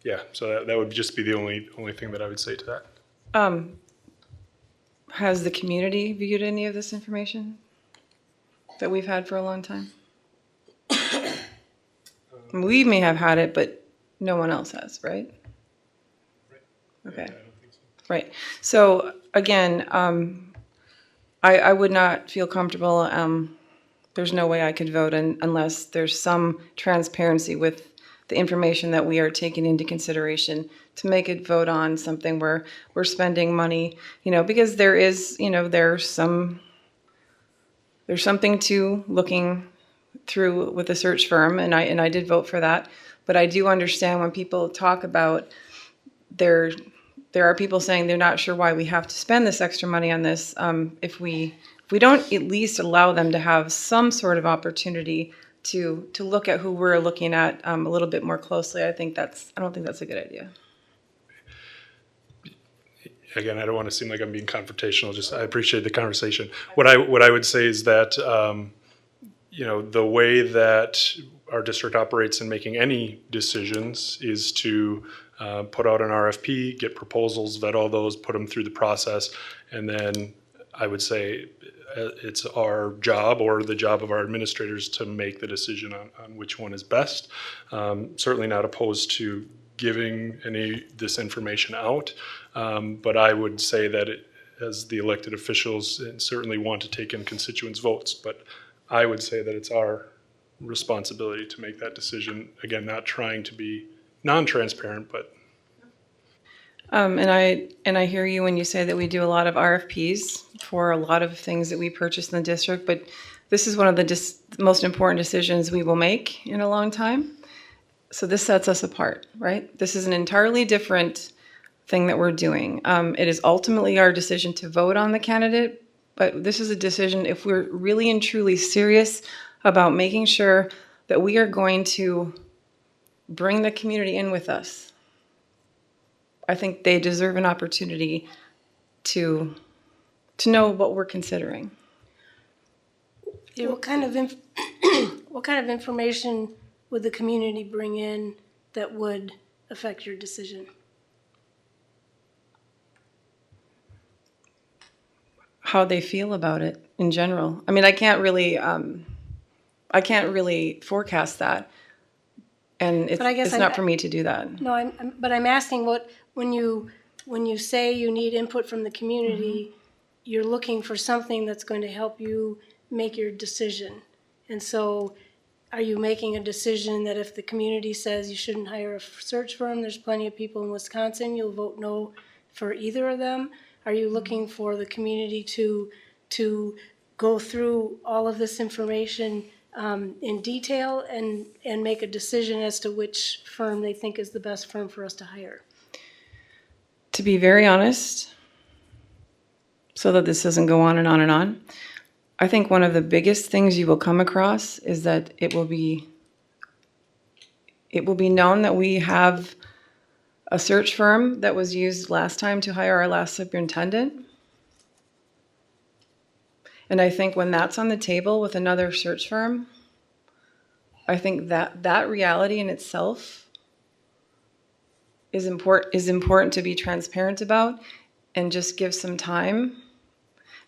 yeah, so that would just be the only thing that I would say to that. Has the community viewed any of this information that we've had for a long time? We may have had it, but no one else has, right? Okay. Right. So again, I would not feel comfortable. There's no way I could vote unless there's some transparency with the information that we are taking into consideration to make it vote on something where we're spending money, because there is, there's something to looking through with a search firm, and I did vote for that. But I do understand when people talk about there are people saying they're not sure why we have to spend this extra money on this if we don't at least allow them to have some sort of opportunity to look at who we're looking at a little bit more closely. I don't think that's a good idea. Again, I don't want to seem like I'm being confrontational. I appreciate the conversation. What I would say is that the way that our district operates in making any decisions is to put out an RFP, get proposals, vet all those, put them through the process, and then I would say it's our job or the job of our administrators to make the decision on which one is best. Certainly not opposed to giving this information out, but I would say that as the elected officials and certainly want to take in constituents' votes. But I would say that it's our responsibility to make that decision. Again, not trying to be non-transparent, but And I hear you when you say that we do a lot of RFPs for a lot of things that we purchase in the district, but this is one of the most important decisions we will make in a long time. So this sets us apart, right? This is an entirely different thing that we're doing. It is ultimately our decision to vote on the candidate, but this is a decision if we're really and truly serious about making sure that we are going to bring the community in with us. I think they deserve an opportunity to know what we're considering. What kind of what kind of information would the community bring in that would affect your decision? How they feel about it in general. I mean, I can't really forecast that, and it's not for me to do that. No, I'm asking what when you say you need input from the community, you're looking for something that's going to help you make your decision. And so, are you making a decision that if the community says you shouldn't hire a search firm, there's plenty of people in Wisconsin, you'll vote no for either of them? Are you looking for the community to go through all of this information in detail and make a decision as to which firm they think is the best firm for us to hire? To be very honest, so that this doesn't go on and on and on, I think one of the biggest things you will come across is that it will be known that we have a search firm that was used last time to hire our last superintendent. And I think when that's on the table with another search firm, I think that reality in itself is important to be transparent about and just give some time.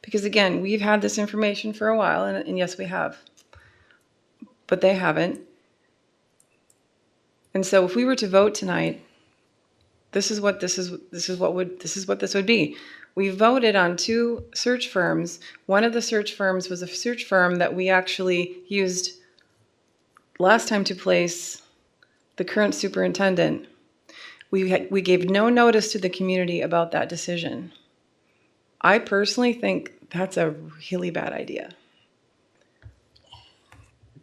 Because again, we've had this information for a while, and yes, we have, but they haven't. And so if we were to vote tonight, this is what this would be. We voted on 2 search firms. One of the search firms was a search firm that we actually used last time to place the current superintendent. We gave no notice to the community about that decision. I personally think that's a really bad idea.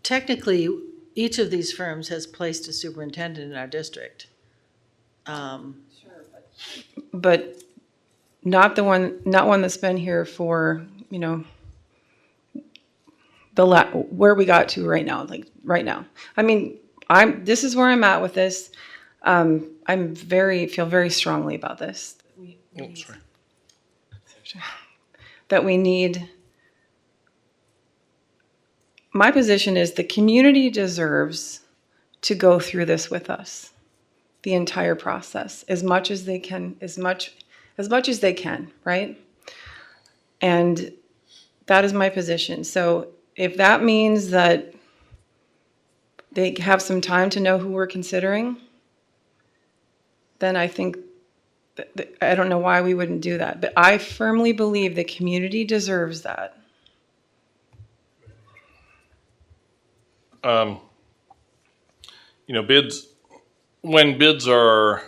Technically, each of these firms has placed a superintendent in our district. But not one that's been here for, where we got to right now, like right now. I mean, this is where I'm at with this. Feel very strongly about this. That we need. My position is the community deserves to go through this with us, the entire process, as much as they can, as much as they can, right? And that is my position. So if that means that they have some time to know who we're considering, then I think, I don't know why we wouldn't do that. But I firmly believe the community deserves that. When bids are,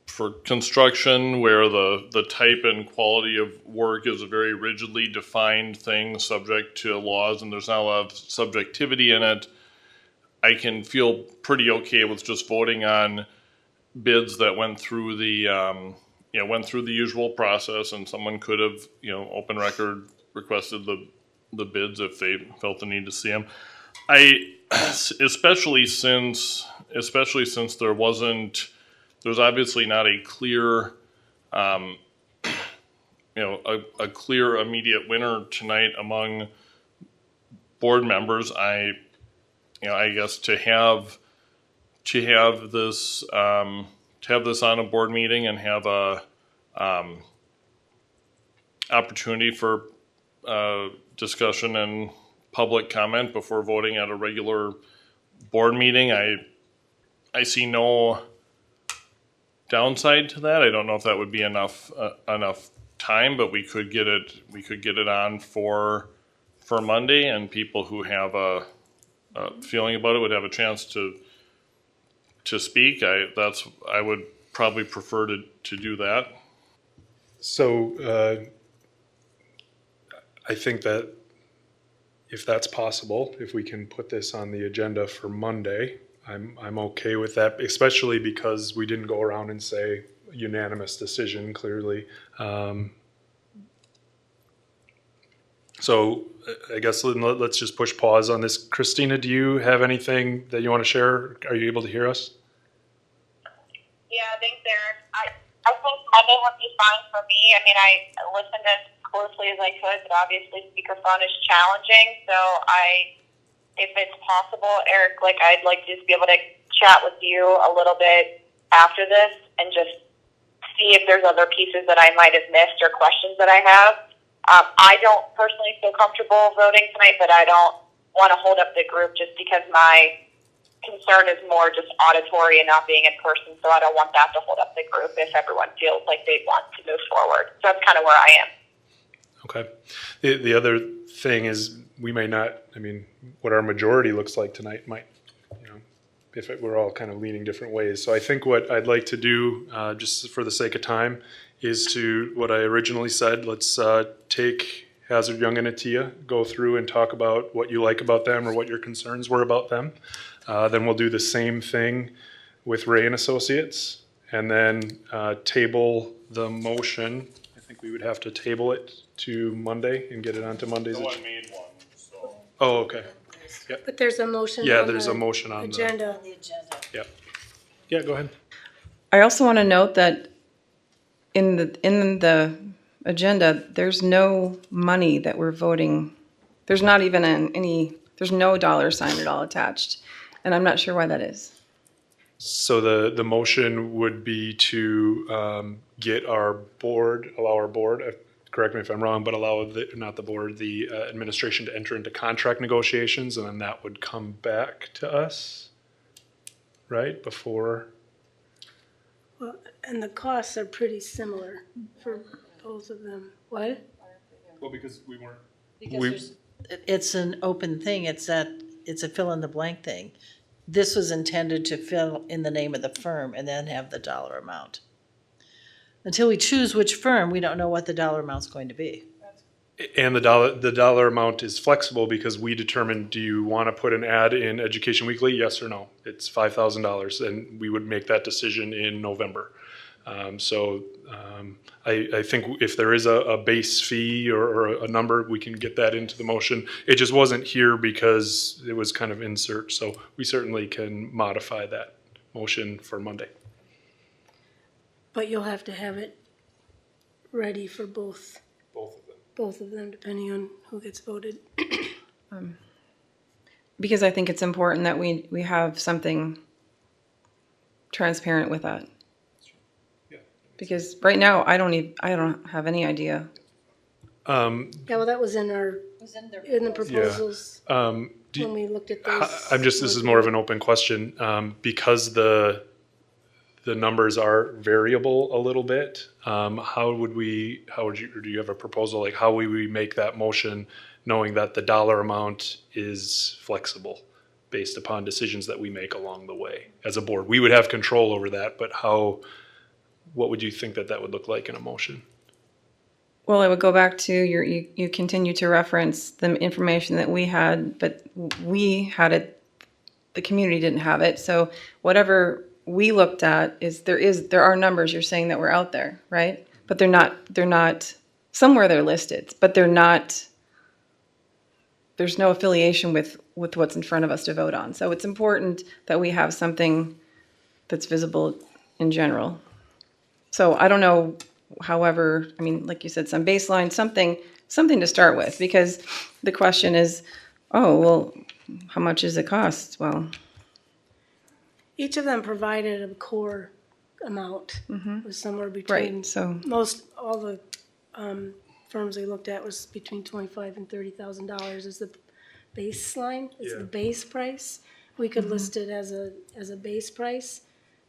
for construction where the type and quality of work is a very rigidly defined thing subject to laws and there's not a lot of subjectivity in it, I can feel pretty okay with just voting on bids that went through the usual process, and someone could have, open record requested the bids if they felt the need to see them. Especially since there's obviously not a clear, a clear immediate winner tonight among board members. I guess to have this on a board meeting and have a opportunity for discussion and public comment before voting at a regular board meeting, I see no downside to that. I don't know if that would be enough time, but we could get it on for Monday, and people who have a feeling about it would have a chance to speak. I would probably prefer to do that. So I think that if that's possible, if we can put this on the agenda for Monday, I'm okay with that, especially because we didn't go around and say unanimous decision clearly. So I guess let's just push pause on this. Christina, do you have anything that you want to share? Are you able to hear us? Yeah, thanks, Eric. I think Monday would be fine for me. I mean, I listened as closely as I could, but obviously speakerphone is challenging. So if it's possible, Eric, I'd like to just be able to chat with you a little bit after this and just see if there's other pieces that I might have missed or questions that I have. I don't personally feel comfortable voting tonight, but I don't want to hold up the group just because my concern is more just auditory and not being in person, so I don't want that to hold up the group if everyone feels like they want to move forward. So that's kind of where I am. Okay. The other thing is we may not, what our majority looks like tonight might, we're all kind of leaning different ways. So I think what I'd like to do, just for the sake of time, is to what I originally said. Let's take Hazard, Young, and Atia, go through and talk about what you like about them or what your concerns were about them. Then we'll do the same thing with Ray and Associates, and then table the motion. I think we would have to table it to Monday and get it onto Monday's. No one made one, so. Oh, okay. Yep. But there's a motion Yeah, on there's the a motion on agenda. Yep. Yeah, go ahead. I also want to note that in the agenda, there's no money that we're voting. There's not even there's no dollar sign at all attached. And I'm not sure why that is. So the motion would be to get our board, allow our board, correct me if I'm wrong, but allow the administration to enter into contract negotiations, and then that would come back to us, right, before. Well, and the costs are pretty similar for both of them. What? Well, because we weren't. Because it's an open thing. It's a fill in the blank thing. This was intended to fill in the name of the firm and then have the dollar amount. Until we choose which firm, we don't know what the dollar amount's going to be. And the dollar amount is flexible because we determine, do you want to put an ad in Education Weekly? Yes or no? It's $5,000, and we would make that decision in November. I think if there is a base fee or a number, we can get that into the motion. It just wasn't here because it was kind of insert, so we certainly can modify that motion for Monday. But you'll have to have it ready for both. Both of them, depending on who gets voted. Because I think it's important that we have something transparent with that. Because right now I don't have any idea. Yeah, well, that was in the proposals when we looked at those. This is more of an open question, because the numbers are variable a little bit. Do you have a proposal, like how would we make that motion knowing that the dollar amount is flexible based upon decisions that we make along the way as a board? We would have control over that, but what would you think that would look like in a motion? Well, I would go back to you continue to reference the information that we had, but we had it, the community didn't have it. So whatever we looked at there are numbers you're saying that were out there, right? But they're not somewhere they're listed, but they're not, there's no affiliation with what's in front of us to vote on. So it's important that we have something that's visible in general. So I don't know, however, like you said, some baseline, something to start with, because the question is, how much does it cost? Well, each of them provided a core amount. Was somewhere between. Right, so all the firms we looked at was between $25,000 and $30,000 is the baseline. It's the base price. We could list it as a base price,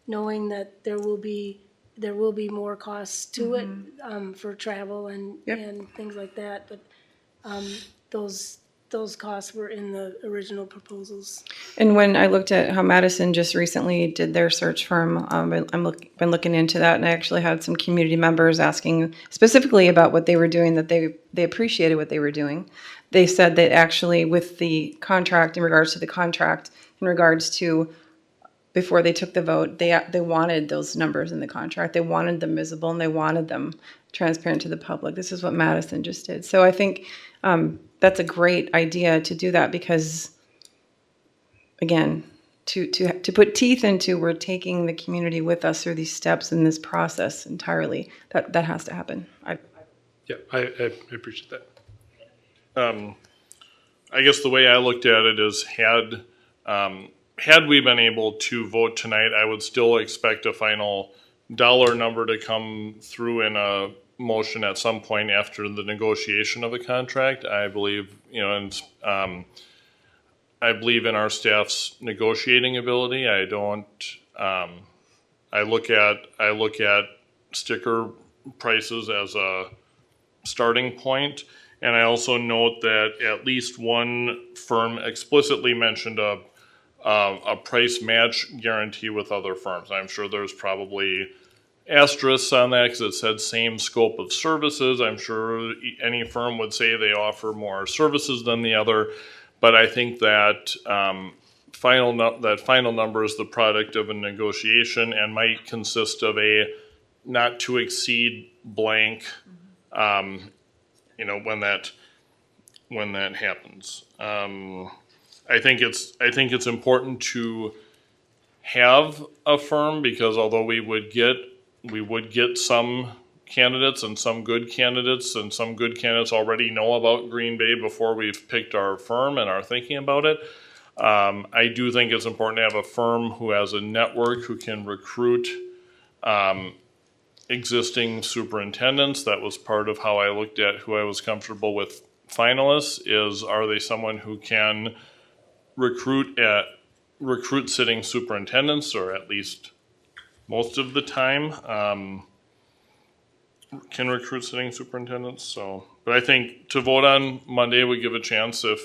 knowing that there will be there will be more costs to it, for travel and things like that, but, those costs were in the original proposals. And when I looked at how Madison just recently did their search firm, been looking into that, and I actually had some community members asking specifically about what they were doing, that they appreciated what they were doing. They said that actually with the contract, in regards to the contract, in regards to before they took the vote, they wanted those numbers in the contract. They wanted them visible and they wanted them transparent to the public. This is what Madison just did. So I think that's a great idea to do that because, again, to put teeth into, we're taking the community with us through these steps in this process entirely. That has to happen. I appreciate that. I guess the way I looked at it is had we been able to vote tonight, I would still expect a final dollar number to come through in a motion at some point after the negotiation of a contract. I believe, I believe in our staff's negotiating ability. I look at sticker prices as a starting point. And I also note that at least one firm explicitly mentioned a price match guarantee with other firms. I'm sure there's probably asterisks on that because it said same scope of services. I'm sure any firm would say they offer more services than the other, but I think that final number is the product of a negotiation and might consist of a not to exceed blank. When that happens. I think it's important to have a firm because although we would get some candidates and some good candidates already know about Green Bay before we've picked our firm and are thinking about it. I do think it's important to have a firm who has a network who can recruit existing superintendents. That was part of how I looked at who I was comfortable with finalists is, are they someone who can recruit sitting superintendents, or at least most of the time can recruit sitting superintendents. So, but I think to vote on Monday would give a chance if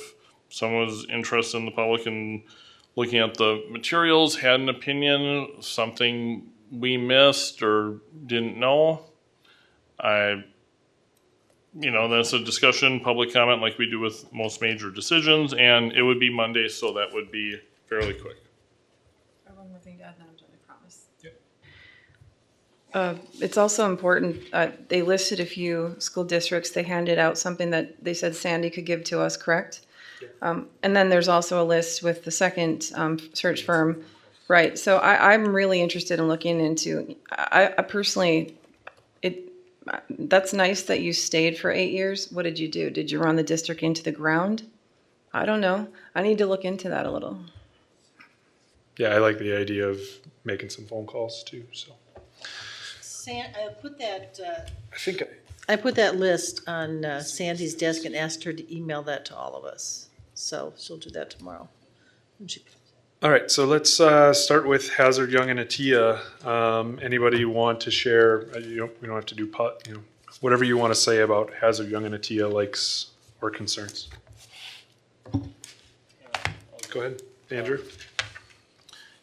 someone was interested in the public and looking at the materials, had an opinion, something we missed or didn't know. That's a discussion, public comment like we do with most major decisions, and it would be Monday, so that would be fairly quick. One more thing to add, then I'm done, I promise. It's also important, they listed a few school districts. They handed out something that they said Sandy could give to us, correct? Yeah. And then there's also a list with the second search firm. Right. So I'm really interested in looking into, I personally, that's nice that you stayed for 8 years. What did you do? Did you run the district into the ground? I don't know. I need to look into that a little. Yeah, I like the idea of making some phone calls too, so. I put that, I think I put that list on Sandy's desk and asked her to email that to all of us. So she'll do that tomorrow. All right, so let's start with Hazard, Young, and Atia. Anybody want to share? We don't have to do whatever you want to say about Hazard, Young, and Atia likes or concerns. Go ahead, Andrew.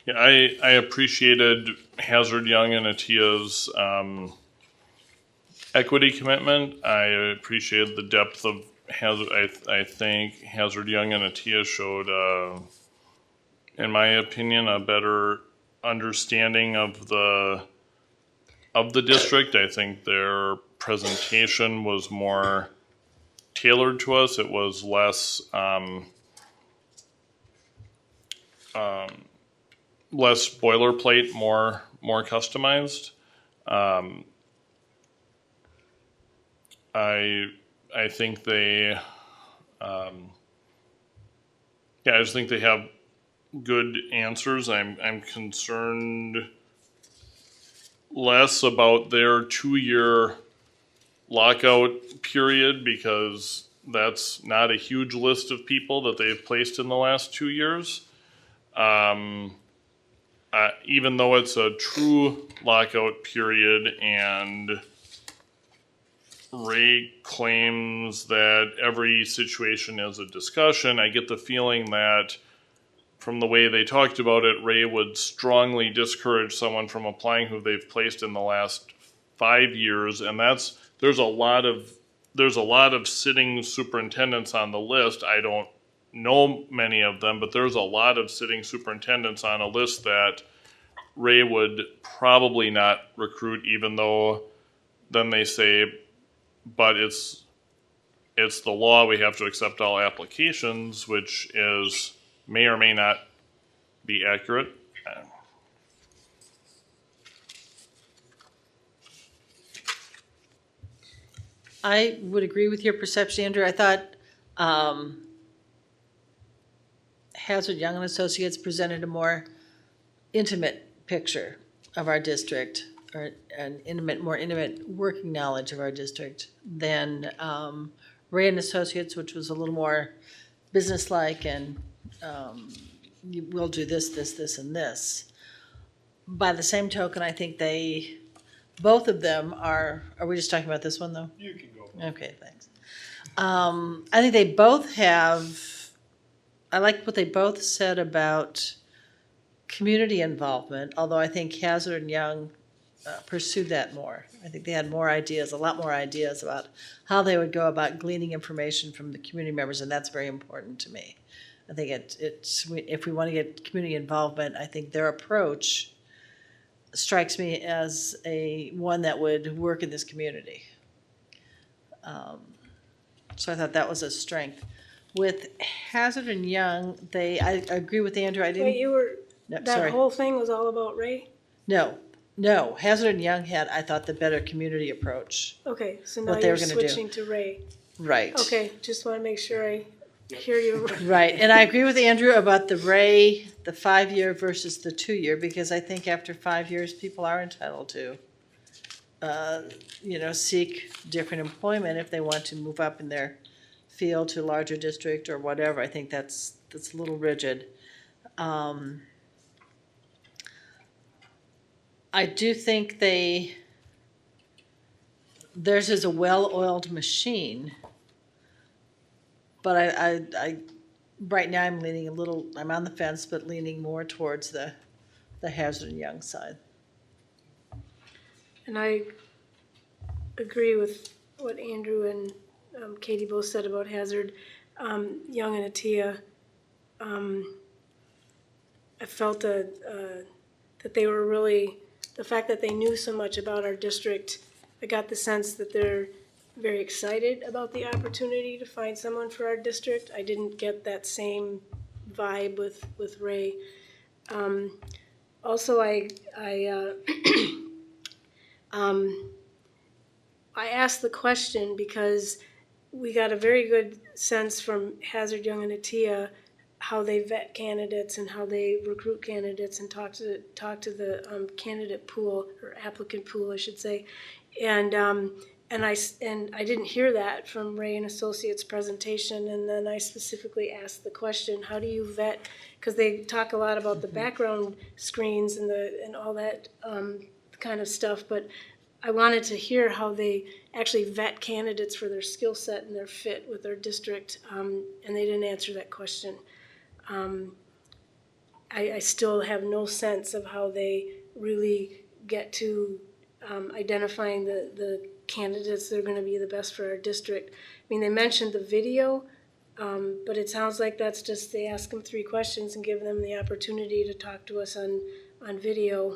Yeah, I appreciated Hazard, Young, and Atia's equity commitment. I appreciated the depth of Hazard. I think Hazard, Young, and Atia showed, in my opinion, a better understanding of the district. I think their presentation was more tailored to us. It was less less boilerplate, more customized. I think they, I just think they have good answers. I'm concerned less about their 2-year lockout period because that's not a huge list of people that they've placed in the last 2 years. even though it's a true lockout period and Ray claims that every situation is a discussion, I get the feeling that from the way they talked about it, Ray would strongly discourage someone from applying who they've placed in the last 5 years, and there's a lot of sitting superintendents on the list. I don't know many of them, but there's a lot of sitting superintendents on a list that Ray would probably not recruit, even though then they say, but it's the law, we have to accept all applications, which is may or may not be accurate. I would agree with your perception, Andrew. I thought Hazard Young and Associates presented a more intimate picture of our district, or more intimate working knowledge of our district than Ray and Associates, which was a little more businesslike and we'll do this, this, and this. By the same token, I think both of them are we just talking about this one though? You can go. Okay, thanks. I think they both I like what they both said about community involvement, although I think Hazard and Young pursued that more. I think they had a lot more ideas about how they would go about gleaning information from the community members, and that's very important to me. I think if we want to get community involvement, I think their approach strikes me as one that would work in this community. So I thought that was a strength. With Hazard and Young, I agree with Andrew. That whole thing was all about Ray? No. Hazard and Young had, I thought, the better community approach. Okay, so now you're switching to Ray. Right. Okay, just want to make sure I hear you. Right, and I agree with Andrew about the 5-year versus the 2-year, because I think after 5 years, people are entitled to, seek different employment if they want to move up in their field to a larger district or whatever. I think that's a little rigid. I do think theirs is a well-oiled machine, but I right now I'm on the fence, but leaning more towards the Hazard and Young side. And I agree with what Andrew and Katie both said about Hazard. Young and Atia, I felt that they were really, the fact that they knew so much about our district, I got the sense that they're very excited about the opportunity to find someone for our district. I didn't get that same vibe with Ray. Also, I asked the question because we got a very good sense from Hazard, Young, and Atia how they vet candidates and how they recruit candidates and talk to the candidate pool, or applicant pool, I should say, and I didn't hear that from Ray and Associates' presentation, and then I specifically asked the question, how do you vet? Because they talk a lot about the background screens and all that kind of stuff, but I wanted to hear how they actually vet candidates for their skill set and their fit with their district, and they didn't answer that question. I still have no sense of how they really get to identifying the candidates that are going to be the best for our district. I mean, they mentioned the video, but it sounds like that's just they ask them 3 questions and give them the opportunity to talk to us on video.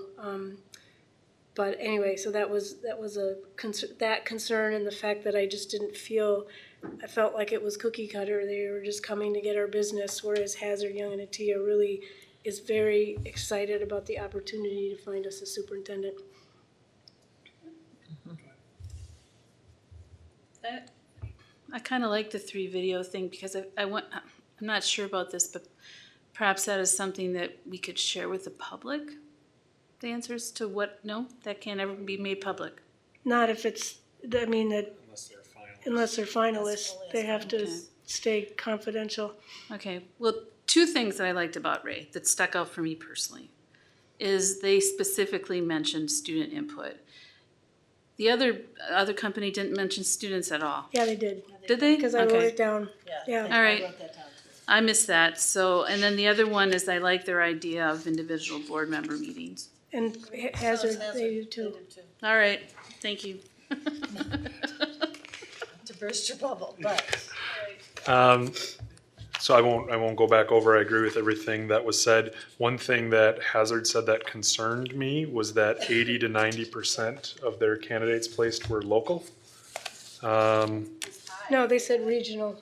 But anyway, so that was that concern, and the fact that I just didn't I felt like it was cookie cutter. They were just coming to get our business, whereas Hazard, Young, and Atia really is very excited about the opportunity to find us a superintendent. I kind of like the 3 video thing because I'm not sure about this, but perhaps that is something that we could share with the public. The answers to that can't ever be made public. Not if it's, unless they're finalists, they have to stay confidential. Okay, well, 2 things that I liked about Ray that stuck out for me personally. is they specifically mentioned student input. The other company didn't mention students at all. Yeah, they did. Did they? Because I wrote Okay. it down. Yeah. All right. I missed that. So, and then the other one is I like their idea of individual board member meetings. And Hazard, they do too. All right. Thank you. To burst your bubble, but. So I won't go back over. I agree with everything that was said. One thing that Hazard said that concerned me was that 80 to 90% of their candidates placed were local. No, they said regional.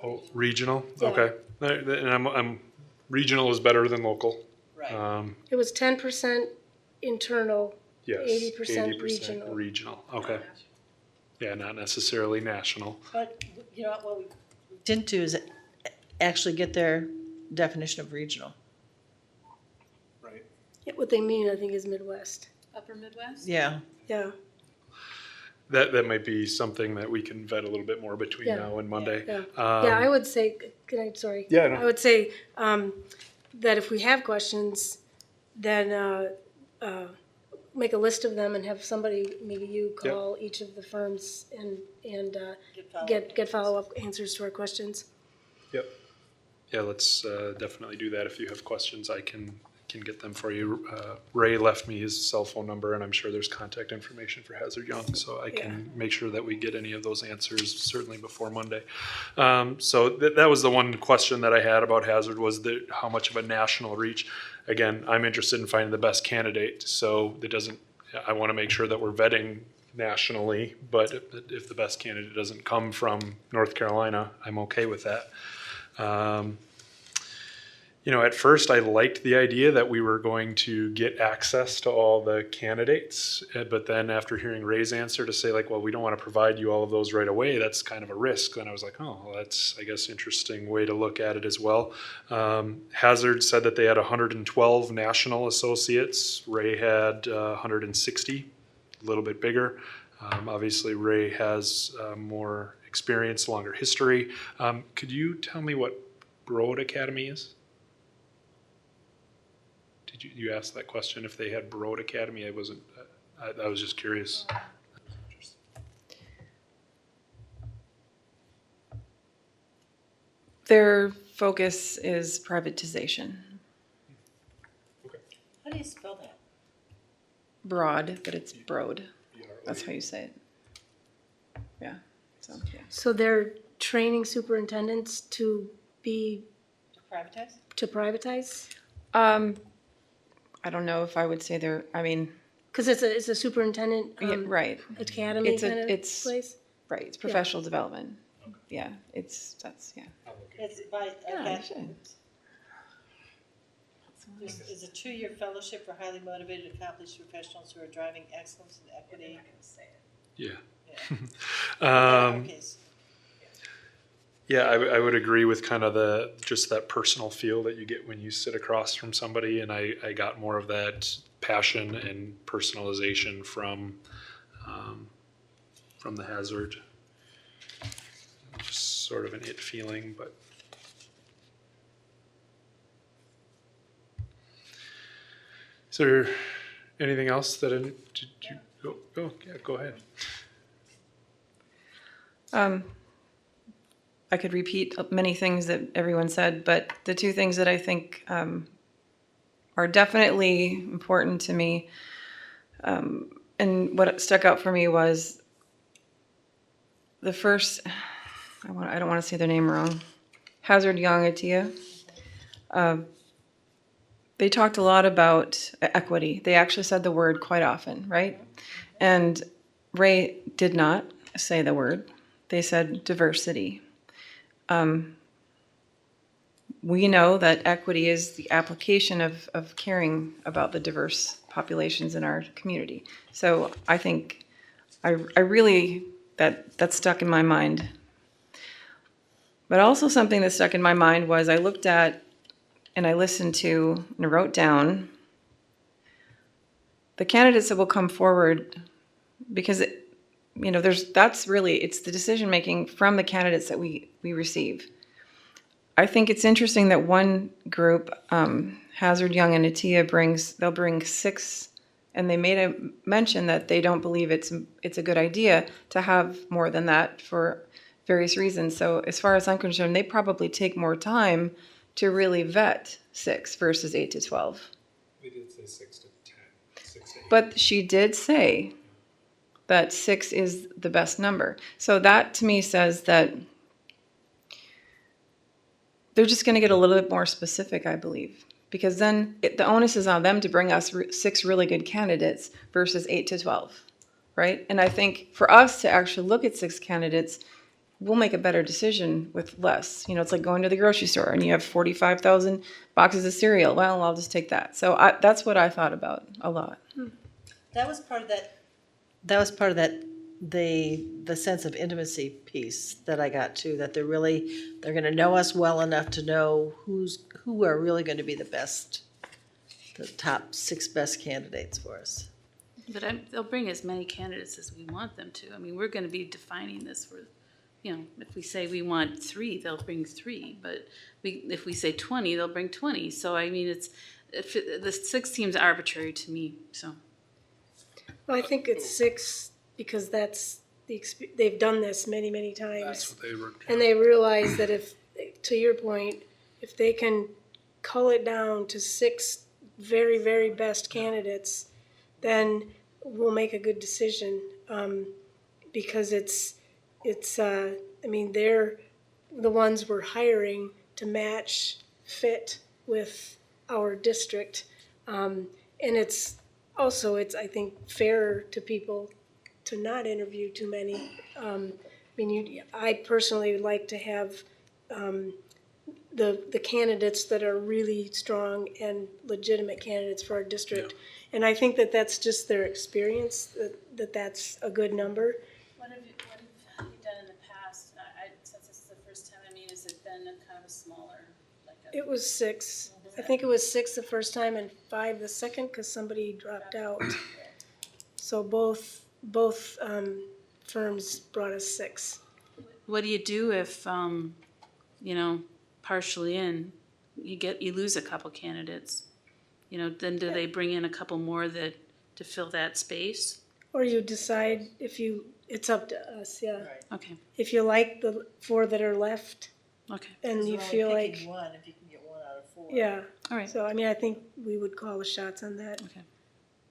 Oh, regional. Yeah. Okay, and I'm regional is better than local. Right. It was 10% internal, Yes, 80% regional. regional. Okay. Yeah, not necessarily national. But, you know, what we didn't do is actually get their definition of regional. Right. Yeah, what they mean, I think, is Midwest. Upper Midwest? Yeah. Yeah. That might be something that we can vet a little bit more between Yeah. now and Monday. Yeah. Yeah, I would say, sorry. Yeah, no. I would say that if we have questions, then make a list of them and have somebody, maybe you, call each of the firms and get follow-up answers to our questions. Yep. Yeah, let's definitely do that. If you have questions, I can get them for you. Ray left me his cell phone number, and I'm sure there's contact information for Hazard Young, so I can make sure that we get any of those answers certainly before Monday. So that was the one question that I had about Hazard, was how much of a national reach. Again, I'm interested in finding the best candidate, so I want to make sure that we're vetting nationally, but if the best candidate doesn't come from North Carolina, I'm okay with that. At first I liked the idea that we were going to get access to all the candidates, but then after hearing Ray's answer to say well, we don't want to provide you all of those right away, that's kind of a risk. And I was like, oh, well, that's, I guess, interesting way to look at it as well. Hazard said that they had 112 national associates. Ray had 160, a little bit bigger. Obviously, Ray has more experience, longer history. Could you tell me what Broward Academy is? Did you ask that question if they had Broward Academy? I wasn't. I was just curious. Their focus is privatization. How do you spell that? Broad, but it's Broad. That's how you say it. Yeah. So they're training superintendents to Privatize? privatize? I don't know if I would say they're, Because it's a superintendent right. academy It's kind of it's place? right. It's professional development. Yeah. It's by should. It's a 2-year fellowship for highly motivated, accomplished professionals who are driving excellence and equity. Yeah. Okay. Yeah, I would agree with kind of just that personal feel that you get when you sit across from somebody, and I got more of that passion and personalization from the Hazard. Just sort of an it feeling, but. Is there anything else that go ahead. I could repeat many things that everyone said, but the two things that I think are definitely important to me, and what stuck out for me was the first, I don't want to say their name wrong, Hazard Young Atia. They talked a lot about equity. They actually said the word quite often, right? And Ray did not say the word. They said diversity. We know that equity is the application of caring about the diverse populations in our community. So I think I really, that stuck in my mind. But also something that stuck in my mind was I looked at and I listened to and wrote down the candidates that will come forward, because that's really, it's the decision making from the candidates that we receive. I think it's interesting that one group Hazard, Young, and Atia they'll bring 6, and they made a mention that they don't believe it's a good idea to have more than that for various reasons. So as far as I'm concerned, they probably take more time to really vet 6 versus 8 to 12. We did say 6 to 10, 6 to 8. But she did say that 6 is the best number. So that to me says that they're just going to get a little bit more specific, I believe, because then the onus is on them to bring us 6 really good candidates versus 8 to 12, right? And I think for us to actually look at 6 candidates, we'll make a better decision with less. You know, it's like going to the grocery store and you have 45,000 boxes of cereal. Well, I'll just take that. So that's what I thought about a lot. That was part of that. That was part of that. The sense of intimacy piece that I got too. That they're going to know us well enough to know who are really going to be the top 6 best candidates for us. But they'll bring as many candidates as we want them to. I mean, we're going to be defining this for, you know, if we say we want 3, they'll bring 3. But if we say 20, they'll bring 20. So, I mean, the 6 seems arbitrary to me, so. Well, I think it's 6 because that's they've done this many, many times. That's what they were. And they realize that if, to your point, if they can cull it down to 6 very, very best candidates, then we'll make a good decision. Because I mean, they're the ones we're hiring to match fit with our district. And it's also, I think, fairer to people to not interview too many. I mean, I personally would like to have the candidates that are really strong and legitimate candidates for our district. Yeah. And I think that that's just their experience, that's a good number. What have you done in the past? Since this is the first time, I mean, has it been kind of a smaller? It was 6. I think it was 6 the first time and 5 the second because somebody dropped out. So both firms brought us 6. What do you do if, you know, partially in, you lose a couple candidates? You know, then do they bring in a couple more to fill that space? Or you decide it's up to us, yeah. Right. Okay. If you like the 4 that are left, okay, and you feel like one, if you can get 1 out of 4. Yeah. All right. So I mean, I think we would call the shots on that. Okay.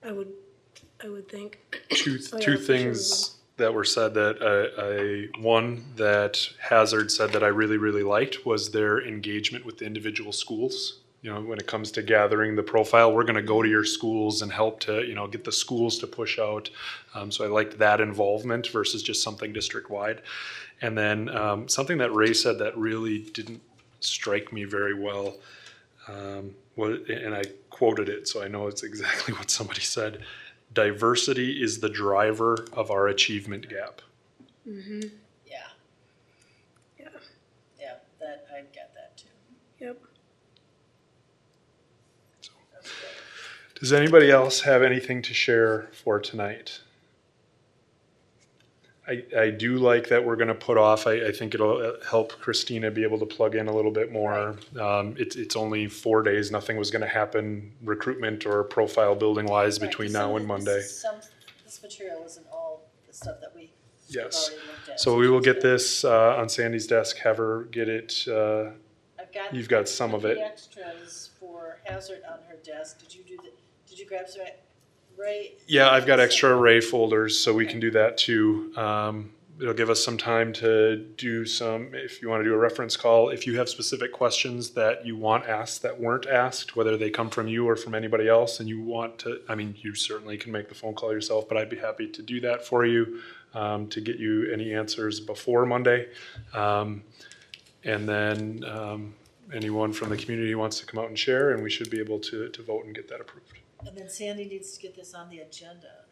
I would think. Two things that were said that one that Hazard said that I really, really liked was their engagement with the individual schools. You know, when it comes to gathering the profile, we're going to go to your schools and help to, you know, get the schools to push out. So I liked that involvement versus just something district-wide. And then something that Ray said that really didn't strike me very well, and I quoted it, so I know it's exactly what somebody said. Diversity is the driver of our achievement gap. Mm-hmm. Yeah. Yeah. Yeah, that I get that too. Yep. Does anybody else have anything to share for tonight? I do like that we're going to put off. I think it'll help Christina be able to plug in a little bit more. It's only 4 days. Nothing was going to happen recruitment or profile building wise between now and Monday. This material isn't all the stuff that we Yes. already looked at. So we will get this on Sandy's desk, have her get it. You've got some of it. The extras for Hazard on her desk. Did you grab some? Ray? Yeah, I've got extra array folders, so we can do that too. It'll give us some time to do if you want to do a reference call, if you have specific questions that you want asked that weren't asked, whether they come from you or from anybody else, and you want to, I mean, you certainly can make the phone call yourself, but I'd be happy to do that for you, to get you any answers before Monday. And then anyone from the community wants to come out and share, and we should be able to vote and get that approved. And then Sandy needs to get this on the agenda,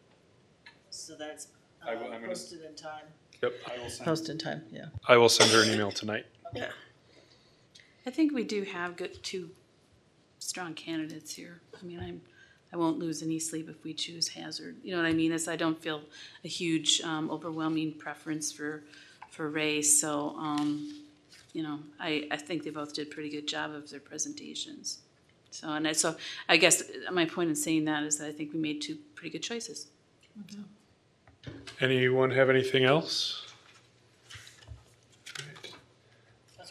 so that's posted in time. Yep, I will send. Posted in time, yeah. I will send her an email tonight. Yeah. I think we do have two strong candidates here. I mean, I won't lose any sleep if we choose Hazard. You know what I mean? I don't feel a huge, overwhelming preference for Ray. So, you know, I think they both did a pretty good job of their presentations. So, so I guess my point in saying that is that I think we made two pretty good choices. Anyone have anything else?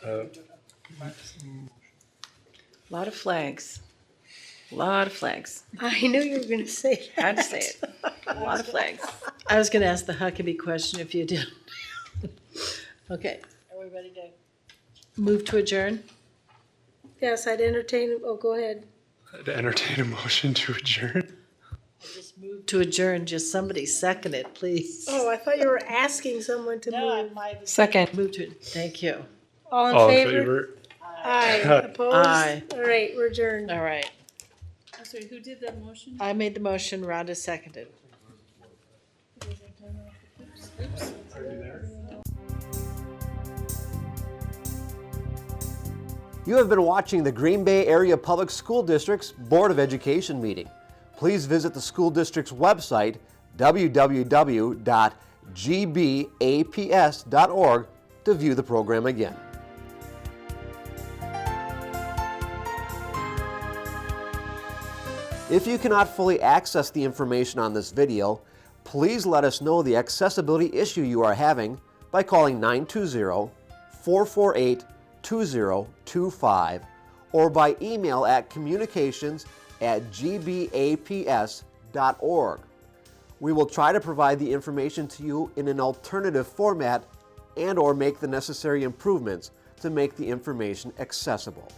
A lot of flags. A lot of flags. I knew you were going to say that. Had to say it. A lot of flags. I was going to ask the Huckabee question if you did. Okay, are we ready to move to adjourn? Yes, I'd entertain, go ahead. To entertain a motion to adjourn. Just move to adjourn, just somebody second it, please. Oh, I thought you were asking someone to move. Second. Move to, thank you. All in All in favor? favor? Aye. Opposed? Aye. All right, we're adjourned. All right, I'm sorry, who did that motion? I made the motion, Rhonda seconded. You have been watching the Green Bay Area Public School District's Board of Education meeting. Please visit the school district's website, www.gbaps.org, to view the program again. If you cannot fully access the information on this video, please let us know the accessibility issue you are having by calling 920-448-2025 or by email at communications@gbaps.org. We will try to provide the information to you in an alternative format and/or make the necessary improvements to make the information accessible.